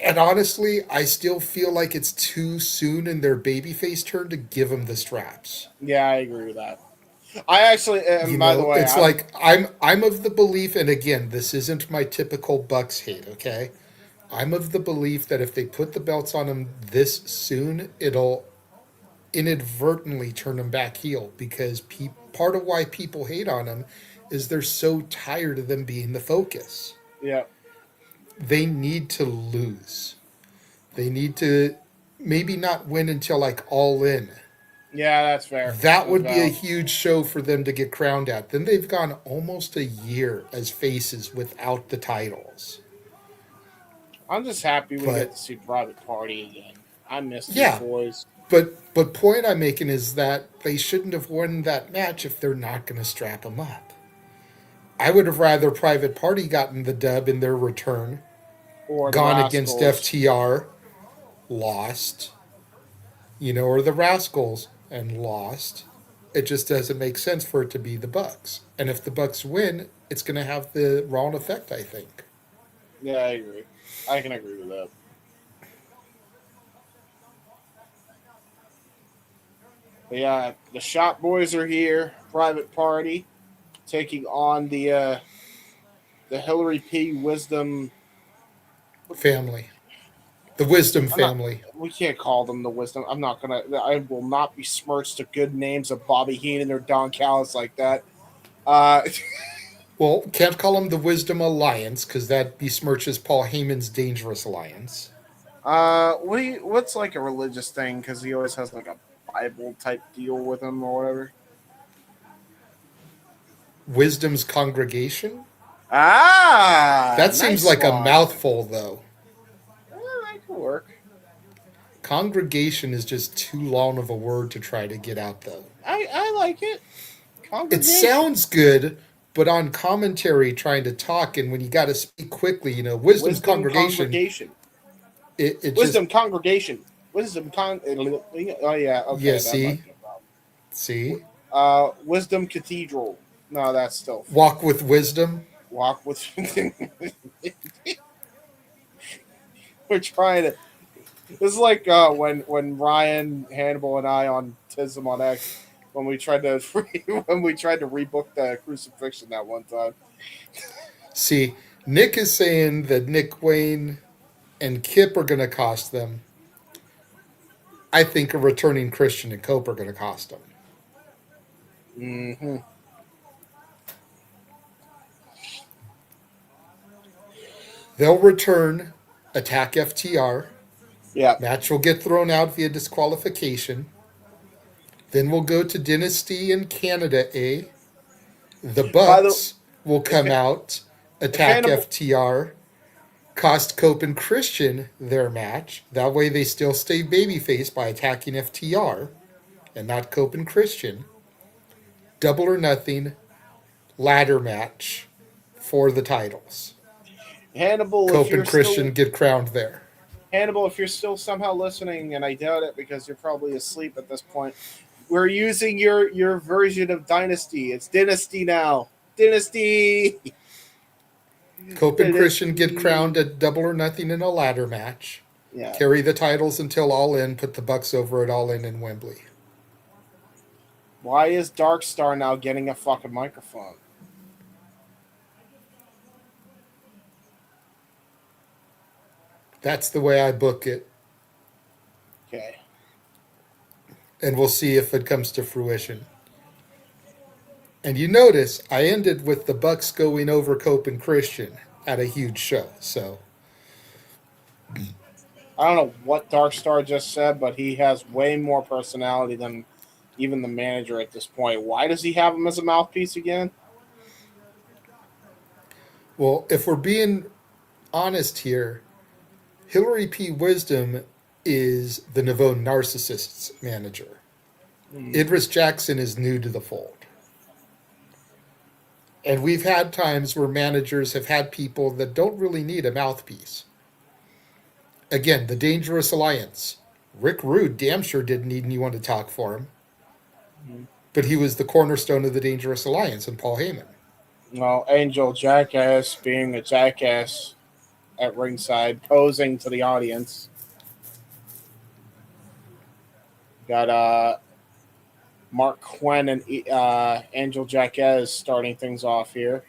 And honestly, I still feel like it's too soon in their babyface turn to give them the straps. Yeah, I agree with that. I actually, and You by know, the way, it's like I'm of the belief, and again, this isn't my typical Bucks hate, okay? I'm of the belief that if they put the belts on them this soon, it'll inadvertently turn them back heel, because part of why people hate on them is they're so tired of them being the focus. yeah, They need to lose. They need to maybe not win until like All In, Yeah, that's fair. That would be a valid. huge show for them to get crowned at. Then they've gone almost a year as faces without the titles. I'm just happy we get But to see Private Party again. I miss these yeah, boys. but point I'm making is that they shouldn't have won that match if they're not going to strap them up. I would have rather Private Party gotten the dub in their return, Or the gone against Rascals. FTR, lost, or the Rascals and lost. It just doesn't make sense for it to be the Bucks. And if the Bucks win, it's going to have the wrong effect, I think. Yeah, I agree. I can agree with that. But yeah, the Shop Boys are here. Private Party taking on the Hillary P. Wisdom Family. The Wisdom family. We can't call them the Wisdom. I will not besmirch the good names of Bobby Heenan or Don Callis like that. Well, can't call them the Wisdom Alliance because that besmirches Paul Heyman's Dangerous Alliance. What's like a religious thing? Because he always has like a Bible type deal with him or whatever. Wisdom's Congregation? Ah, That seems like a mouthful, though. That could work. Congregation is just too long of a word to try to get out, though. I like it. It sounds good, but on commentary trying to talk, and when you got to speak quickly, Wisdom's Congregation. It Wisdom just, Congregation. Oh yeah. Okay. Yeah, see? Wisdom Cathedral. No, that's still Walk with Wisdom. walk with. We're trying to. This is like when Ryan Hannibal and I on Tism on X when we tried to rebook the crucifixion that one time. See, Nick is saying that Nick Wayne and Kip are going to cost them. I think a returning Christian and Cope are going to cost them. Mm-hmm. They'll return, attack FTR. Yeah. Match will get thrown out via disqualification. Then we'll go to Dynasty in Canada A. The Bucks will come out, attack FTR, cost Cope and Christian their match. That way they still stay babyface by attacking FTR and not Cope and Christian. Double or Nothing ladder match for the titles. Hannibal, Cope and Christian get crowned there. Hannibal, if you're still somehow listening, and I doubt it because you're probably asleep at this point, we're using your version of Dynasty. It's Dynasty now. Dynasty! Cope and Christian get crowned at Double or Nothing in a ladder match. Yeah. Carry the titles until All In, put the Bucks over at All In Wembley. Why is Dark Star now getting a fucking microphone? That's the way I book it. Okay. And we'll see if it comes to fruition. And you notice I ended with the Bucks going over Cope and Christian at a huge show. So I don't know what Dark Star just said, but he has way more personality than even the manager at this point. Why does he have him as a mouthpiece again? Well, if we're being honest here, Hillary P. Wisdom is the Nouveau Narcissists manager. Idris Jackson is new to the fold. And we've had times where managers have had people that don't really need a mouthpiece. Again, the Dangerous Alliance. Rick Rude damn sure didn't need anyone to talk for him. But he was the cornerstone of the Dangerous Alliance and Paul Heyman. Well, Angel Jackass being a jackass at ringside, posing to the audience. Got Mark Quinn and Angel Jackass starting things off here.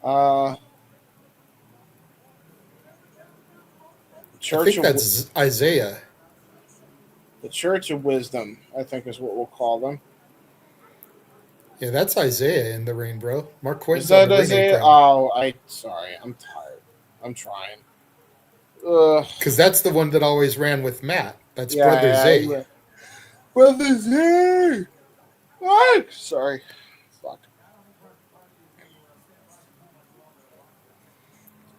I think that's Isaiah. The Church of Wisdom, I think is what we'll call them. Yeah, that's Isaiah in the ring, bro. Mark Quinn's Is that on the Isaiah? ring. Oh, sorry. I'm tired. I'm trying. Because that's the one that always ran with Matt. That's Brother Zay. Yeah. Brother Zay. What? Sorry. Fuck.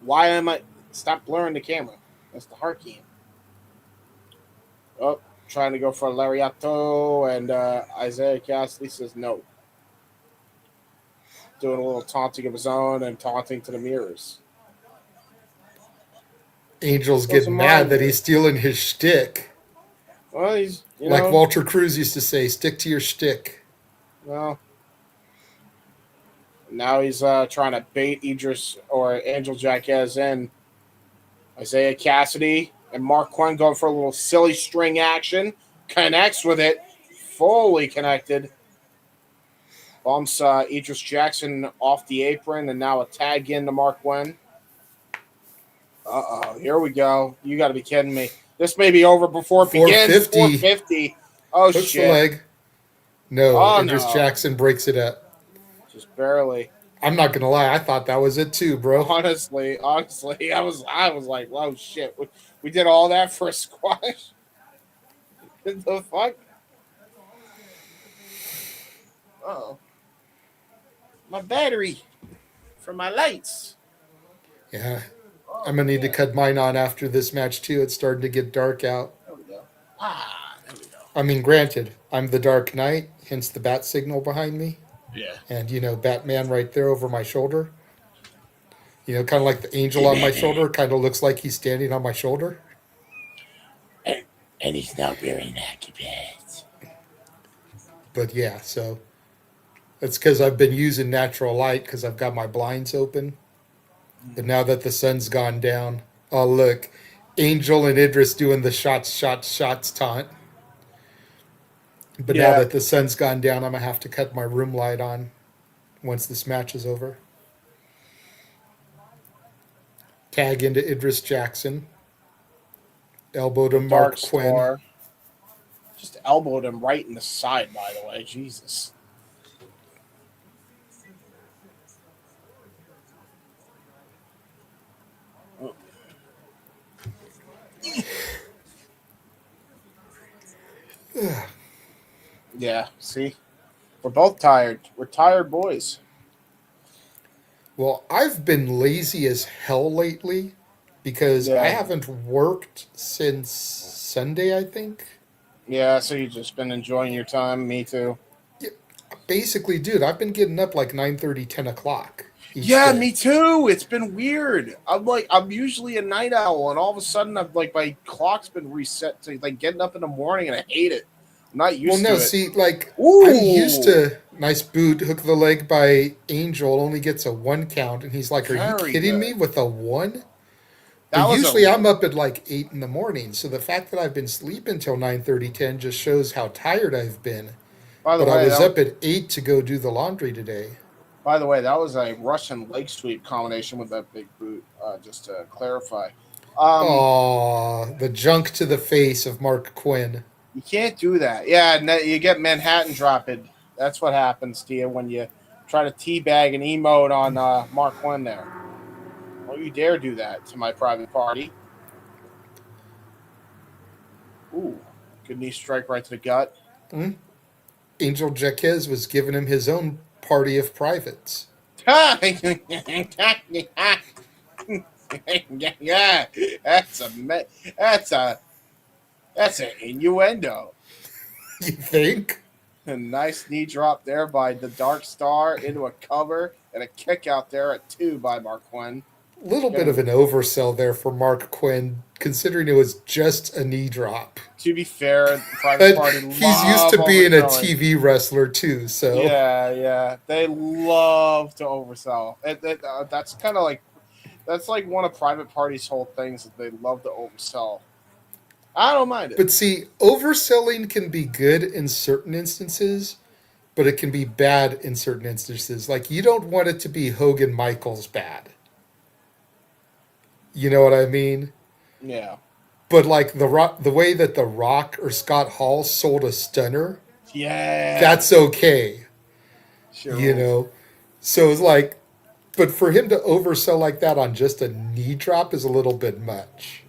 Why am I... Stop blurring the camera. That's the heart key. Oh, trying to go for Lariato, and Isaiah Cassidy says no. Doing a little taunting of his own and taunting to the mirrors. Angel's getting mad that he's stealing his shtick. Well, he's... like Walter Cruz used to say, stick to your shtick. Well... Now he's trying to bait Idris or Angel Jacquez in. Isaiah Cassidy and Mark Quinn going for a little silly string action. Connects with it. Fully connected. Bumps Idris Jackson off the apron, and now a tag in to Mark Quinn. Uh-oh, here we go. You got to be kidding me. This may be over before it begins. 450. Oh, hooks shit. The leg. No, Oh, Idris Jackson breaks it up. Just barely. I'm not gonna lie, I thought that was it too, bro. Honestly, I was like, "Whoa, shit! We did all that for a squash." What the fuck? Oh, my battery for my lights. Yeah, I'm gonna need to cut mine on after this match too. It's starting to get dark out. There we go. There we go. I mean, granted, I'm the Dark Knight, hence the bat signal behind me. Yeah. And, Batman right there over my shoulder. Kind of like the angel on my shoulder. Kind of looks like he's standing on my shoulder. And he's not wearing Acubats. But, yeah, so it's because I've been using natural light because I've got my blinds open. But now that the sun's gone down, oh, look. Angel and Idris doing the shots taunt. But now that the sun's gone down, I'm going to have to cut my room light on once this match is over. Tag into Idris Jackson. Elbowed him Mark Quinn. Just elbowed him right in the side, by the way. Jesus. Yeah, see? We're both tired. We're tired boys. Well, I've been lazy as hell lately because I haven't worked since Sunday, I think. Yeah, so you've just been enjoying your time. Me too. Yeah, basically, dude, I've been getting up like 9:30, 10 o'clock. Yeah, me too. It's been weird. I'm usually a night owl, and all of a sudden, my clock's been reset to getting up in the morning, and I hate it. I'm not used to it. See, I'm used to nice boot, hook the leg by Angel, only gets a 1 count, and he's like, "Are you kidding me with a 1?" Usually I'm up at 8 in the morning, so the fact that I've been sleeping till 9:30, 10 just shows how tired I've been. But I was up at 8 to go do the laundry today. By the way, that was a Russian leg sweep combination with that big boot, just to clarify. The junk to the face of Mark Quinn. You can't do that. Yeah, you get Manhattan dropped. That's what happens to you when you try to teabag an emote on Mark Quinn there. Don't you dare do that to my private party. Ooh, good knee strike right to the gut. Mm-hmm. Angel Jacquez was giving him his own party of privates. Yeah, that's an innuendo. You think? A nice knee drop there by the Dark Star into a cover and a kick out there at 2 by Mark Quinn. A little bit of an oversell there for Mark Quinn, considering it was just a knee drop. To be fair, Private Party he's used to being a TV wrestler too, so yeah, they love to oversell. That's kind of like one of Private Party's whole things that they love to oversell. I don't mind it. But see, overselling can be good in certain instances, but it can be bad in certain instances. Like, you don't want it to be Hogan Michaels bad. You know what I mean? Yeah. But the way that The Rock or Scott Hall sold a stunner, that's okay. Sure. So it's but for him to oversell like that on just a knee drop is a little bit much.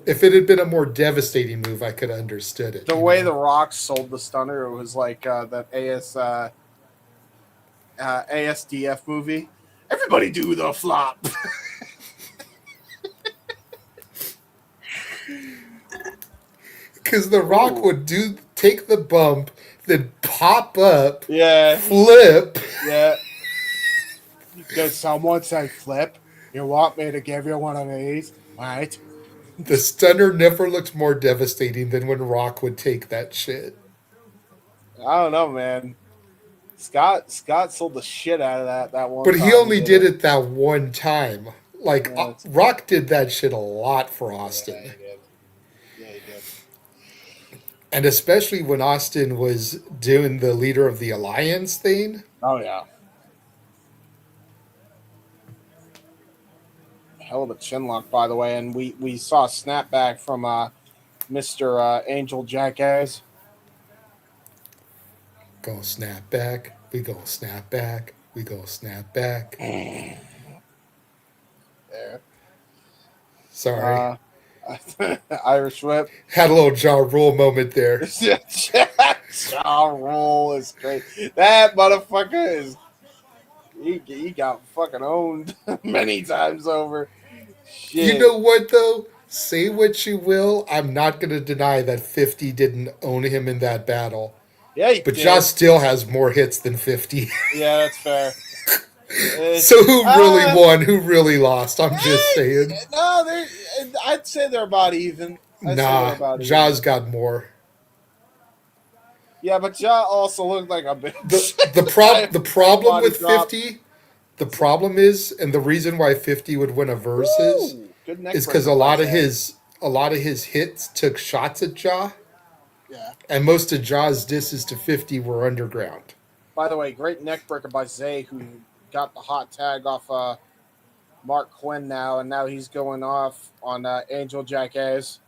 If it had been a more devastating move, I could have understood it. The way The Rock sold the stunner, it was like that ASDF movie. Everybody do the flop. Because The Rock would take the bump, then pop up, Yeah. flip. Yeah. Did someone say flip? You want me to give you one of these? Right? The stunner never looked more devastating than when Rock would take that shit. I don't know, man. Scott sold the shit out of that one. But he time only did it that one time. Like, Yeah, Rock did that shit a lot for Austin. Yeah, he did. And especially when Austin was doing the Leader of the Alliance thing. Oh, yeah. Hell of a chin lock, by the way. And we saw a snapback from Mr. Angel Jackass. Go snap back. We go snap back. We go snap back. There. Sorry. Irish whip. Had a little jaw roll moment there. Jaw roll is great. That motherfucker is. He got fucking owned many times over. Shit. You know what, though? Say what you will. I'm not going to deny that 50 didn't own him in that battle. Yeah, he But did. Josh still has more hits than 50. Yeah, that's fair. So who really won? Who really lost? I'm just saying. No, I'd say they're about even. Ja's got more. Yeah, but Ja also looked like a bitch. The problem with drop. 50, the problem is, and the reason why 50 would win a versus is because a lot of his hits took shots at Ja. Yeah. And most of Ja's disses to 50 were underground. By the way, great neck breaker by Zay, who got the hot tag off Mark Quinn now, and now he's going off on Angel Jackass.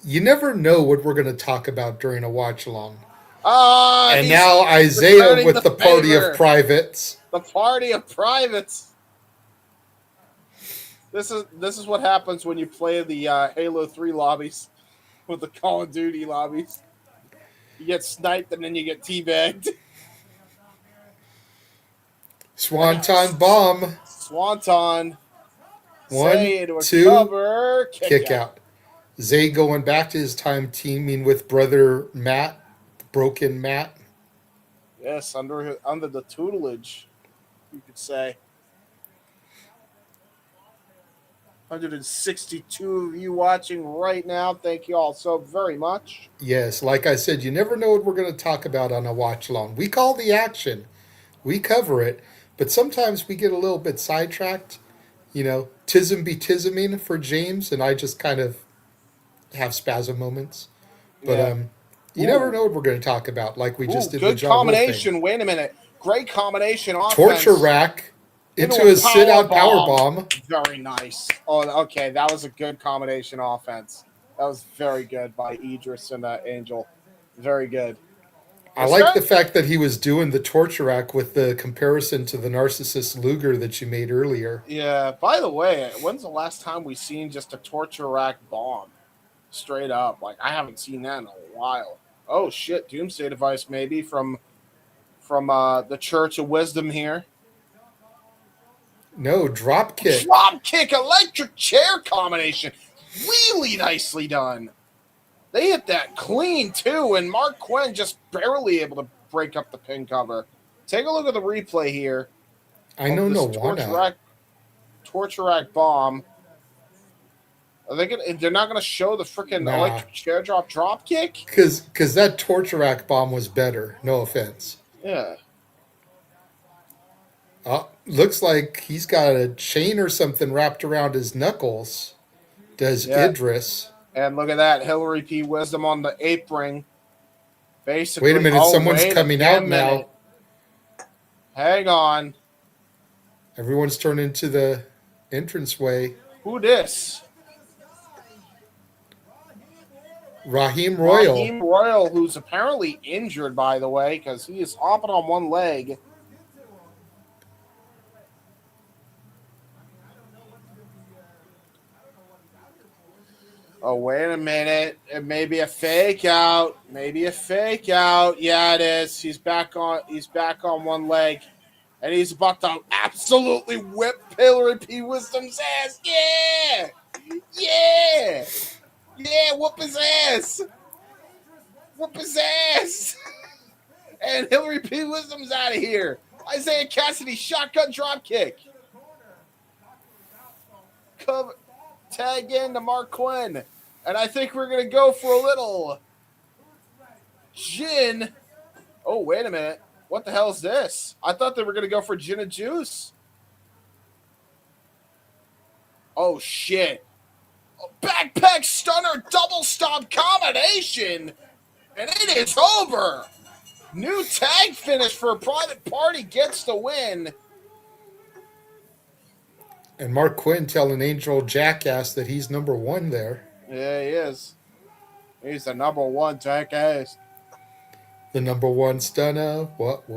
You never know what we're going to talk about during a watch along. And He's now Isaiah with the party favor. of privates. The party of privates. This is what happens when you play the Halo 3 lobbies with the Call of Duty lobbies. You get sniped and then you get teabagged. Swanton bomb. Swanton. One, two, cover, kick out. Zay going back to his time teaming with brother Matt, Broken Matt. Yes, under the tutelage, you could say. 162 of you watching right now. Thank you all so very much. Yes, like I said, you never know what we're going to talk about on a watch along. We call the action. We cover it. But sometimes we get a little bit sidetracked. You know, tism be tisming for James, and I just kind of have spasm moments. But you never know what we're going to talk about, like we just did good the John combination. Thing. Wait a minute. Great combination offense. Torture rack into a sit-out power bomb. Very nice. Oh, okay. That was a good combination offense. That was very good by Idris and Angel. Very good. I like the fact that he was doing the torture rack with the comparison to the narcissist Luger that you made earlier. Yeah. By the way, when's the last time we seen just a torture rack bomb? Straight up. Like, I haven't seen that in a while. Oh, shit. Doomsday device, maybe, from the Church of Wisdom here. No, drop kick. Drop kick, electric chair combination. Really nicely done. They hit that clean, too, and Mark Quinn just barely able to break up the pin cover. Take a look at the replay here. I know no one. Torture rack bomb. Are they they're not going to show the freaking electric chair drop kick? Because that torture rack bomb was better. No offense. Yeah. Looks like he's got a chain or something wrapped around his knuckles. Does Idris. And look at that. Hillary P. Wisdom on the apron. Basically. Wait a minute. Someone's coming out now. Hang on. Everyone's turned into the entranceway. Who this? Raheem Royal. Raheem Royal, who's apparently injured, by the way, because he is hopping on one leg. Oh, wait a minute. It may be a fake out. Maybe a fake out. Yeah, it is. He's back on one leg. And he's about to absolutely whip Hillary P. Wisdom's ass. Yeah! Yeah! Yeah, whoop his ass! Whoop his ass! And Hillary P. Wisdom's out of here. Isaiah Cassidy, shotgun drop kick. Cover, tag in to Mark Quinn. And I think we're going to go for a little gin. Oh, wait a minute. What the hell is this? I thought they were going to go for gin and juice. Oh, shit. Backpack stunner double stomp combination. And it is over. New tag finish for a private party gets the win. And Mark Quinn telling Angel Jackass that he's number one there. Yeah, he is. He's the number one jackass. The number one stunner. What?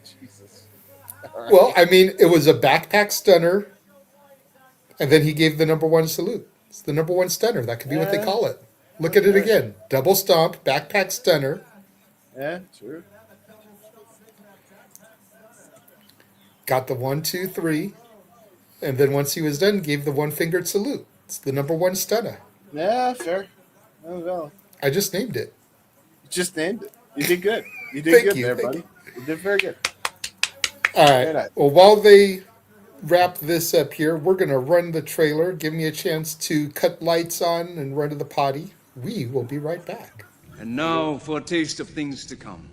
Jesus. Right. Well, I mean, it was a backpack stunner, and then he gave the number one salute. It's the number one stunner. That could be what they call it. Look at it again. Double stomp, backpack stunner. Yeah, true. Got the 1, 2, 3, and then once he was done, gave the one-fingered salute. It's the number one stunner. Yeah, fair. Well, I just named it. you just named it. You did good. You did good there, buddy. You did very good. All Very right. nice. Well, while they wrap this up here, we're going to run the trailer. Give me a chance to cut lights on and run to the potty. We will be right back. And now for a taste of things to come.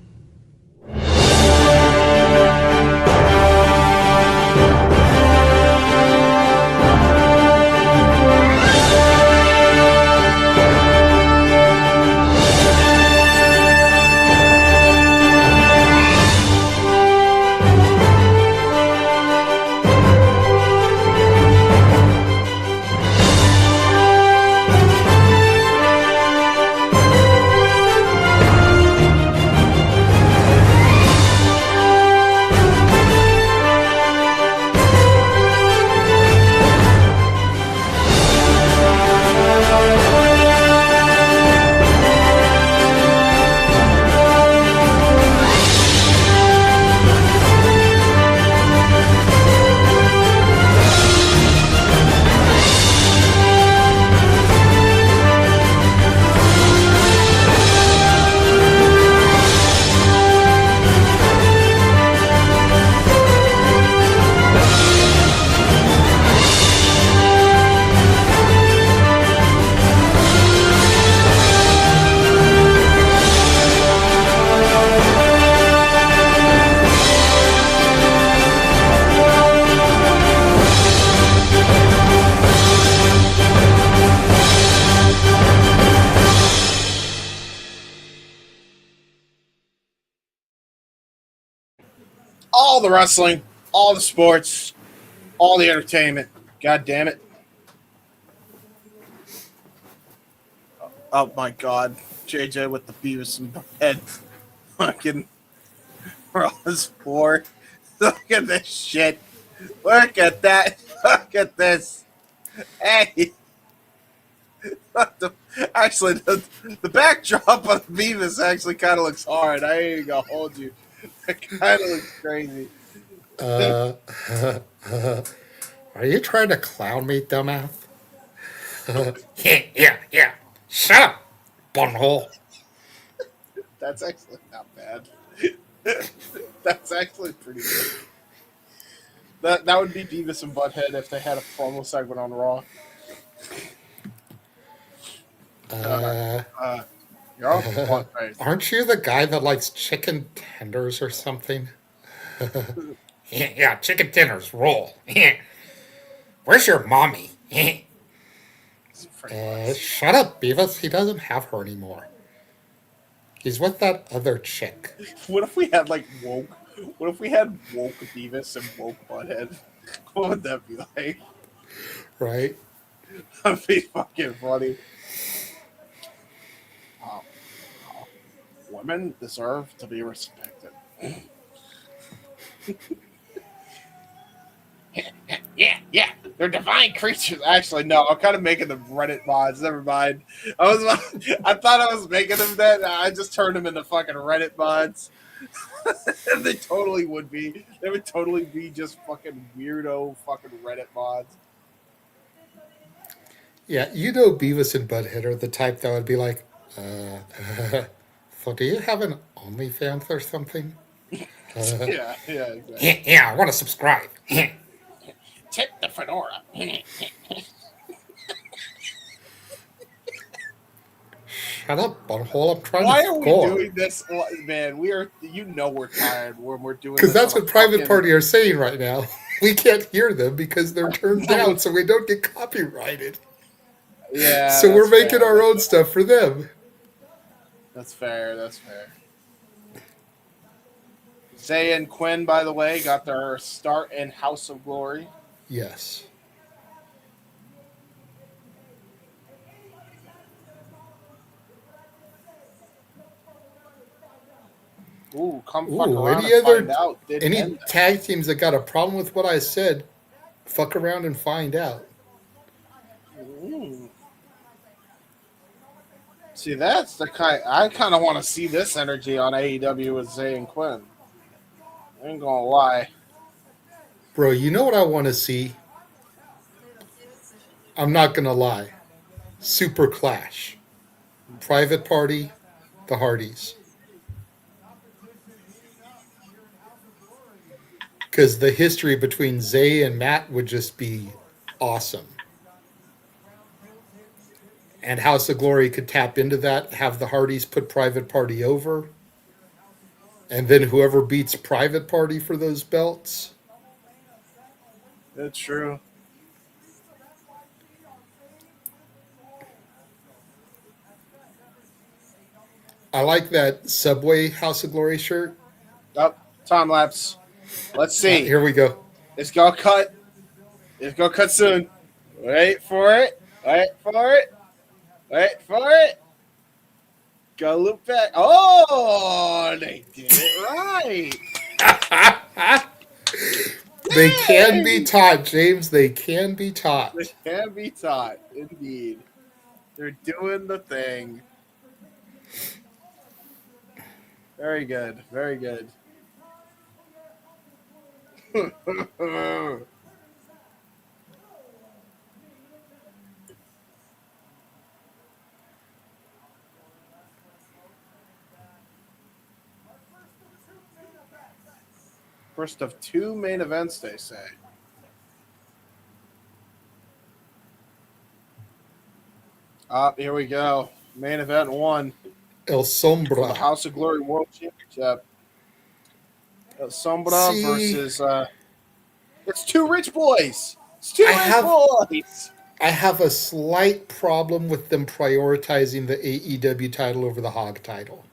All the wrestling, all the sports, all the entertainment. God damn it. Oh my God. JJ with the Beavis and Butthead. Fucking Ross 4. Look at this shit. Look at that. Look at this. Hey. Actually, the backdrop of Beavis actually kind of looks hard. I ain't gonna hold you. It kind of looks crazy. Are you trying to clown me, dumbass? Yeah. Shut up, bunghole. That's actually not bad. That's actually pretty good. That would be Beavis and Butthead if they had a promo segment on Raw. You're off the one, right? Aren't you the guy that likes chicken tenders or something? Yeah, chicken tenders, roll. Where's your mommy? Shut up, Beavis. He doesn't have her anymore. He's with that other chick. What if we had like woke? What if we had woke Beavis and woke Butthead? What would that be like? Right? That'd be fucking funny. Women deserve to be respected. Yeah. They're divine creatures. Actually, no, I'm kind of making them Reddit mods. Never mind. I thought I was making them that. I just turned them into fucking Reddit mods. They totally would be. They would totally be just fucking weirdo fucking Reddit mods. Yeah, you know Beavis and Butthead are the type that would be like, so do you have an OnlyFans or something? Yeah, exactly. Yeah, I want to subscribe. Tip the fedora. Shut up, butthole. I'm trying Why to are we score. doing this, man? We're tired when we're doing this. Because that's on what a Private fucking- Party are saying right now. We can't hear them because they're turned No. down, so we don't get copyrighted. Yeah. So we're that's making fair. our own stuff for them. That's fair. Zay and Quinn, by the way, got their start in House of Glory. Yes. Ooh, come fuck Ooh, around any and other find out. Didn't any end that. tag teams that got a problem with what I said, fuck around and find out. Ooh. See, that's the kind. I kind of want to see this energy on AEW with Zay and Quinn. I ain't gonna lie. Bro, you know what I want to see? I'm not going to lie. Super Clash. Private Party, the Hardys. Because the history between Zay and Matt would just be awesome. And House of Glory could tap into that, have the Hardys put Private Party over. And then whoever beats Private Party for those belts. That's true. I like that Subway House of Glory shirt. Up, time lapse. Let's see. Here we go. It's gonna cut. It's gonna cut soon. Wait for it. Wait for it. Wait for it. Go loop back. Oh, they did it right. They can be taught, James. They can be taught. They can be taught, indeed. They're doing the thing. Very good. Very good. First of two main events, they say. Here we go. Main event one. El For the Sombra. House of Glory World Championship. Sombra See- versus it's two rich boys. It's two I rich have- boys. I have a slight problem with them prioritizing the AEW title over the HOG title.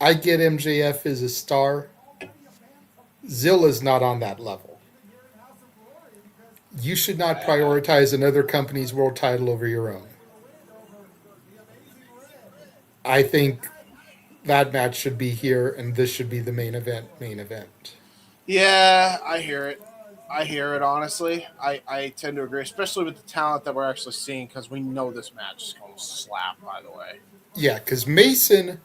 I get MJF is a star. Zilla's not on that level. You should not prioritize another company's world title over your own. I think that match should be here, and this should be the main event. Yeah, I hear it. Honestly. I tend to agree, especially with the talent that we're actually seeing, because we know this match is going to slap, by the way. Yeah, because Mason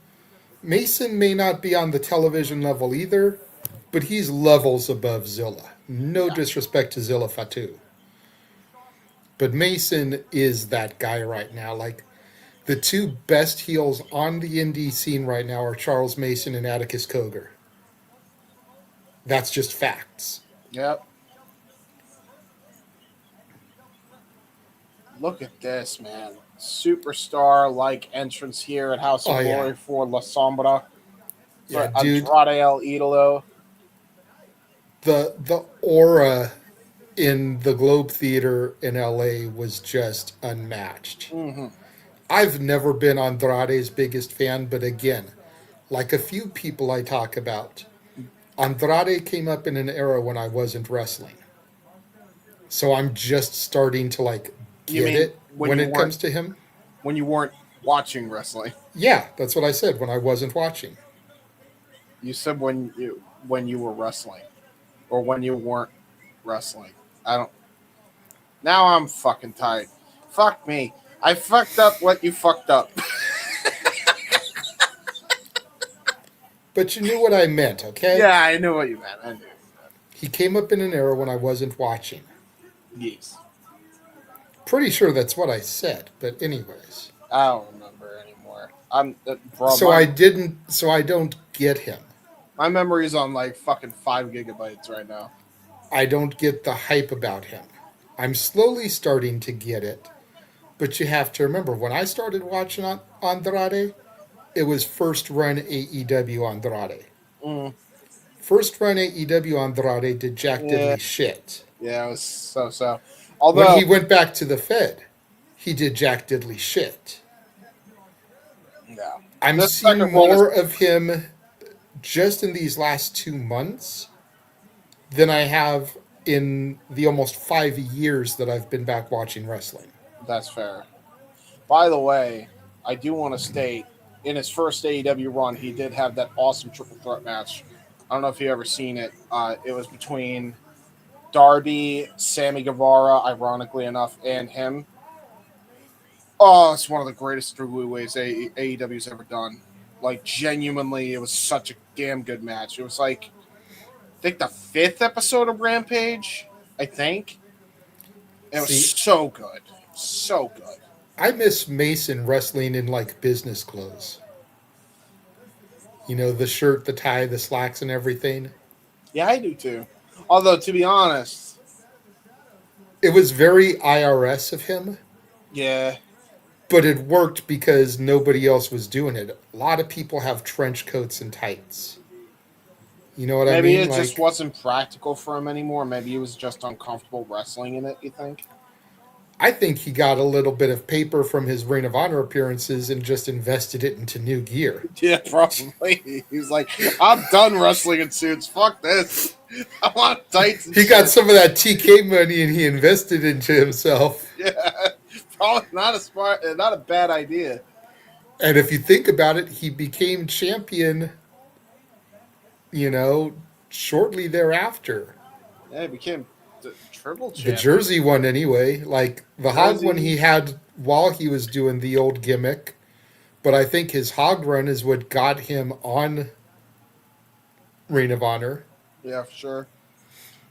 may not be on the television level either, but he's levels above Zilla. No disrespect to Zilla Fatu. But Mason is that guy right now. Like, the two best heels on the indie scene right now are Charles Mason and Atticus Cogar. That's just facts. Yep. Look at this, man. Superstar-like entrance here at House of Oh, yeah. Glory for La Sombra. Yeah, For dude, Andrade El Idolo. the aura in the Globe Theater in LA was just unmatched. Mm-hmm. I've never been Andrade's biggest fan, but again, like a few people I talk about, Andrade came up in an era when I wasn't wrestling. So I'm just starting to like You get mean it when when you it weren't- comes to him. When you weren't watching wrestling. Yeah, that's what I said when I wasn't watching. You said when you were wrestling. Or when you weren't wrestling. I don't Now I'm fucking tired. Fuck me. I fucked up what you fucked up. But you knew what I meant, okay? Yeah, I knew what you meant. I knew. He came up in an era when I wasn't watching. Yes. Pretty sure that's what I said, but anyways. I don't remember anymore. I'm bro. So I don't get him. My memory's on like fucking 5 gigabytes right now. I don't get the hype about him. I'm slowly starting to get it. But you have to remember, when I started watching Andrade, it was first run AEW Andrade. Mm. First run AEW Andrade did jack diddly shit. Yeah, it was so. Although When he went back to the Fed, he did jack diddly shit. yeah. I'm This seeing second one more of him just in these last 2 months than I have in the almost 5 years that I've been back watching wrestling. That's fair. By the way, I do want to state, in his first AEW run, he did have that awesome triple threat match. I don't know if you've ever seen it. It was between Darby, Sammy Guevara, ironically enough, and him. Oh, it's one of the greatest three-ways AEW's ever done. Like, genuinely, it was such a damn good match. It was like, I think the 5th episode of Rampage, I think. It was so good. So good. I miss Mason wrestling in like business clothes. You know, the shirt, the tie, the slacks, and everything. Yeah, I do too. Although, to be honest, It was very IRS of him, yeah, but it worked because nobody else was doing it. A lot of people have trench coats and tights. You know what I maybe mean? it just wasn't practical for him anymore. Maybe he was just uncomfortable wrestling in it, you think? I think he got a little bit of paper from his Ring of Honor appearances and just invested it into new gear. Yeah, probably. He was like, I'm done wrestling in suits. Fuck this. I want tights and He got shit. some of that TK money and he invested into himself. Yeah, probably not a bad idea. And if you think about it, he became champion, you know, shortly thereafter. Yeah, he became the triple The champion. Jersey one, anyway. Like the HOG Jersey. one he had while he was doing the old gimmick. But I think his HOG run is what got him on Ring of Honor. Yeah, for sure.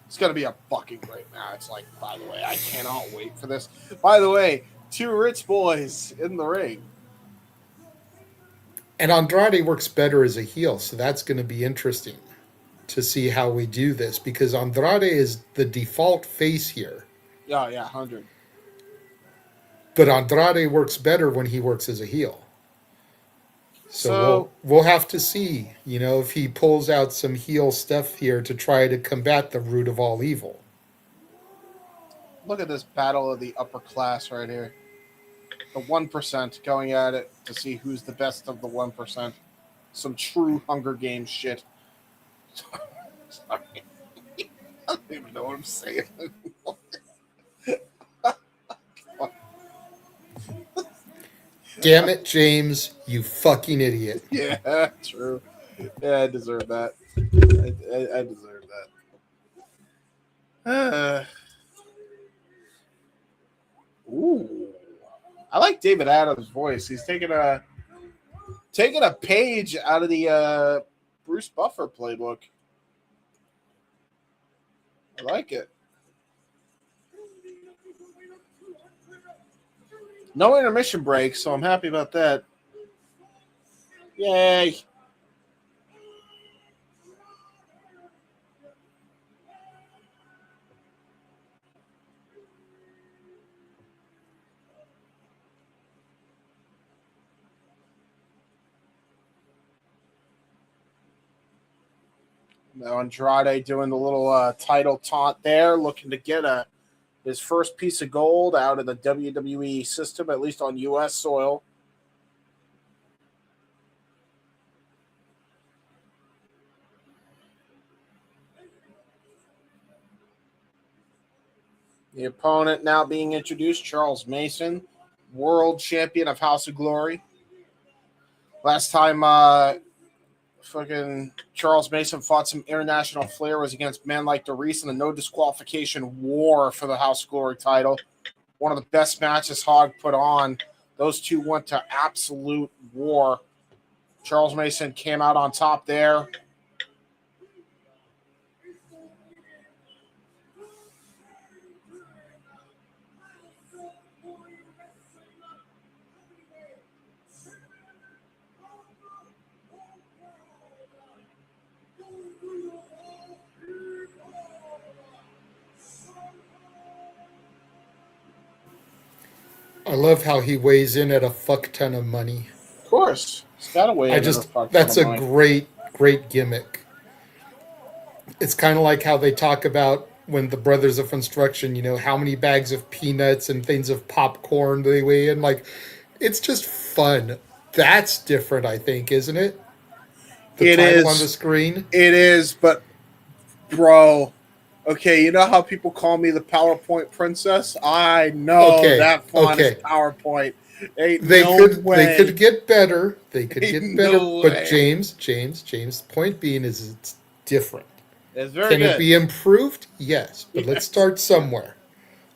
It's going to be a fucking great match. Like, by the way, I cannot wait for this. By the way, 2 rich boys in the ring. And Andrade works better as a heel, so that's going to be interesting to see how we do this, because Andrade is the default face here. Yeah, 100. But Andrade works better when he works as a heel. So So- we'll have to see, you know, if he pulls out some heel stuff here to try to combat the root of all evil. Look at this battle of the upper class right here. The 1% going at it to see who's the best of the 1%. Some true Hunger Games shit. Sorry. I don't even know what I'm saying anymore. Damn it, James, you fucking idiot. Yeah, true. Yeah, I deserve that. I deserve that. Ooh. I like David Adams' voice. He's taking a page out of the Bruce Buffer playbook. I like it. No intermission break, so I'm happy about that. Yay. Now Andrade doing the little title taunt there, looking to get his first piece of gold out of the WWE system, at least on U.S. soil. The opponent now being introduced, Charles Mason, world champion of House of Glory. Last time Fucking Charles Mason fought some international flair, was against men like DeReese in a no disqualification war for the House of Glory title. One of the best matches HOG put on. Those two went to absolute war. Charles Mason came out on top there. I love how he weighs in at a fuck ton of money. Of course. It's got to weigh That's a great gimmick. It's kind of like how they talk about when the Brothers of Construction, you know, how many bags of peanuts and things of popcorn they weigh in. Like, it's just fun. That's different, I think, isn't it? The title on the screen. It is, but bro, okay, you know how people call me the PowerPoint princess? I know that font is PowerPoint. They could get better. They could get better. But James, the point being is it's different. It's very Can good. it be improved? Yes, but let's start somewhere.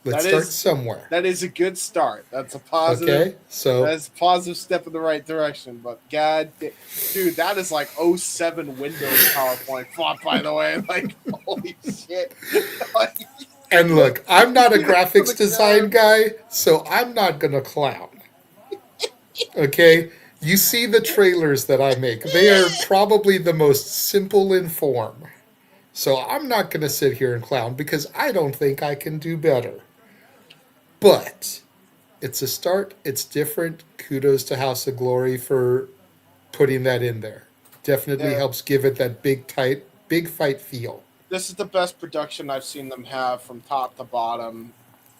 That is a good start. That's a positive. Okay, so that's a positive step in the right direction. But God, dude, that is like 07 Windows PowerPoint font, by the way. Like, holy shit. And look, I'm not a graphics design guy, so I'm not gonna clown. Okay, you see the trailers that I make; they are probably the most simple in form. So I'm not gonna sit here and clown because I don't think I can do better. But it's a start. It's different. Kudos to House of Glory for putting that in there. Definitely helps give it that big fight feel. This is the best production I've seen them have from top to bottom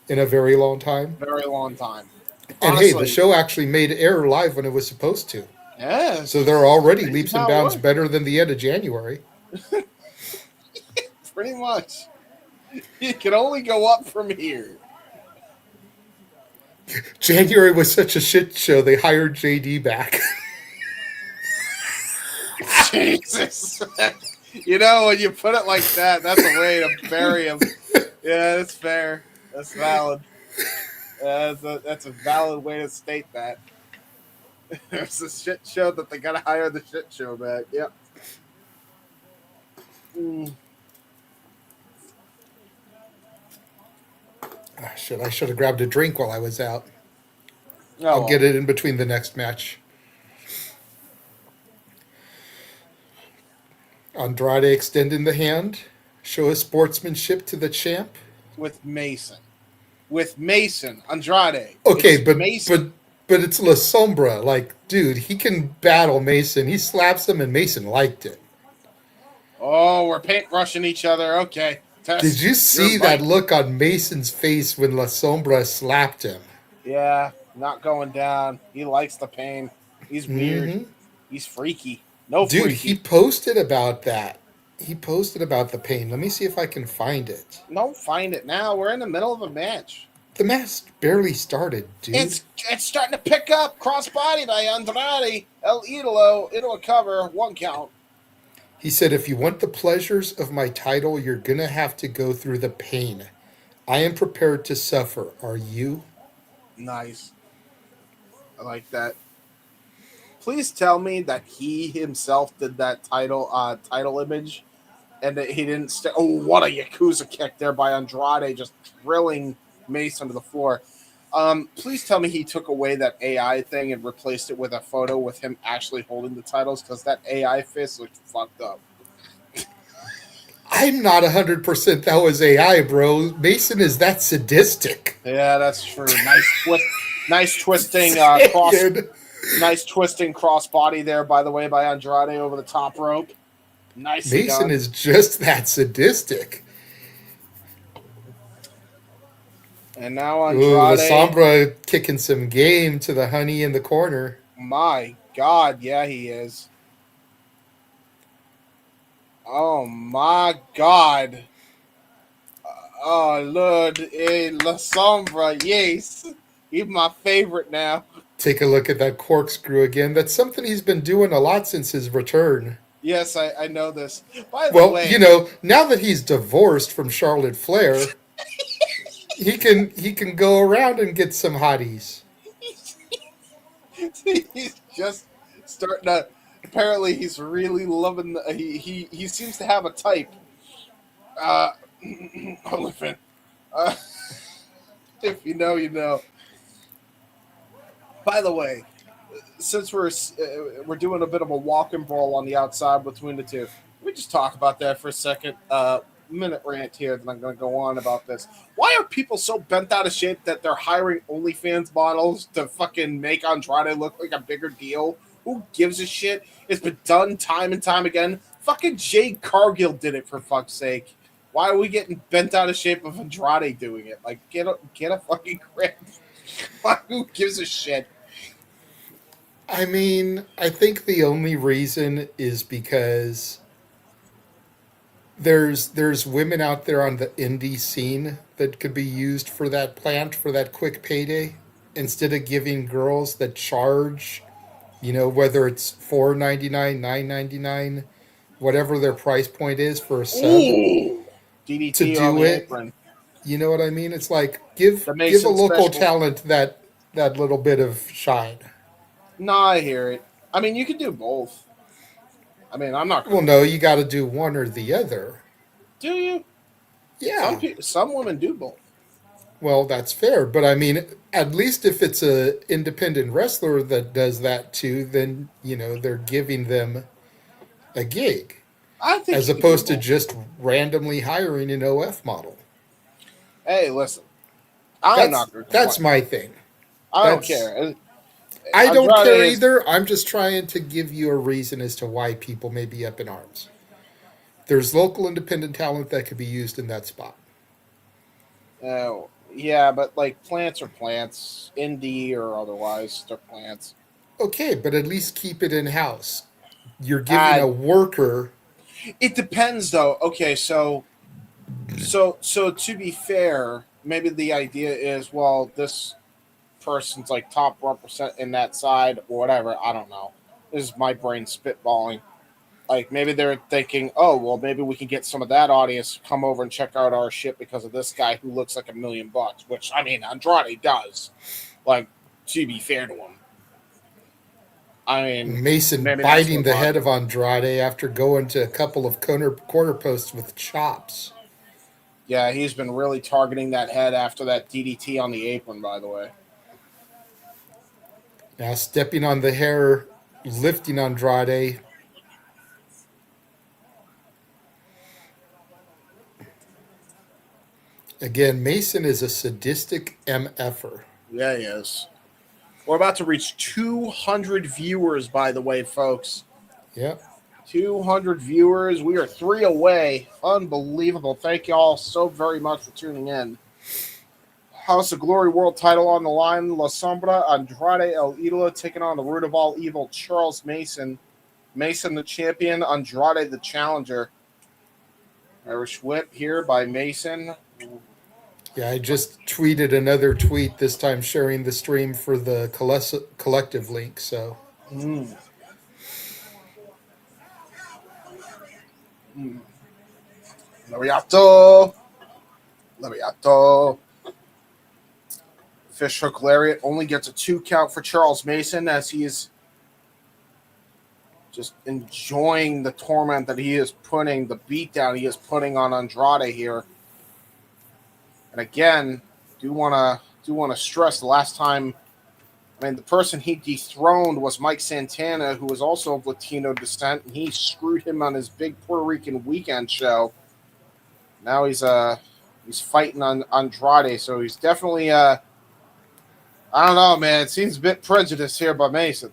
in a very long time. Very long time. And honestly, hey, the show actually made air live when it was supposed to. Yeah. So they're already leaps and bounds better than the end of January. Pretty much. It can only go up from here. January was such a shit show, they hired JD back. Jesus. You know, when you put it like that, that's a way to bury him. Yeah, that's fair. That's valid. That's a valid way to state that. It's a shit show that they gotta hire the shit show back. Yep. I should have grabbed a drink while I was out. I'll get it in between the next match. Andrade extending the hand. Show his sportsmanship to the champ. With Mason, Andrade. Okay, but it's La Sombra. Like, dude, he can battle Mason. He slaps him, and Mason liked it. Oh, we're paintbrushing each other. Okay. Did you see that look on Mason's face when La Sombra slapped him? Yeah, not going down. He likes the pain. He's weird. Mm-hmm. He's freaky. Dude, he posted about that. He posted about the pain. Let me see if I can find it. No, find it now. We're in the middle of a match. The match barely started, dude. It's starting to pick up. Crossbody by Andrade. El Idolo into a cover. 1 count. He said, if you want the pleasures of my title, you're going to have to go through the pain. I am prepared to suffer. Are you? Nice. I like that. Please tell me that he himself did that title image and that he didn't what a Yakuza kick there by Andrade, just drilling Mason to the floor. Please tell me he took away that AI thing and replaced it with a photo with him actually holding the titles, because that AI fist looked fucked up. I'm not 100% that was AI, bro. Mason is that sadistic. Yeah, that's true. Nice twisting nice twisting crossbody there, by the way, by Andrade over the top rope. Nice. Mason is just that sadistic. And now Andrade. The Sombra kicking some game to the honey in the corner. My God, yeah, he is. Oh my God. Oh Lord, La Sombra, yes. He's my favorite now. Take a look at that corkscrew again. That's something he's been doing a lot since his return. Yes, I know this. By the Well, way, now that he's divorced from Charlotte Flair, he can go around and get some hotties. he's just starting to. Apparently, he's really loving. He seems to have a type. Uh, Elephant. Uh, if you know, you know. By the way, since we're doing a bit of a walk and brawl on the outside between the two, let me just talk about that for a second. Minute rant here, then I'm going to go on about this. Why are people so bent out of shape that they're hiring OnlyFans models to fucking make Andrade look like a bigger deal? Who gives a shit? It's been done time and time again. Fucking Jade Cargill did it, for fuck's sake. Why are we getting bent out of shape of Andrade doing it? Like, get a fucking grip. Who gives a shit? I mean, I think the only reason is because there's women out there on the indie scene that could be used for that plant for that quick payday instead of giving girls that charge, whether it's $4.99, $9.99, whatever their price point is for a sub Ooh. to DDT on do the it. apron. You know what I mean? It's like give The give a Mason local special. talent that little bit of shine. No, I hear it. I mean, you can do both. I mean, I'm not Well, going no, to. you got to do one or the other. Do you? Yeah. Some women do both. Well, that's fair, but I mean, at least if it's a independent wrestler that does that too, then they're giving them a gig I think as you can do opposed to both. just randomly hiring an OF model. Hey, listen, I'm That's not going to that's complain. my thing. I don't That's care. I don't Andrade care is. either. I'm just trying to give you a reason as to why people may be up in arms. There's local independent talent that could be used in that spot. Yeah, but like plants are plants, indie or otherwise, they're plants. Okay, but at least keep it in house. You're giving Uh, a worker. it depends, though. Okay, so to be fair, maybe the idea is, well, this person's like top represent in that side or whatever. I don't know. This is my brain spitballing. Like maybe they're thinking, oh well, maybe we can get some of that audience to come over and check out our shit because of this guy who looks like $1,000,000. Which I mean, Andrade does. Like to be fair to him, I mean, Mason maybe that's biting what the head bothers of him. Andrade after going to a couple of corner posts with chops. Yeah, he's been really targeting that head after that DDT on the apron. By the way, Now stepping on the hair, lifting Andrade. Again, Mason is a sadistic MFer. yeah, he is. We're about to reach 200 viewers, by the way, folks. Yep. 200 viewers. We are 3 away. Unbelievable. Thank you all so very much for tuning in. House of Glory World title on the line. La Sombra, Andrade El Idolo taking on the root of all evil, Charles Mason. Mason the champion, Andrade the challenger. Irish whip here by Mason. Yeah, I just tweeted another tweet, this time sharing the stream for the collective link. So, Mm. Mm. Lariato. Lariato. Fish hook lariat only gets a 2 count for Charles Mason as he is just enjoying the torment that he is putting, the beatdown he is putting on Andrade here. And again, do want to stress the last time. I mean, the person he dethroned was Mike Santana, who was also of Latino descent, and he screwed him on his big Puerto Rican weekend show. Now he's fighting on Andrade, so he's definitely I don't know, man. It seems a bit prejudiced here by Mason.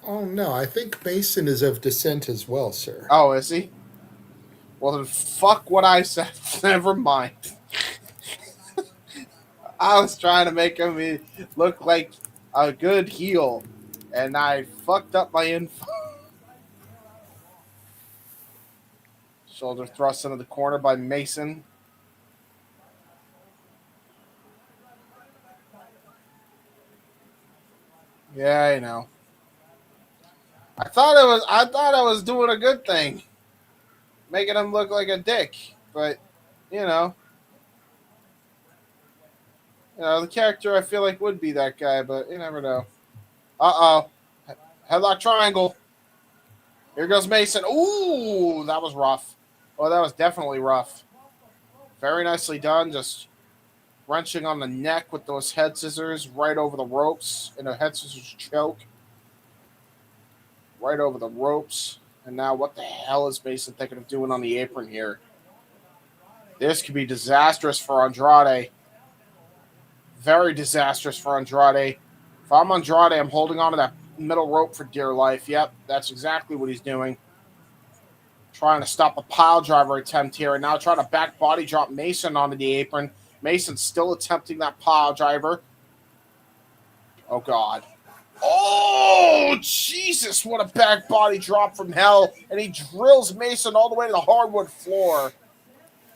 oh no, I think Mason is of descent as well, sir. Oh, is he? Well, then fuck what I said. Never mind. I was trying to make him look like a good heel, and I fucked up my info. Shoulder thrust into the corner by Mason. Yeah, I know. I thought I was doing a good thing, making him look like a dick. But you know, the character I feel like would be that guy, but you never know. Uh oh, headlock triangle. Here goes Mason. Ooh, that was rough. Oh, that was definitely rough. Very nicely done. Just wrenching on the neck with those head scissors right over the ropes in a head scissors choke. Right over the ropes. And now what the hell is Mason thinking of doing on the apron here? This could be disastrous for Andrade. Very disastrous for Andrade. If I'm Andrade, I'm holding on to that middle rope for dear life. Yep, that's exactly what he's doing. Trying to stop a pile driver attempt here, and now trying to back body drop Mason onto the apron. Mason still attempting that pile driver. Oh, God. Oh, Jesus, what a back body drop from hell. And he drills Mason all the way to the hardwood floor.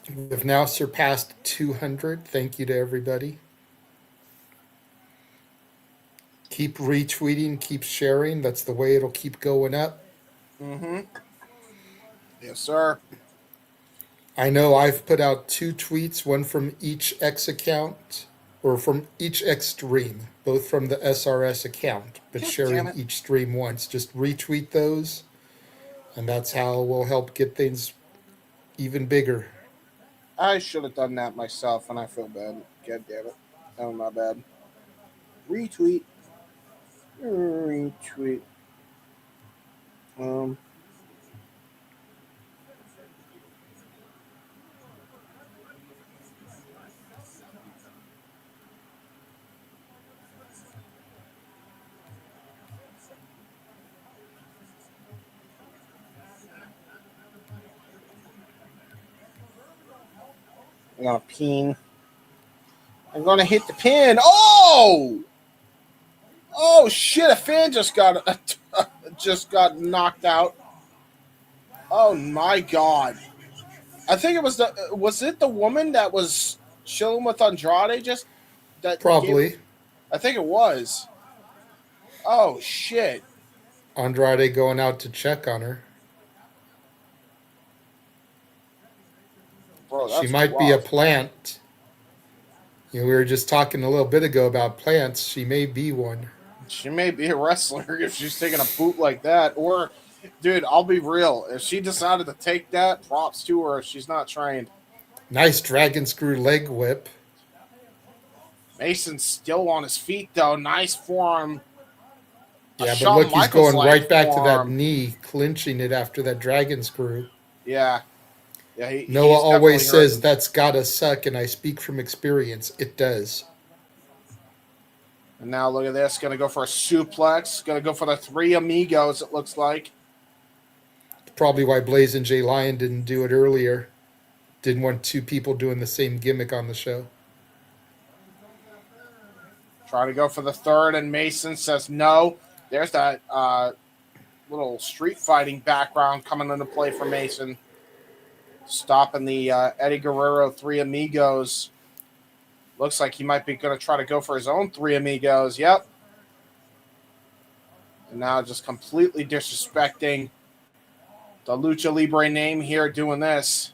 We have now surpassed 200. Thank you to everybody. Keep retweeting, keep sharing. That's the way it'll keep going up. Mm-hmm. Yes, sir. I know I've put out 2 tweets, one from each X account, or from each X stream, both from the SRS account, but God sharing damn it. each stream once. Just retweet those, and that's how we'll help get things even bigger. I should have done that myself, and I feel bad. God damn it. Oh, my bad. Retweet. Retweet. I'm gonna pin. I'm gonna hit the pin. Oh! Oh shit! A fan just got knocked out. Oh my god! I think it was it the woman that was chilling with Andrade just that Probably. I think it was. Oh shit! Andrade going out to check on her. Bro, She that's might be a rough. plant. We were just talking a little bit ago about plants. She may be one. She may be a wrestler if she's taking a boot like that. Or, dude, I'll be real. If she decided to take that, props to her. She's not trained. Nice dragon screw leg whip. Mason's still on his feet, though. Nice form. Yeah, but look, he's going right back to that knee, clinching it after that dragon screw. Yeah. Yeah, Noah he's always definitely says hurting. that's gotta suck, and I speak from experience. It does. And now look at this. Going to go for a suplex. Going to go for the 3 amigos, it looks like. Probably why Blaze and Jay Lion didn't do it earlier. Didn't want 2 people doing the same gimmick on the show. Trying to go for the 3rd, and Mason says no. There's that little street fighting background coming into play for Mason. Stopping the Eddie Guerrero 3 amigos. Looks like he might be going to try to go for his own 3 amigos. Yep. And now just completely disrespecting the Lucha Libre name here doing this.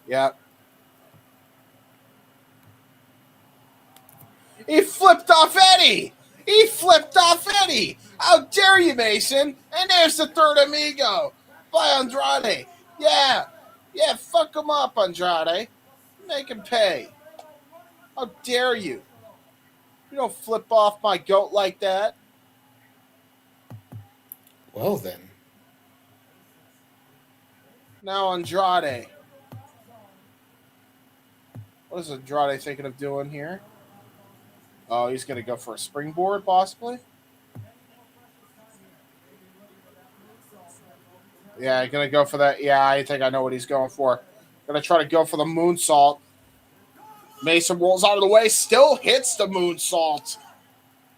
Yep. He flipped off Eddie. He flipped off Eddie. How dare you, Mason? And there's the 3rd amigo by Andrade. Yeah. Yeah, fuck him up, Andrade. Make him pay. How dare you? You don't flip off my goat like that. Well, then. Now Andrade. What is Andrade thinking of doing here? Oh, he's going to go for a springboard, possibly? Yeah, going to go for that. Yeah, I think I know what he's going for. Going to try to go for the moonsault. Mason rolls out of the way, still hits the moonsault.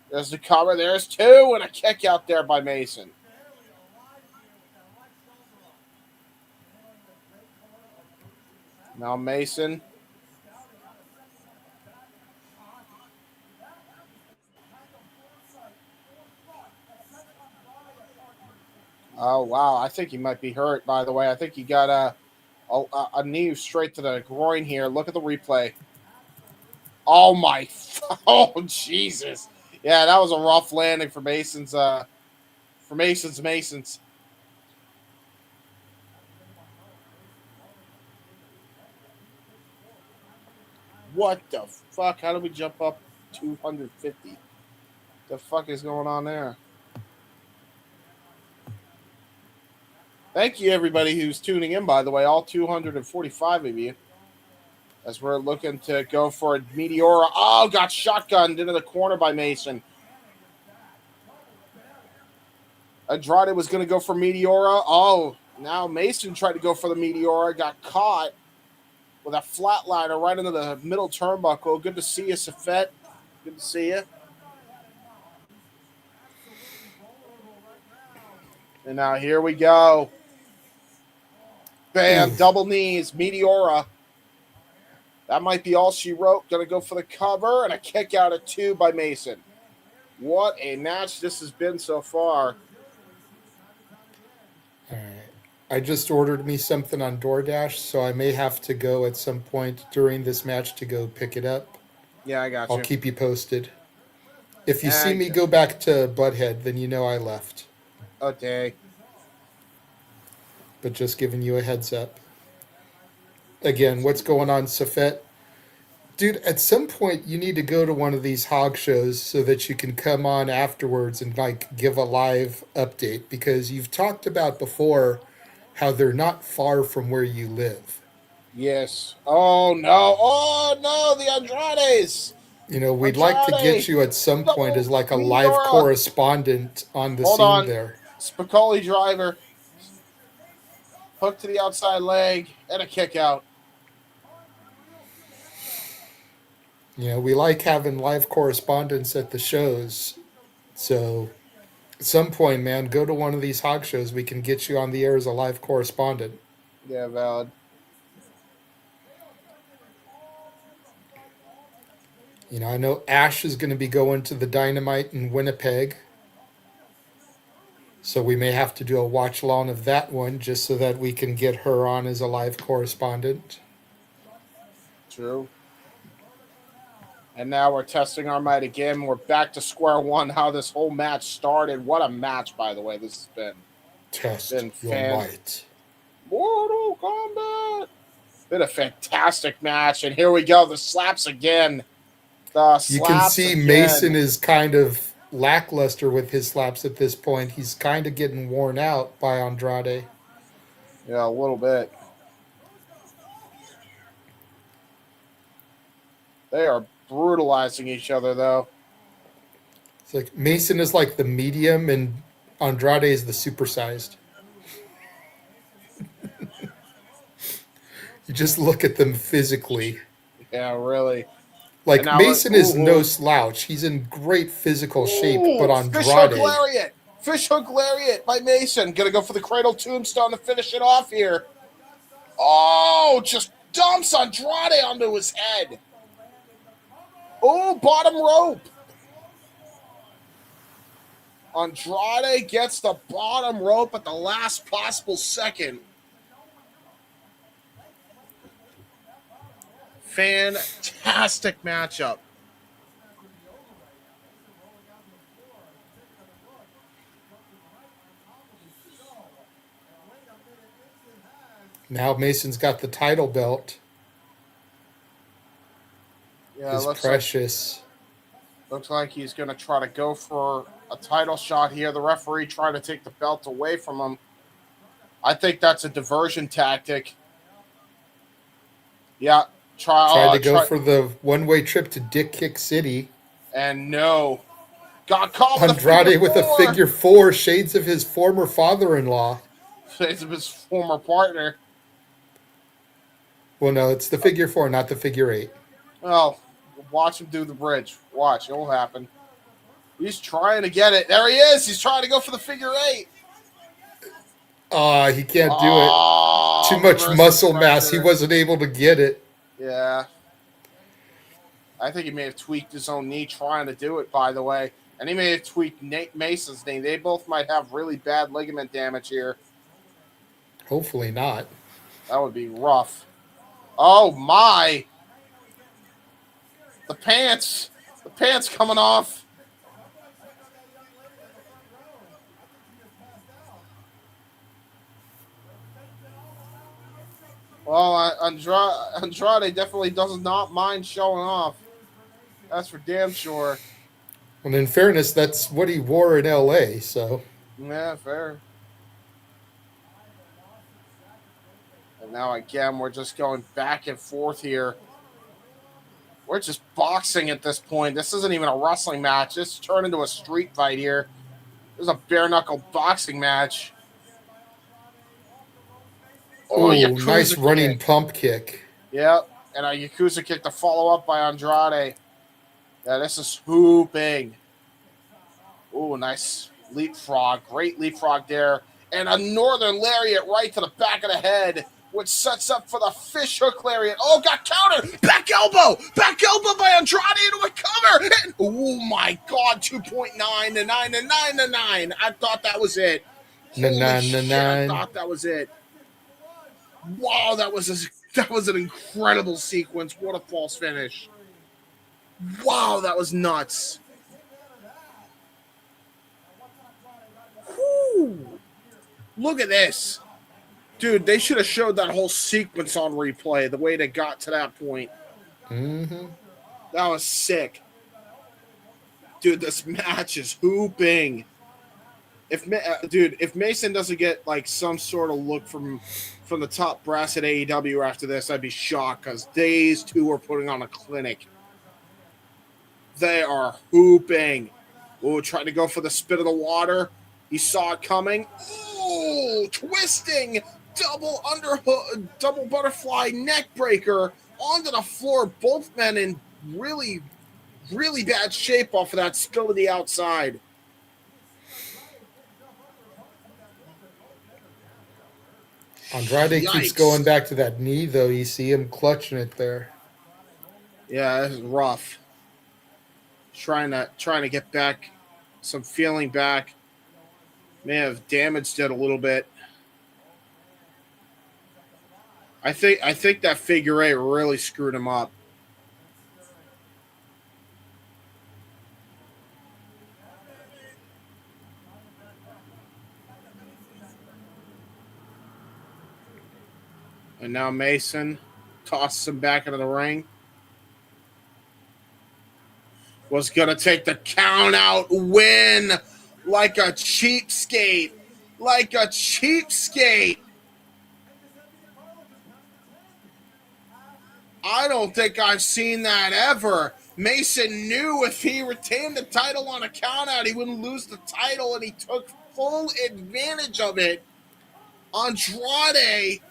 There's the cover. There's 2, and a kick out there by Mason. Now Mason. wow. I think he might be hurt, by the way. I think he got a knee straight to the groin here. Look at the replay. Oh, my. Oh, Jesus. Yeah, that was a rough landing for Mason's. Masons. What the fuck? How did we jump up 250? The fuck is going on there? Thank you, everybody who's tuning in, by the way, all 245 of you. As we're looking to go for a Meteora. Oh, got shotgunned into the corner by Mason. Andrade was going to go for Meteora. Oh, now Mason tried to go for the Meteora. Got caught with a flatliner right into the middle turnbuckle. Good to see you, Safet. Good to see you. And now here we go. Bam, double knees, Meteora. That might be all she wrote. Going to go for the cover and a kick out at 2 by Mason. What a match this has been so far. All right. I just ordered me something on DoorDash, so I may have to go at some point during this match to go pick it up. Yeah, I got you. I'll keep you posted. If you see me go back to Butthead, then you know I left. Okay. But just giving you a heads up. Again, what's going on, Safet? Dude, at some point you need to go to one of these HOG shows so that you can come on afterwards and like give a live update, because you've talked about before how they're not far from where you live. Yes. Oh no, the Andrades. You know, we'd like to get you at some point as like a live correspondent on the scene there. Spicoli driver. Hook to the outside leg and a kick out. You know, we like having live correspondents at the shows. So at some point, man, go to one of these HOG shows. We can get you on the air as a live correspondent. Yeah, valid. You know, I know Ash is going to be going to the Dynamite in Winnipeg. So we may have to do a watch along of that one just so that we can get her on as a live correspondent. True. And now we're testing our might again. We're back to square one, how this whole match started. What a match, by the way, this has been. Test your might. Mortal Kombat. Been a fantastic match. And here we go. The slaps again. You can see again. Mason is kind of lackluster with his slaps at this point. He's kind of getting worn out by Andrade. Yeah, a little bit. They are brutalizing each other, though. It's like Mason is like the medium and Andrade is the supersized. You just look at them physically. Yeah, really. Like, Mason is no slouch. He's in great physical shape, but Andrade... Fish hook lariat by Mason. Gonna go for the cradle tombstone to finish it off here. Oh, just dumps Andrade onto his head. Oh, bottom rope. Andrade gets the bottom rope at the last possible second. Fantastic matchup. Now Mason's got the title belt. Yeah, It's precious. Looks like he's going to try to go for a title shot here. The referee trying to take the belt away from him. I think that's a diversion tactic. Yeah. Tried to go for the one-way trip to Dick Kick City. And no. Got caught with Andrade with a figure four, shades of his former father-in-law. Shades of his former partner. Well, no, it's the figure four, not the figure eight. Well, watch him do the bridge. Watch, it'll happen. He's trying to get it. There he is. He's trying to go for the figure eight. He can't do it. Too much muscle mass. He wasn't able to get it. Yeah. I think he may have tweaked his own knee trying to do it, by the way. And he may have tweaked Nate Mason's knee. They both might have really bad ligament damage here. Hopefully not. That would be rough. Oh, my. The pants. The pants coming off. Well, Andrade definitely does not mind showing off. That's for damn sure. And in fairness, that's what he wore in LA, so. Yeah, fair. And now again, we're just going back and forth here. We're just boxing at this point. This isn't even a wrestling match. This turned into a street fight here. This is a bare-knuckle boxing match. Oh, Yakuza nice running kick. pump kick. Yep, and a Yakuza kick to follow up by Andrade. Yeah, this is hooping. Oh, nice leapfrog. Great leapfrog there. And a northern lariat right to the back of the head, which sets up for the fish hook lariat. Oh, got countered. Back elbow. Back elbow by Andrade into a cover. And, oh, my God, 2.9 to 9 to 9 to 9. I thought that was it. Holy shit, I thought that was it. Wow, that was an incredible sequence. What a false finish. Wow, that was nuts. Whew. Look at this. Dude, they should have showed that whole sequence on replay, the way they got to that point. Mm-hmm. That was sick. Dude, this match is hooping. If Mason doesn't get like some sort of look from the top brass at AEW after this, I'd be shocked because these two are putting on a clinic. They are hooping. Oh, trying to go for the spit of the water. He saw it coming. Oh, twisting double underhook, double butterfly neck breaker onto the floor. Both men in really, really bad shape off of that spill to the outside. Andrade keeps going back to that knee, though. You see him clutching it there. Yeah, this is rough. Trying to get back, some feeling back. May have damaged it a little bit. I think that figure eight really screwed him up. And now Mason tosses him back into the ring. Was going to take the count out win like a cheapskate. Like a cheapskate. I don't think I've seen that ever. Mason knew if he retained the title on a count out, he wouldn't lose the title, and he took full advantage of it. Andrade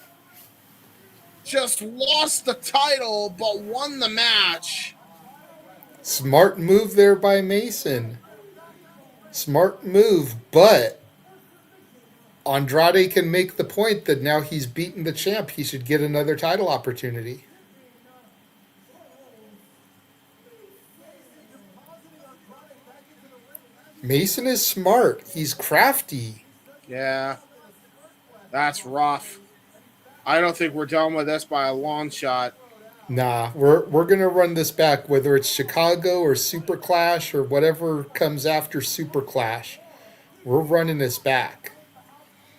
just lost the title but won the match. Smart move there by Mason. Smart move, but Andrade can make the point that now he's beaten the champ. He should get another title opportunity. Mason is smart. He's crafty. Yeah, that's rough. I don't think we're done with this by a long shot. Nah, we're gonna run this back, whether it's Chicago or Super Clash or whatever comes after Super Clash. We're running this back.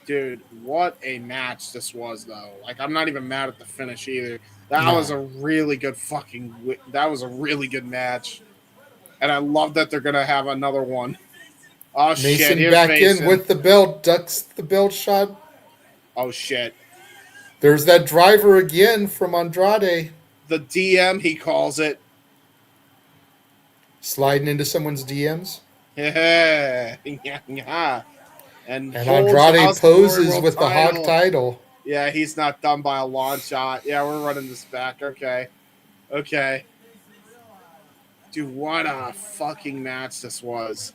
Dude, what a match this was, though. Like, I'm not even mad at the finish either. That was a really good that was a really good match. And I love that they're gonna have another one. Oh, Mason shit. Here's back Mason. in with the belt, ducks the belt shot. Oh, shit. There's that driver again from Andrade. The DM, he calls it. Sliding into someone's DMs. Yeah. Yeah. And Andrade poses with the HOG title. Yeah, he's not done by a long shot. Yeah, we're running this back. Okay. Dude, what a fucking match this was.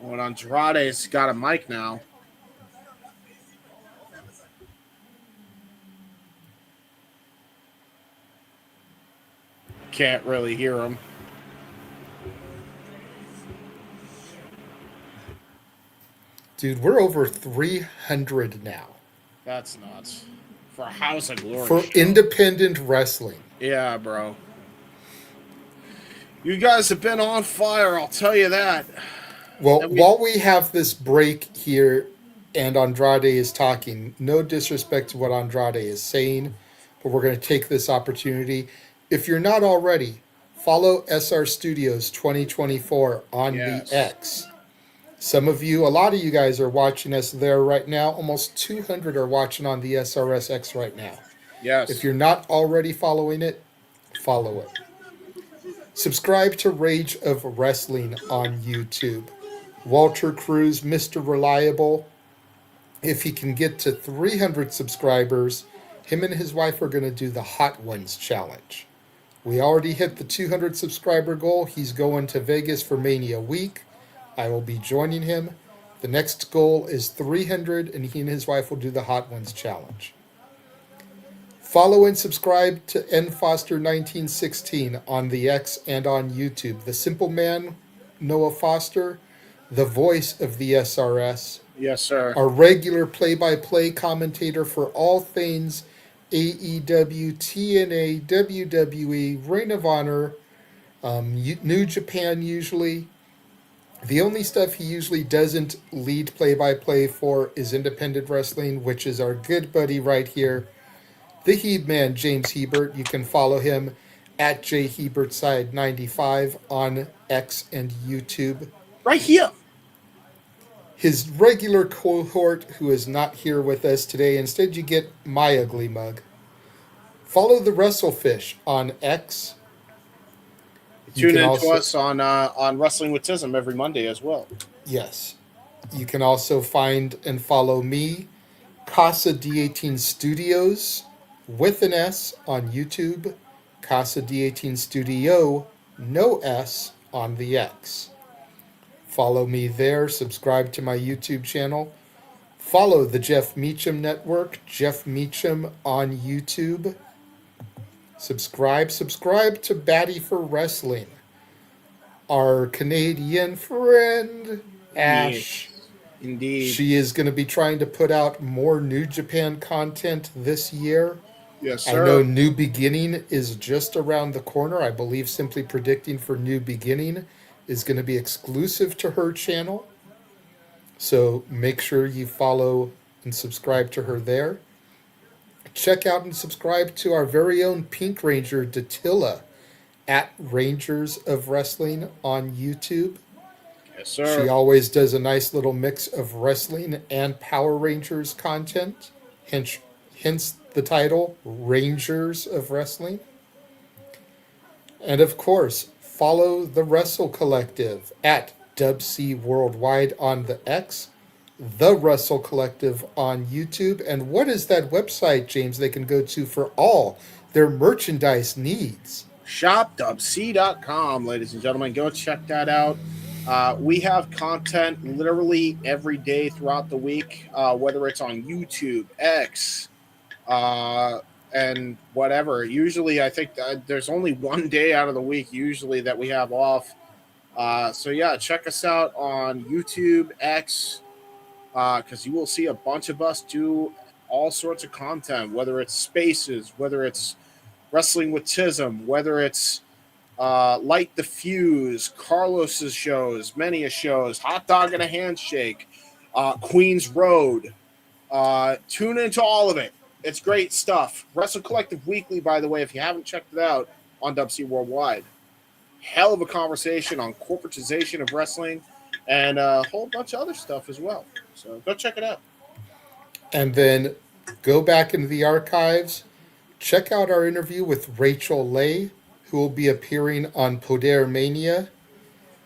Oh, and Andrade's got a mic now. can't really hear him. Dude, we're over 300 now. That's nuts. For a House of Glory For show. independent wrestling. Yeah, bro. You guys have been on fire, I'll tell you that. Well, while we have this break here and Andrade is talking, no disrespect to what Andrade is saying, but we're going to take this opportunity. If you're not already, follow SR Studios 2024 on the X. Some of you, a lot of you guys are watching us there right now. Almost 200 are watching on the SRS X right now. Yes. If you're not already following it, follow it. Subscribe to Rage of Wrestling on YouTube. Walter Cruz, Mr. Reliable. If he can get to 300 subscribers, him and his wife are going to do the Hot Ones Challenge. We already hit the 200 subscriber goal. He's going to Vegas for Mania Week. I will be joining him. The next goal is 300, and he and his wife will do the Hot Ones Challenge. Follow and subscribe to N Foster 1916 on the X and on YouTube. The Simple Man, Noah Foster, the voice of the SRS. Yes, sir. Our regular play-by-play commentator for all things AEW, TNA, WWE, Ring of Honor, New Japan usually. The only stuff he usually doesn't lead play-by-play for is independent wrestling, which is our good buddy right here, the Heb Man, James Hebert. You can follow him at jhebertside95 on X and YouTube. Right here. His regular cohort, who is not here with us today, instead you get my ugly mug. Follow the Wrestlefish on X. Tune in to us on Wrestling with Tism every Monday as well. Yes. You can also find and follow me, Casa D18 Studios, with an S on YouTube, Casa D18 Studio, no S on the X. Follow me there, subscribe to my YouTube channel. Follow the Jeff Meacham Network, Jeff Meacham on YouTube. Subscribe to Batty for Wrestling. Our Canadian friend, Ash. Indeed. She is going to be trying to put out more New Japan content this year. Yes, sir. I know New Beginning is just around the corner. I believe Simply Predicting for New Beginning is going to be exclusive to her channel. So make sure you follow and subscribe to her there. Check out and subscribe to our very own Pink Ranger, Datilla, at Rangers of Wrestling on YouTube. Yes, sir. She always does a nice little mix of wrestling and Power Rangers content. Hence the title, Rangers of Wrestling. And of course, follow the Wrestle Collective at Dub-C Worldwide on the X, the Wrestle Collective on YouTube. And what is that website, James, they can go to for all their merchandise needs? Shop.c.com, ladies and gentlemen. Go check that out. We have content literally every day throughout the week, whether it's on YouTube, X, and whatever. Usually, I think there's only one day out of the week usually that we have off. So yeah, check us out on YouTube, X, because you will see a bunch of us do all sorts of content, whether it's spaces, whether it's Wrestling with Tism, whether it's Light the Fuse, Carlos's shows, Mania shows, Hot Dog and a Handshake, Queens Road. Tune into all of it. It's great stuff. Wrestle Collective Weekly, by the way, if you haven't checked it out on Dub-C Worldwide. Hell of a conversation on corporatization of wrestling and a whole bunch of other stuff as well. So go check it out. And then go back into the archives. Check out our interview with Rachel Lay, who will be appearing on Poder Mania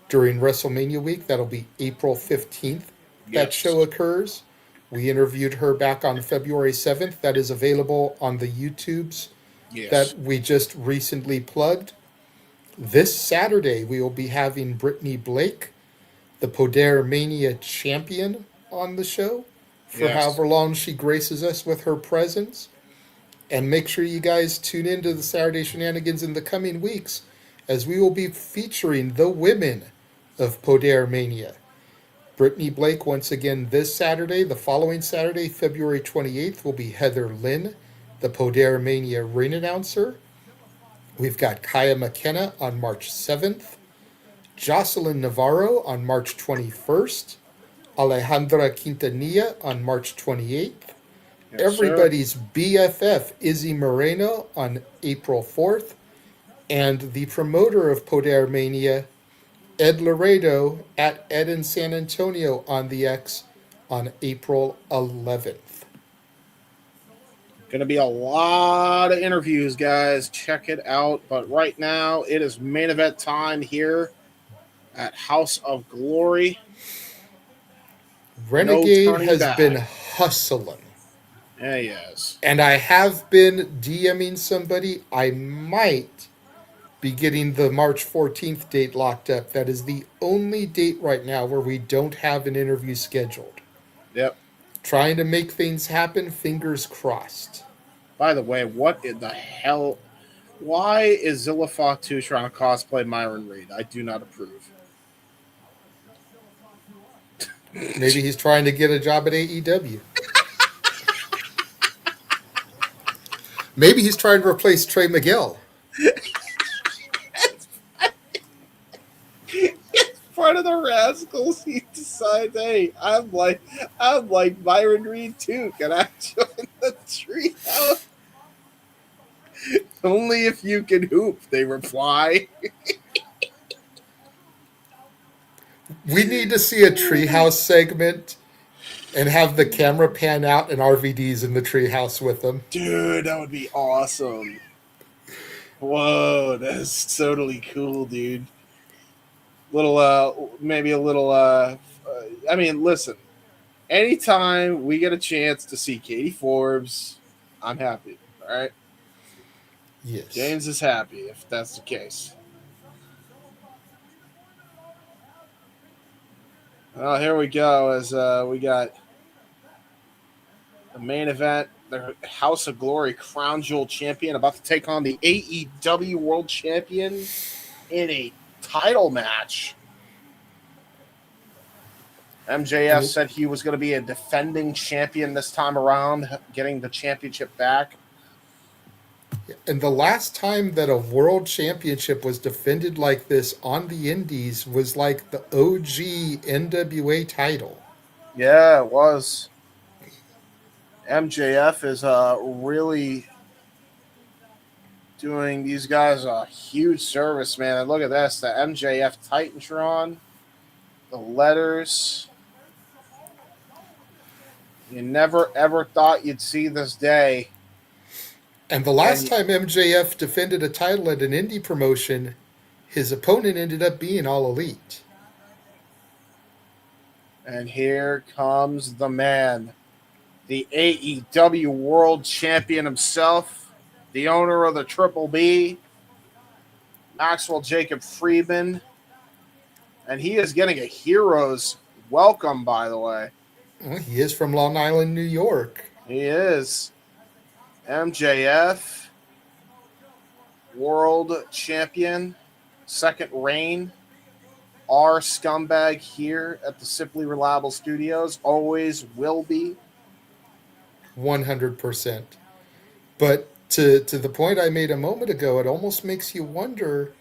during WrestleMania week. That'll be April 15th. That show occurs. We interviewed her back on February 7th. That is available on the YouTubes that we just recently plugged. This Saturday, we will be having Brittany Blake, the Poder Mania champion, on the show for however long she graces us with her presence. And make sure you guys tune into the Saturday Shenanigans in the coming weeks as we will be featuring the women of Poder Mania. Brittany Blake once again this Saturday. The following Saturday, February 28th, will be Heather Lynn, the Poder Mania ring announcer. We've got Kaya McKenna on March 7th, Jocelyn Navarro on March 21st, Alejandra Quintanilla on March 28th, Yes, sir. everybody's BFF Izzy Moreno on April 4th, and the promoter of Poder Mania, Ed Laredo at Ed in San Antonio on the X on April 11th. Gonna be a lot of interviews, guys. Check it out. But right now, it is main event time here at House of Glory. Renegade turning has back. been hustling. Yeah, yes. And I have been DMing somebody. I might be getting the March 14th date locked up. That is the only date right now where we don't have an interview scheduled. Yep. Trying to make things happen, fingers crossed. By the way, what in the hell? Why is Zilla Fatu trying to cosplay Myron Reed? I do not approve. Maybe he's trying to get a job at AEW. Maybe he's trying to replace Trey Miguel. Part of the Rascals, he decides, hey, I'm like Myron Reed too. Can I join the treehouse? Only if you can hoop, they reply. We need to see a treehouse segment and have the camera pan out and RVD's in the treehouse with them. Dude, that would be awesome. Whoa, that's totally cool, dude. Maybe a little, I mean, listen, anytime we get a chance to see Katie Forbes, I'm happy, all right? Yes. James is happy if that's the case. Well, here we go as we got the main event, the House of Glory Crown Jewel Champion about to take on the AEW World Champion in a title match. MJF said he was going to be a defending champion this time around, getting the championship back. And the last time that a world championship was defended like this on the Indies was like the OG NWA title. Yeah, it was. MJF is really doing these guys a huge service, man. And look at this, the MJF Titantron, the letters. You never, ever thought you'd see this day. And the last time MJF defended a title at an indie promotion, his opponent ended up being All Elite. And here comes the man, the AEW World Champion himself, the owner of the Triple B, Maxwell Jacob Friedman. And he is getting a hero's welcome, by the way. Well, he is from Long Island, New York. He is. MJF, World Champion, second reign. Our scumbag here at the Simply Reliable Studios, always will be. 100%. But to the point I made a moment ago, it almost makes you wonder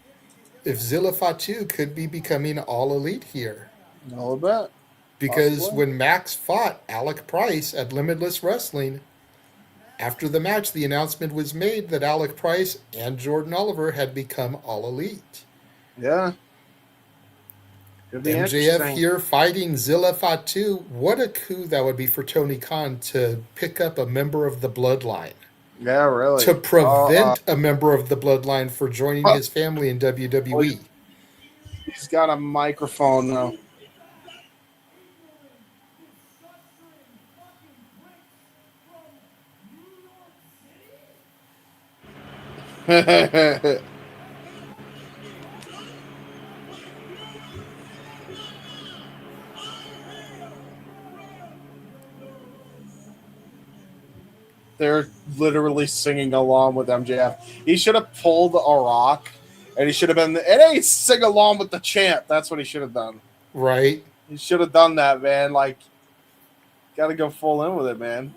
if Zilla Fatu could be becoming All Elite here. No bet. Because Possibly. when Max fought Alec Price at Limitless Wrestling, after the match, the announcement was made that Alec Price and Jordan Oliver had become All Elite. Yeah. Could be MJF interesting. here fighting Zilla Fatu. What a coup that would be for Tony Khan to pick up a member of the Bloodline. Yeah, really. To prevent a member of the Bloodline for joining his family in WWE. He's got a microphone now. They're literally singing along with MJF. He should have pulled a rock, and he should have been, and hey, sing along with the chant. That's what he should have done. Right? He should have done that, man. Like, got to go full in with it, man.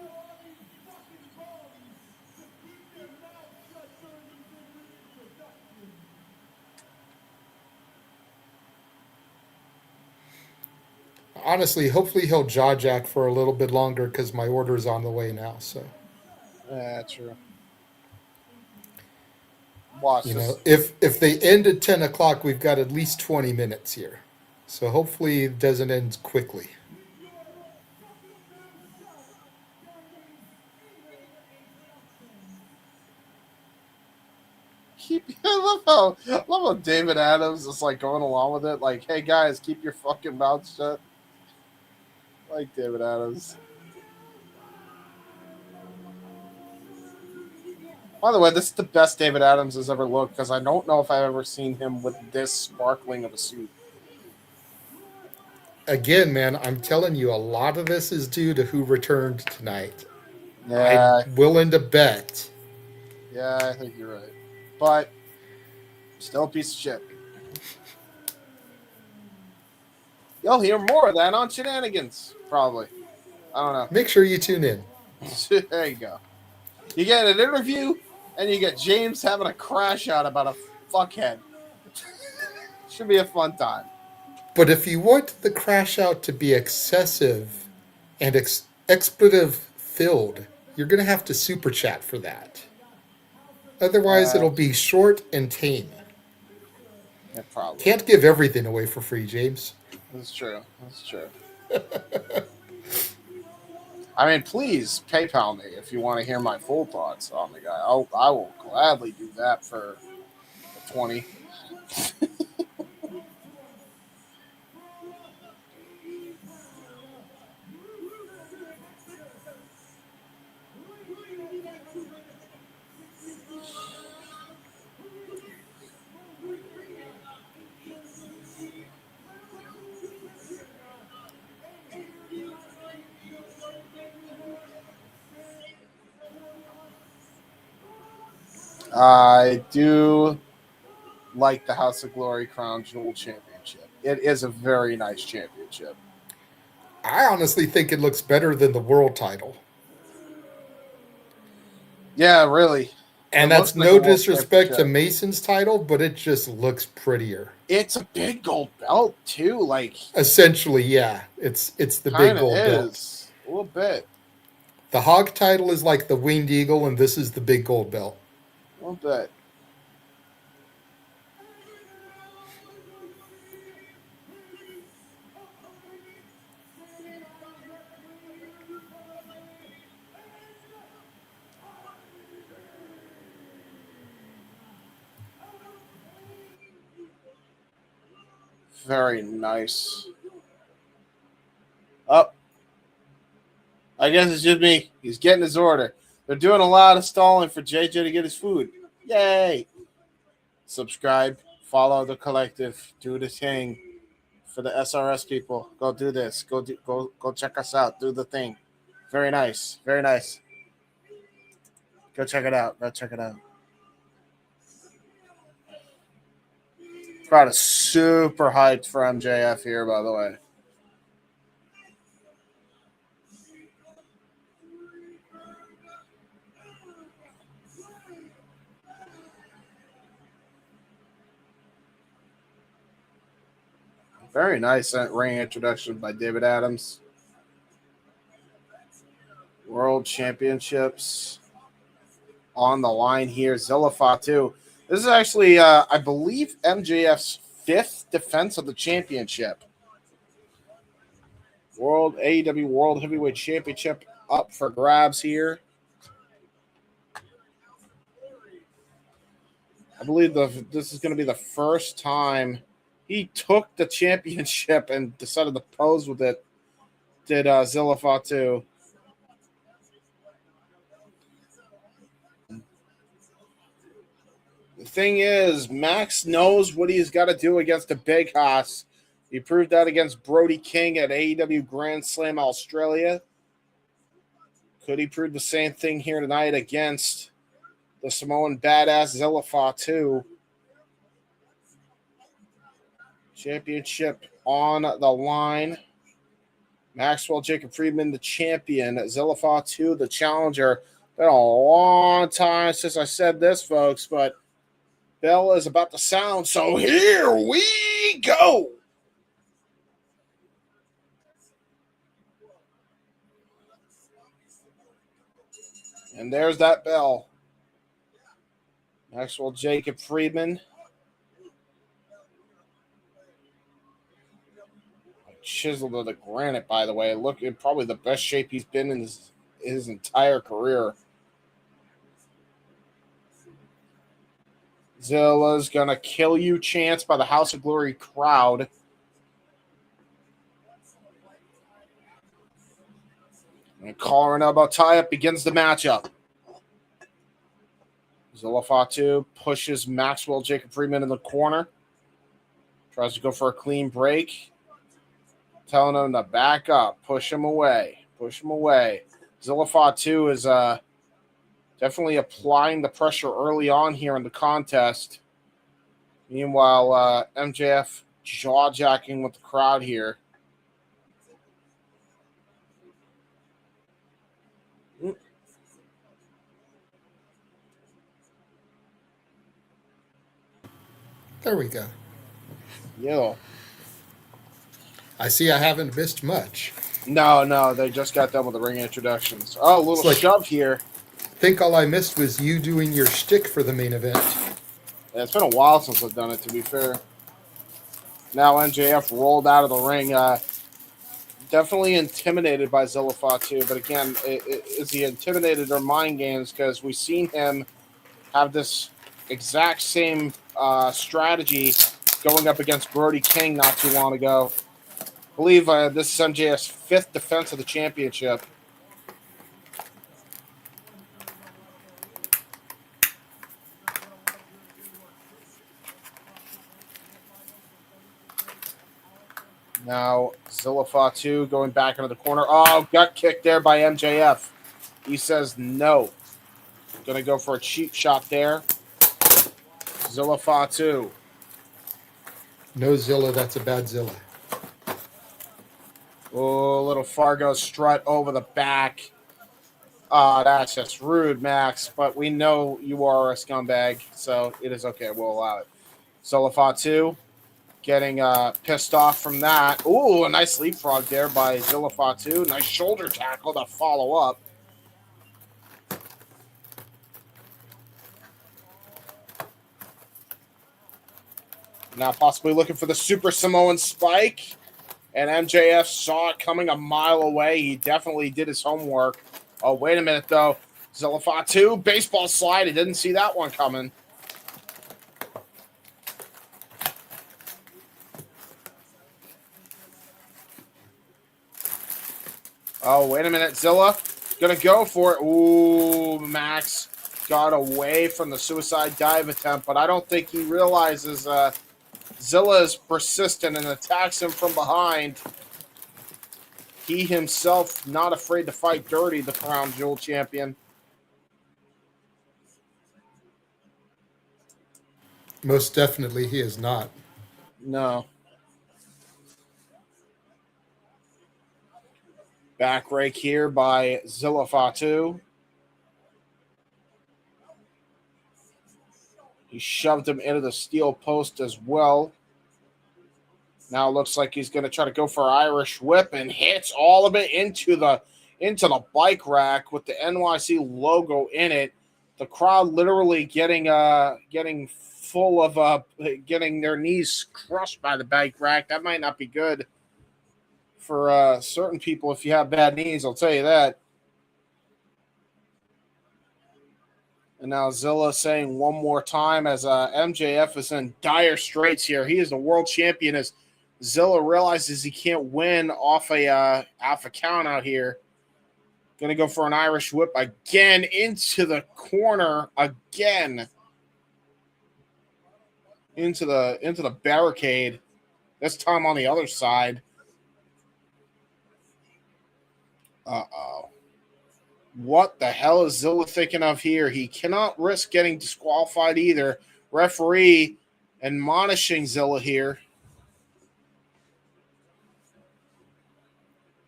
Honestly, hopefully he'll jaw jack for a little bit longer because my order is on the way now. So, Yeah, true. Watch you this. know, if they end at 10 o'clock, we've got at least 20 minutes here. So hopefully it doesn't end quickly. I love how David Adams is like going along with it. Like, hey guys, keep your fucking mouth shut. Like David Adams. By the way, this is the best David Adams has ever looked because I don't know if I've ever seen him with this sparkling of a suit. Again, man, I'm telling you, a lot of this is due to who returned tonight. Yeah, I'm willing to bet. yeah, I think you're right. But still a piece of shit. You'll hear more of that on Shenanigans, probably. I don't know. Make sure you tune in. There you go. You get an interview, and you get James having a crash out about a fuckhead. Should be a fun time. But if you want the crash out to be excessive and expletive filled, you're going to have to super chat for that. Otherwise, it'll be short and tame. Yeah, probably. Can't give everything away for free, James. That's true. That's true. I mean, please PayPal me if you want to hear my full thoughts on the guy. I will gladly do that for 20. I do like the House of Glory Crown Jewel Championship. It is a very nice championship. I honestly think it looks better than the world title. Yeah, really. And It that's looks like no a world disrespect to championship. Mason's title, but it just looks prettier. It's a big gold belt too. Like, Essentially, yeah. It's the big kind of gold belt. is a little bit. The HOG title is like the winged eagle, and this is the big gold belt. A little bit. Very nice. Up. I guess it's just me. He's getting his order. They're doing a lot of stalling for JJ to get his food. Yay! Subscribe, follow the collective, do the thing for the SRS people. Go do this. Go check us out. Do the thing. Very nice. Very nice. Go check it out. Go check it out. Crowd is super hyped for MJF here, by the way. Very nice ring introduction by David Adams. World Championships on the line here. Zilla Fatu. This is actually, I believe, MJF's 5th defense of the championship. AEW World Heavyweight Championship up for grabs here. I believe this is going to be the first time he took the championship and decided to pose with it. Did Zilla Fatu. The thing is, Max knows what he's got to do against a big hoss. He proved that against Brody King at AEW Grand Slam Australia. Could he prove the same thing here tonight against the Samoan badass Zilla Fatu? Championship on the line. Maxwell Jacob Friedman, the champion. Zilla Fatu, the challenger. Been a long time since I said this, folks, but bell is about to sound, so here we go. And there's that bell. Maxwell Jacob Friedman. Chiseled to the granite, by the way. Look, in probably the best shape he's been in his entire career. Zilla's gonna kill you chance by the House of Glory crowd. And collar and elbow tie-up begins the matchup. Zilla Fatu pushes Maxwell Jacob Friedman in the corner. Tries to go for a clean break. Telling him to back up. Push him away. Push him away. Zilla Fatu is definitely applying the pressure early on here in the contest. Meanwhile, MJF jaw-jacking with the crowd here. There we go. Yeah. I see I haven't missed much. No, they just got done with the ring introductions. Oh, a little shove here. I think all I missed was you doing your shtick for the main event. Yeah, it's been a while since I've done it, to be fair. Now MJF rolled out of the ring. Definitely intimidated by Zilla Fatu, but again, is he intimidated or mind games? Because we've seen him have this exact same strategy going up against Brody King not too long ago. I believe this is MJF's 5th defense of the championship. Now, Zilla Fatu going back into the corner. Oh, gut kick there by MJF. He says no. Going to go for a cheap shot there. Zilla Fatu. No Zilla, that's a bad Zilla. Oh, little Fargo strut over the back. That's just rude, Max. But we know you are a scumbag, so it is okay. We'll allow it. Zilla Fatu getting pissed off from that. Ooh, a nice leapfrog there by Zilla Fatu. Nice shoulder tackle to follow up. Now possibly looking for the Super Samoan spike. And MJF saw it coming a mile away. He definitely did his homework. Oh, wait a minute, though. Zilla Fatu, baseball slide. He didn't see that one coming. Oh, wait a minute. Zilla going to go for it. Ooh, Max got away from the suicide dive attempt, but I don't think he realizes Zilla is persistent and attacks him from behind. He himself not afraid to fight dirty, the crown jewel champion. Most definitely he is not. No. Back rake here by Zilla Fatu. He shoved him into the steel post as well. Now it looks like he's going to try to go for Irish whip and hits all of it into the bike rack with the NYC logo in it. The crowd literally getting full of getting their knees crushed by the bike rack. That might not be good for certain people if you have bad knees. I'll tell you that. And now Zilla saying one more time as MJF is in dire straits here. He is the world champion as Zilla realizes he can't win off a count out here. Going to go for an Irish whip again into the corner again. Into the barricade. This time on the other side. Uh-oh. What the hell is Zilla thinking of here? He cannot risk getting disqualified either. Referee admonishing Zilla here.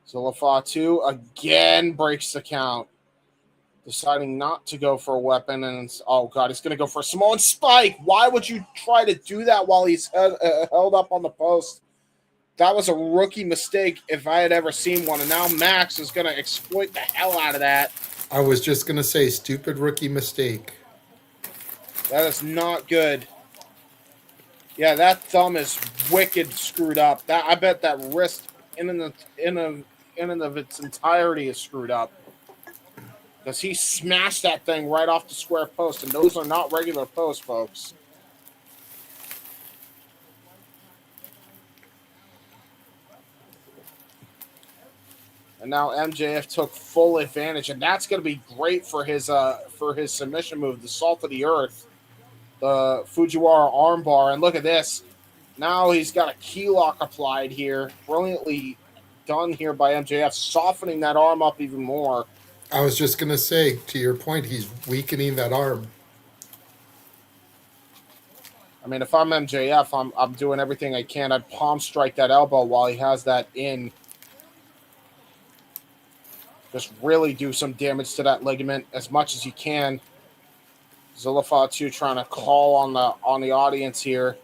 Zilla Fatu again breaks the count. Deciding not to go for a weapon. And oh, God, he's going to go for a Samoan spike. Why would you try to do that while he's held up on the post? That was a rookie mistake if I had ever seen one. And now Max is going to exploit the hell out of that. I was just going to say, stupid rookie mistake. That is not good. Yeah, that thumb is wicked screwed up. That I bet that wrist in and of its entirety is screwed up. Because he smashed that thing right off the square post, and those are not regular posts, folks. And now MJF took full advantage, and that's going to be great for his submission move, the Salt of the Earth, the Fujiwara armbar. And look at this. Now he's got a key lock applied here. Brilliantly done here by MJF, softening that arm up even more. I was just going to say, to your point, he's weakening that arm. I mean, if I'm MJF, I'm doing everything I can. I'd palm strike that elbow while he has that in. Just really do some damage to that ligament as much as you can. Zilla Fatu trying to call on the audience here.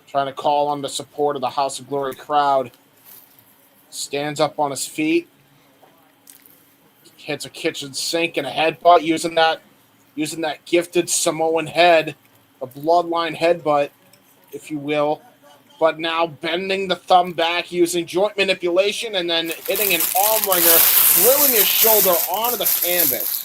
Trying to call on the support of the House of Glory crowd. Stands up on his feet. Hits a kitchen sink and a headbutt using that gifted Samoan head, a bloodline headbutt, if you will. But now bending the thumb back using joint manipulation and then hitting an arm wringer, drilling his shoulder onto the canvas.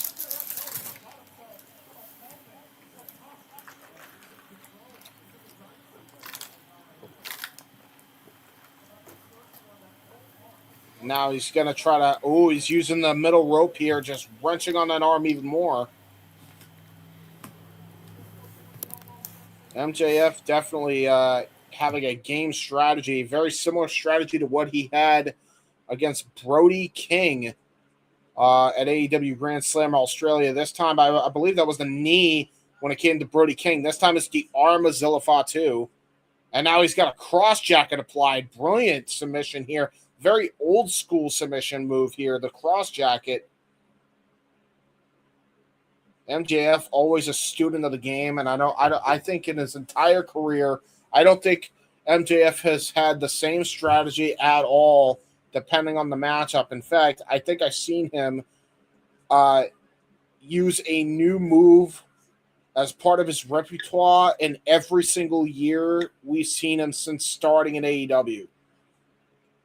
Now he's going to try to... Oh, he's using the middle rope here, just wrenching on that arm even more. MJF definitely having a game strategy, very similar strategy to what he had against Brody King at AEW Grand Slam Australia. This time, I believe that was the knee when it came to Brody King. This time it's the arm of Zilla Fatu. And now he's got a cross jacket applied. Brilliant submission here. Very old school submission move here, the cross jacket. MJF always a student of the game, and I think in his entire career, I don't think MJF has had the same strategy at all, depending on the matchup. In fact, I think I've seen him use a new move as part of his repertoire in every single year we've seen him since starting in AEW.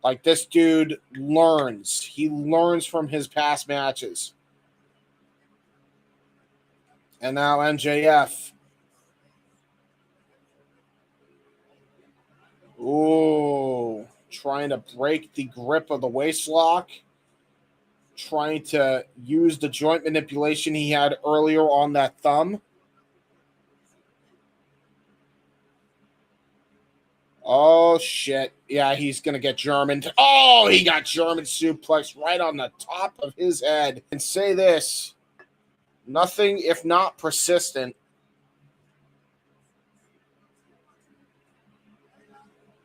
Like, this dude learns. He learns from his past matches. And now MJF. Ooh. Trying to break the grip of the waist lock. Trying to use the joint manipulation he had earlier on that thumb. Oh, shit. Yeah, he's going to get German. Oh, he got German suplex right on the top of his head. And say this, nothing if not persistent.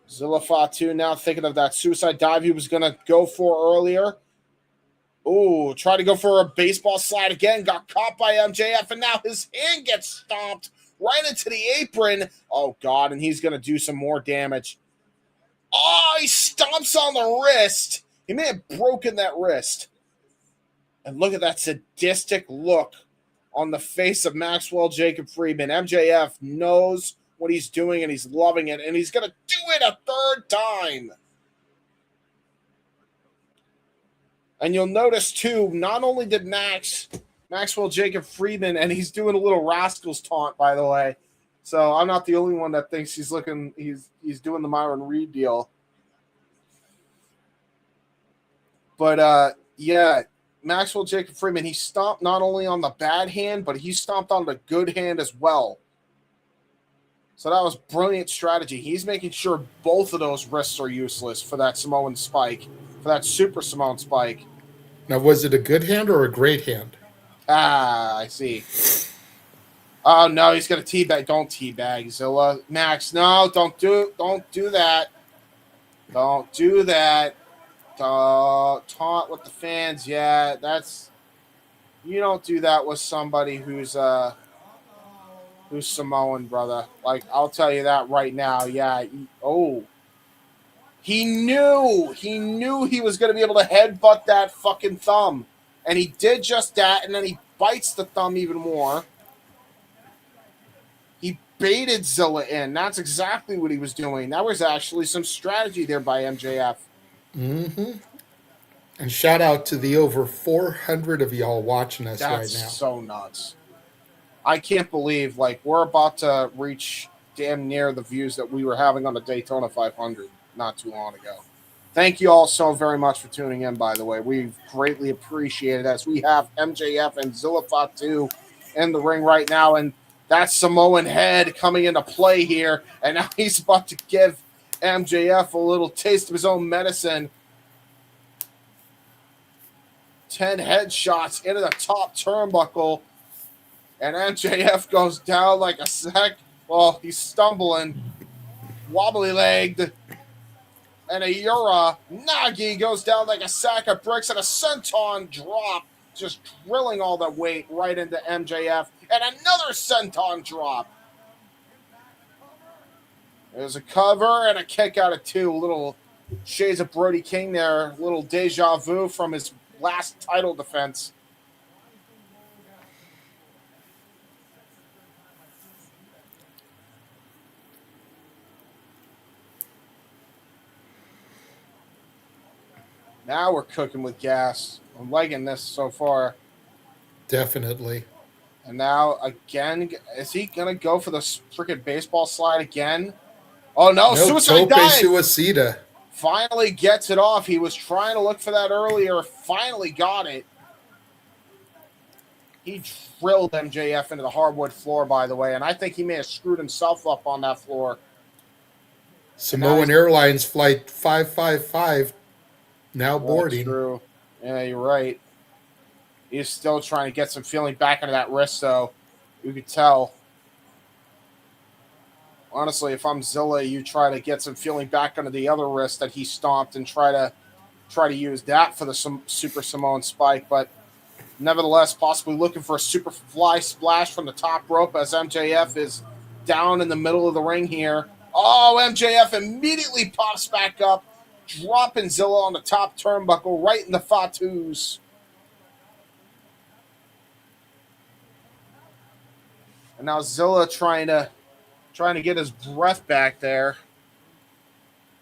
Zilla Fatu now thinking of that suicide dive he was going to go for earlier. Ooh, tried to go for a baseball slide again. Got caught by MJF, and now his hand gets stomped right into the apron. Oh, God, and he's going to do some more damage. Oh, he stomps on the wrist. He may have broken that wrist. And look at that sadistic look on the face of Maxwell Jacob Friedman. MJF knows what he's doing, and he's loving it, and he's going to do it a third time. And you'll notice, too, not only did Maxwell Jacob Friedman, and he's doing a little Rascals taunt, by the way. So I'm not the only one that thinks he's doing the Myron Reed deal. But yeah, Maxwell Jacob Friedman, he stomped not only on the bad hand, but he stomped on the good hand as well. So that was brilliant strategy. He's making sure both of those wrists are useless for that Samoan spike. for that Super Simone spike. Now, was it a good hand or a great hand? Ah, I see. Oh no, he's gonna teabag. Don't teabag, Zilla. Max, no, don't do that. Don't do that. Taunt with the fans. Yeah, that's you don't do that with somebody who's Samoan, brother. Like I'll tell you that right now. Yeah. He knew he was gonna be able to headbutt that fucking thumb, and he did just that, and then he bites the thumb even more. He baited Zilla in. That's exactly what he was doing. That was actually some strategy there by MJF. Mm-hmm. And shout out to the over 400 of y'all watching us right That's now. so nuts. I can't believe, like, we're about to reach damn near the views that we were having on the Daytona 500 not too long ago. Thank you all so very much for tuning in, by the way. We greatly appreciate it as we have MJF and Zilla Fatu in the ring right now, and that Samoan head coming into play here, and now he's about to give MJF a little taste of his own medicine. 10 headshots into the top turnbuckle, and MJF goes down like a sack. Well, he's stumbling, wobbly-legged, and a Yura Nagi goes down like a sack of bricks, and a senton drop, just drilling all the weight right into MJF, and another senton drop. There's a cover and a kick out of two. Little shades of Brody King there. Little deja vu from his last title defense. Now we're cooking with gas. I'm liking this so far. Definitely. And now, again, is he going to go for the freaking baseball slide again? Oh, no, suicide Tope dive. Suicida. Finally gets it off. He was trying to look for that earlier. Finally got it. He drilled MJF into the hardwood floor, by the way, and I think he may have screwed himself up on that floor. Samoan Airlines Flight 555 now boarding. That's true. Yeah, you're right. He's still trying to get some feeling back into that wrist, though. You could tell. Honestly, if I'm Zilla, you try to get some feeling back into the other wrist that he stomped and try to use that for the Super Samoan spike, but nevertheless, possibly looking for a super fly splash from the top rope as MJF is down in the middle of the ring here. Oh, MJF immediately pops back up, dropping Zilla on the top turnbuckle right in the Fatu's. And now Zilla trying to get his breath back there.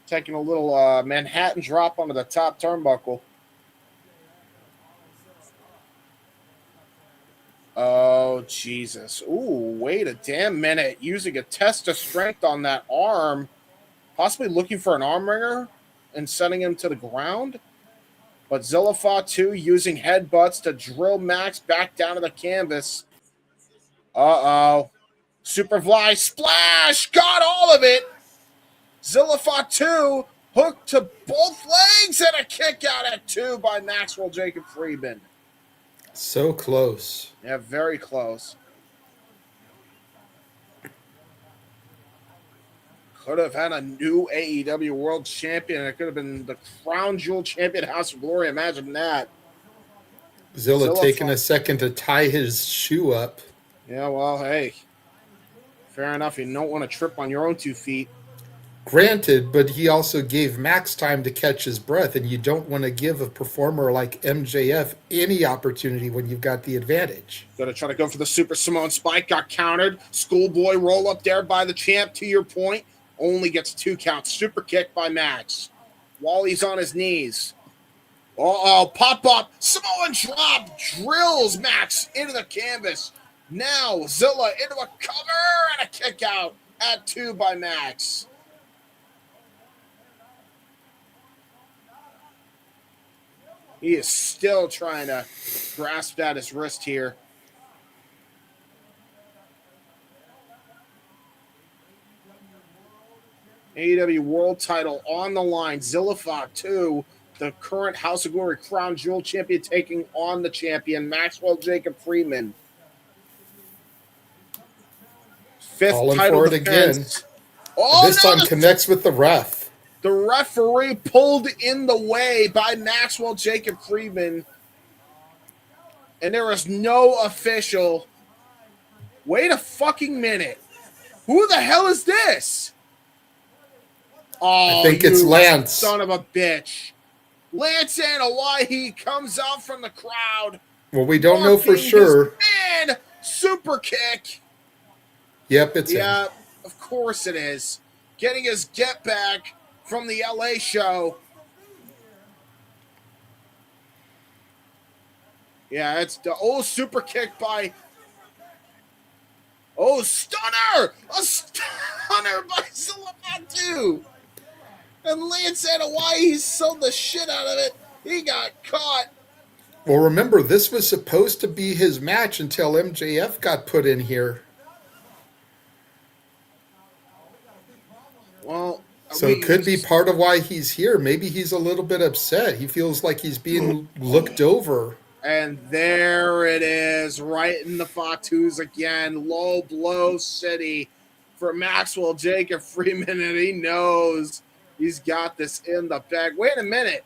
Taking a little Manhattan drop onto the top turnbuckle. Oh, Jesus. Ooh, wait a damn minute. Using a test of strength on that arm. Possibly looking for an arm wringer and sending him to the ground. But Zilla Fatu using headbutts to drill Max back down to the canvas. Uh-oh. Superfly splash! Got all of it! Zilla Fatu hooked to both legs and a kick out at two by Maxwell Jacob Friedman. So close. Yeah, very close. Could have had a new AEW World Champion. It could have been the Crown Jewel Champion, House of Glory. Imagine that. Zilla taking a second to tie his shoe up. Yeah, well, hey. Fair enough. You don't want to trip on your own 2 feet. Granted, but he also gave Max time to catch his breath, and you don't want to give a performer like MJF any opportunity when you've got the advantage. Gonna try to go for the Super Simone spike, got countered. Schoolboy roll up there by the champ, to your point. Only gets 2 counts. Super kick by Max. While he's on his knees. Uh-oh, pop up. Samoan drop. Drills Max into the canvas. Now Zilla into a cover and a kick out at 2 by Max. He is still trying to grasp at his wrist here. AEW World title on the line. Zilla Fatu the current House of Glory Crown Jewel champion taking on the champion, Maxwell Jacob Freeman. Fifth Calling title for it again. defense. Oh, This no, time connects with the ref. the referee pulled in the way by Maxwell Jacob Freeman. And there was no official. Wait a fucking minute. Who the hell is this? Oh, I think it's you Lance. son of a bitch. Lance Hawaii comes out from the crowd. Well, we don't know for Barking his sure. Man, super kick. Yep, it's him. Yeah, of course it is. Getting his get back from the LA show. Yeah, it's the old super kick by. Oh, stunner! A stunner by Zilla Fatu! And Lance Hawaii sold the shit out of it. He got caught. Well, remember, this was supposed to be his match until MJF got put in here. Well, So it could be part of why he's here. Maybe he's a little bit upset. He feels like he's being looked over. And there it is, right in the Fatus again. Low blow city for Maxwell Jacob Freeman, and he knows he's got this in the bag. Wait a minute.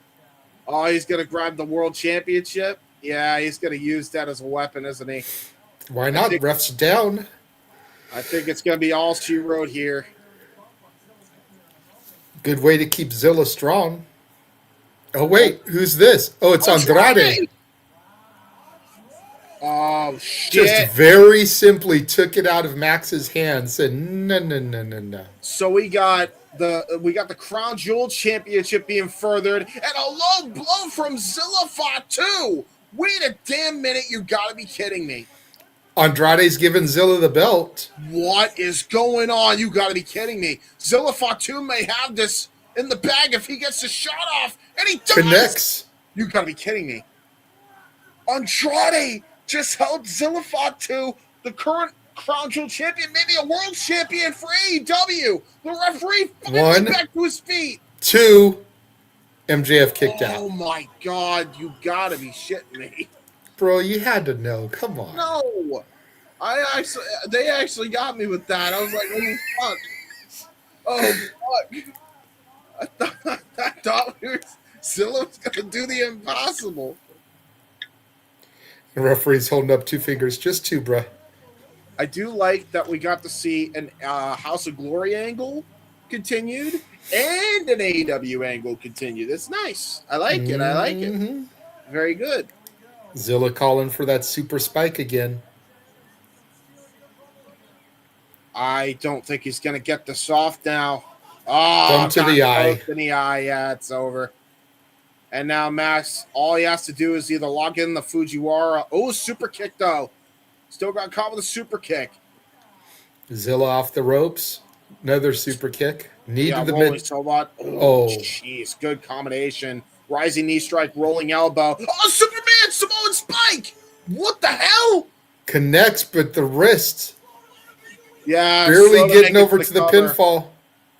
Oh, he's going to grab the world championship? Yeah, he's going to use that as a weapon, isn't he? Why not? Ref's down. I think it's going to be all she wrote here. Good way to keep Zilla strong. Oh, wait. Who's this? Oh, it's Andrade. Oh, shit. Just very simply took it out of Max's hands. Said, no. So we got the Crown Jewel Championship being furthered, and a low blow from Zilla Fatu. Wait a damn minute! You got to be kidding me. Andrade's giving Zilla the belt. What is going on? You got to be kidding me. Zilla Fatu may have this in the bag if he gets the shot off, and he does. Connects. You got to be kidding me. Andrade just held Zilla Fatu, the current Crown Jewel champion, maybe a world champion for AEW. The referee finally back to his feet. 2, MJF kicked out. Oh my God, you gotta be shitting me. Bro, you had to know. Come on. No. They actually got me with that. I was like, oh fuck. I thought Zilla was gonna do the impossible. The referee's holding up 2 fingers. Just 2, bruh. I do like that we got to see an House of Glory angle continued and an AEW angle continued. It's nice. I like it. I like it. Very good. Zilla calling for that super spike again. I don't think he's going to get this off now. Oh, Thumb to the eye. To the eye. Yeah, it's over. And now Max, all he has to do is either log in the Fujiwara. Oh, super kick, though. Still got caught with a super kick. Zilla off the ropes. Another super kick. Needed the rolling mid. Sobot. Oh, jeez. Good combination. Rising knee strike, rolling elbow. Oh, Superman, Samoan spike. What the hell? Connects, but the wrist. Yeah. Barely getting over to the pinfall.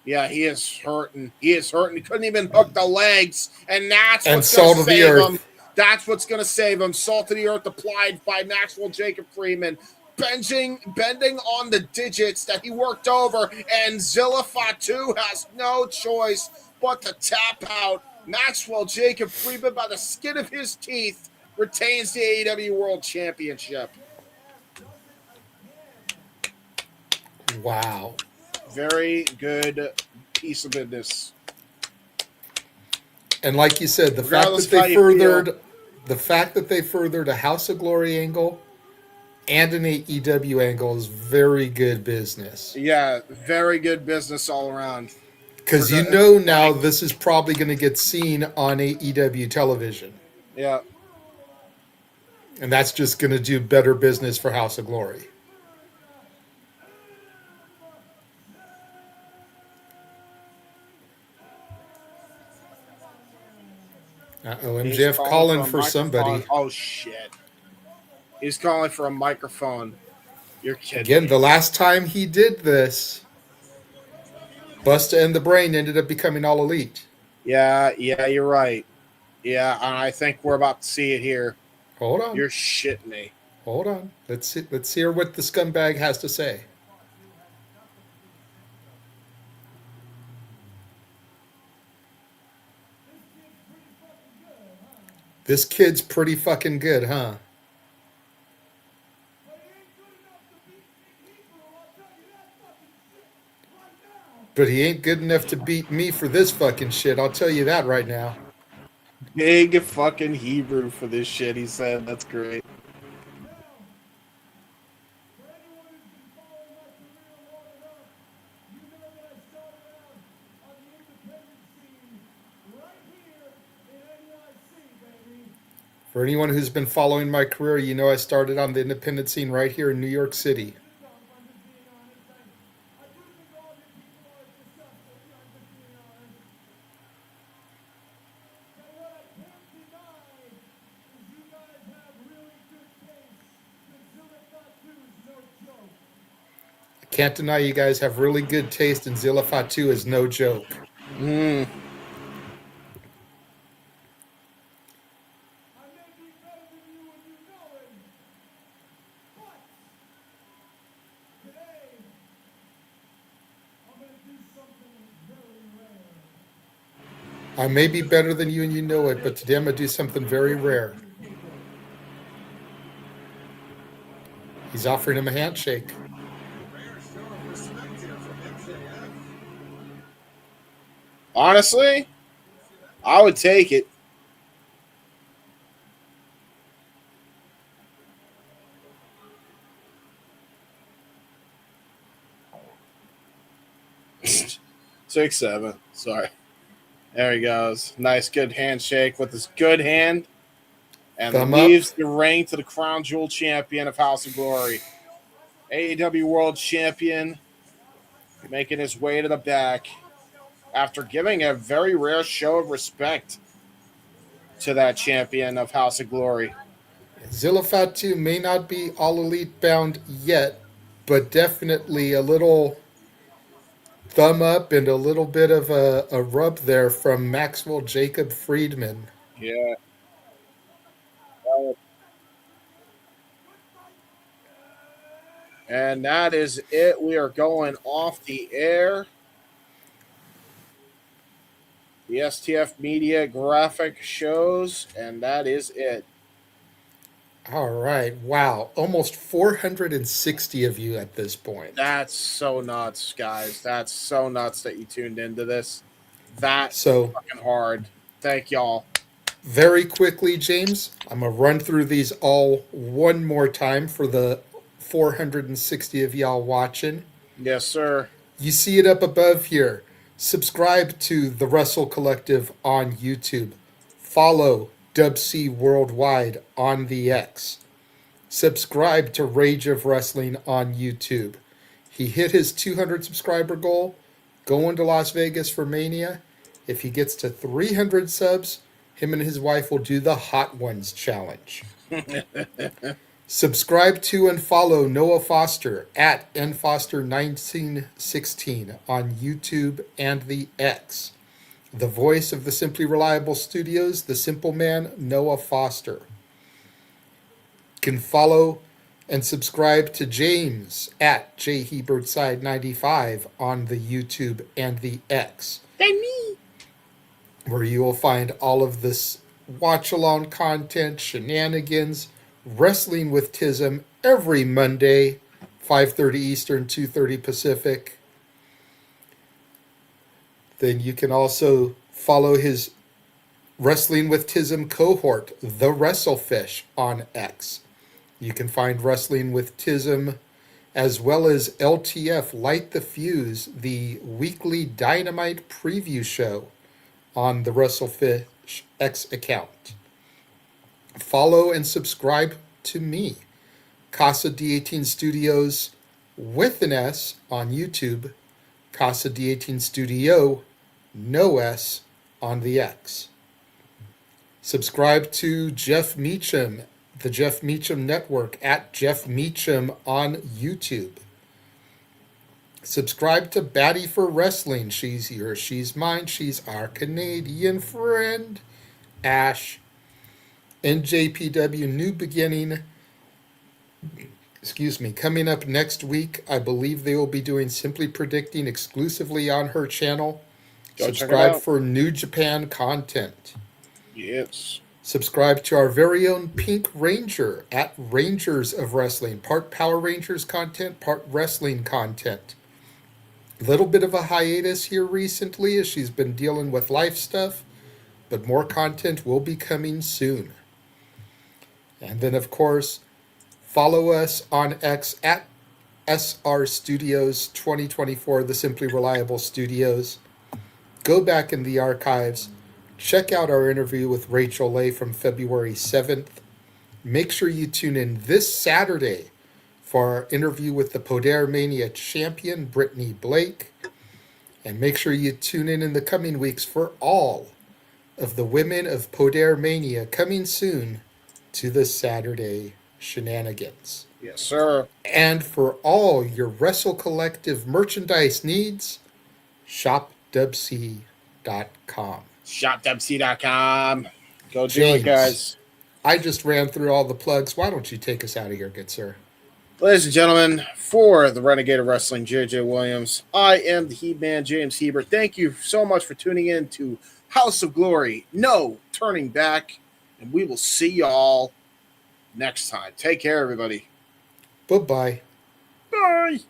Yeah, he is hurting. He couldn't even hook the legs. And that's what's going to save him. That's what's going to save him. Salt of the earth applied by Maxwell Jacob Freeman. Bending on the digits that he worked over. And Zilla Fatu has no choice but to tap out. Maxwell Jacob Freeman, by the skin of his teeth, retains the AEW World Championship. Wow. Very good piece of business. And like you said, the fact that they furthered a House of Glory angle and an AEW angle is very good business. Yeah, very good business all around. Because you know now this is probably going to get seen on AEW television. Yeah. And that's just going to do better business for House of Glory. Uh-oh, MJF calling for somebody. Oh, shit. He's calling for a microphone. You're kidding Again, me. the last time he did this, Busta and the Brain ended up becoming All Elite. Yeah, you're right. Yeah, and I think we're about to see it here. Hold on. You're shitting me. Hold on. Let's hear what the scumbag has to say. This kid's pretty fucking good, huh? But he ain't good enough to beat me for this fucking shit. I'll tell you that right now. Big fucking Hebrew for this shit, he said. That's great. For anyone who's been following my career, you know I started on the independent scene right here in New York City. I can't deny you guys have really good taste, and Zilla Fatu is no joke. Mm. I may be better than you and you know it, but today I'm going to do something very rare. He's offering him a handshake. Honestly, I would take it. Six, seven. Sorry. There he goes. Nice, good handshake with his good hand. And Thumb leaves up. the ring to the crown jewel champion of House of Glory. AEW World Champion making his way to the back after giving a very rare show of respect to that champion of House of Glory. Zilla Fatu may not be all elite bound yet, but definitely a little thumb up and a little bit of a rub there from Maxwell Jacob Friedman. Yeah. And that is it. We are going off the air. The STF Media graphic shows, and that is it. All right. Wow. Almost 460 of you at this point. That's so nuts, guys. That's so nuts that you tuned into this. That's So, fucking hard. Thank y'all. very quickly, James, I'm going to run through these all one more time for the 460 of y'all watching. Yes, sir. You see it up above here. Subscribe to the Wrestle Collective on YouTube. Follow Dub C Worldwide on the X. Subscribe to Rage of Wrestling on YouTube. He hit his 200 subscriber goal, going to Las Vegas for Mania. If he gets to 300 subs, him and his wife will do the Hot Ones Challenge. Subscribe to and follow Noah Foster at nfoster1916 on YouTube and the X. The voice of the Simply Reliable Studios, the simple man, Noah Foster. You can follow and subscribe to James at jhebertside95 on the YouTube and the X. Where you will find all of this watch-along content, shenanigans, Wrestling with Tism every Monday, 5:30 Eastern, 2:30 Pacific. Then you can also follow his Wrestling with Tism cohort, the Wrestlefish, on X. You can find Wrestling with Tism as well as LTF Light the Fuse, the weekly Dynamite preview show on the Wrestlefish X account. Follow and subscribe to me, Casa D18 Studios with an S on YouTube, Casa D18 Studio, no S on the X. Subscribe to Jeff Meacham, the Jeff Meacham Network at Jeff Meacham on YouTube. Subscribe to Batty for Wrestling. She's yours, she's mine, she's our Canadian friend Ash, NJPW New Beginning. Coming up next week, I believe they will be doing Simply Predicting exclusively on her channel. Go check it Subscribe out. for New Japan content. Yes. Subscribe to our very own Pink Ranger at Rangers of Wrestling. Part Power Rangers content, part wrestling content. A little bit of a hiatus here recently as she's been dealing with life stuff, but more content will be coming soon. And then, of course, follow us on X at SR Studios 2024, the Simply Reliable Studios. Go back in the archives. Check out our interview with Rachel Lay from February 7th. Make sure you tune in this Saturday for our interview with the Poder Mania champion, Brittany Blake. And make sure you tune in the coming weeks for all of the women of Poder Mania coming soon to the Saturday shenanigans. Yes, sir. And for all your Wrestle Collective merchandise needs, shopdubc.com. ShopWC.com. Go do James. it, guys. I just ran through all the plugs. Why don't you take us out of here, good sir? Ladies and gentlemen, for the Renegade of Wrestling, JJ Williams, I am the He-Man, James Hebert. Thank you so much for tuning in to House of Glory. No turning back. And we will see y'all next time. Take care, everybody. Bye-bye. Bye.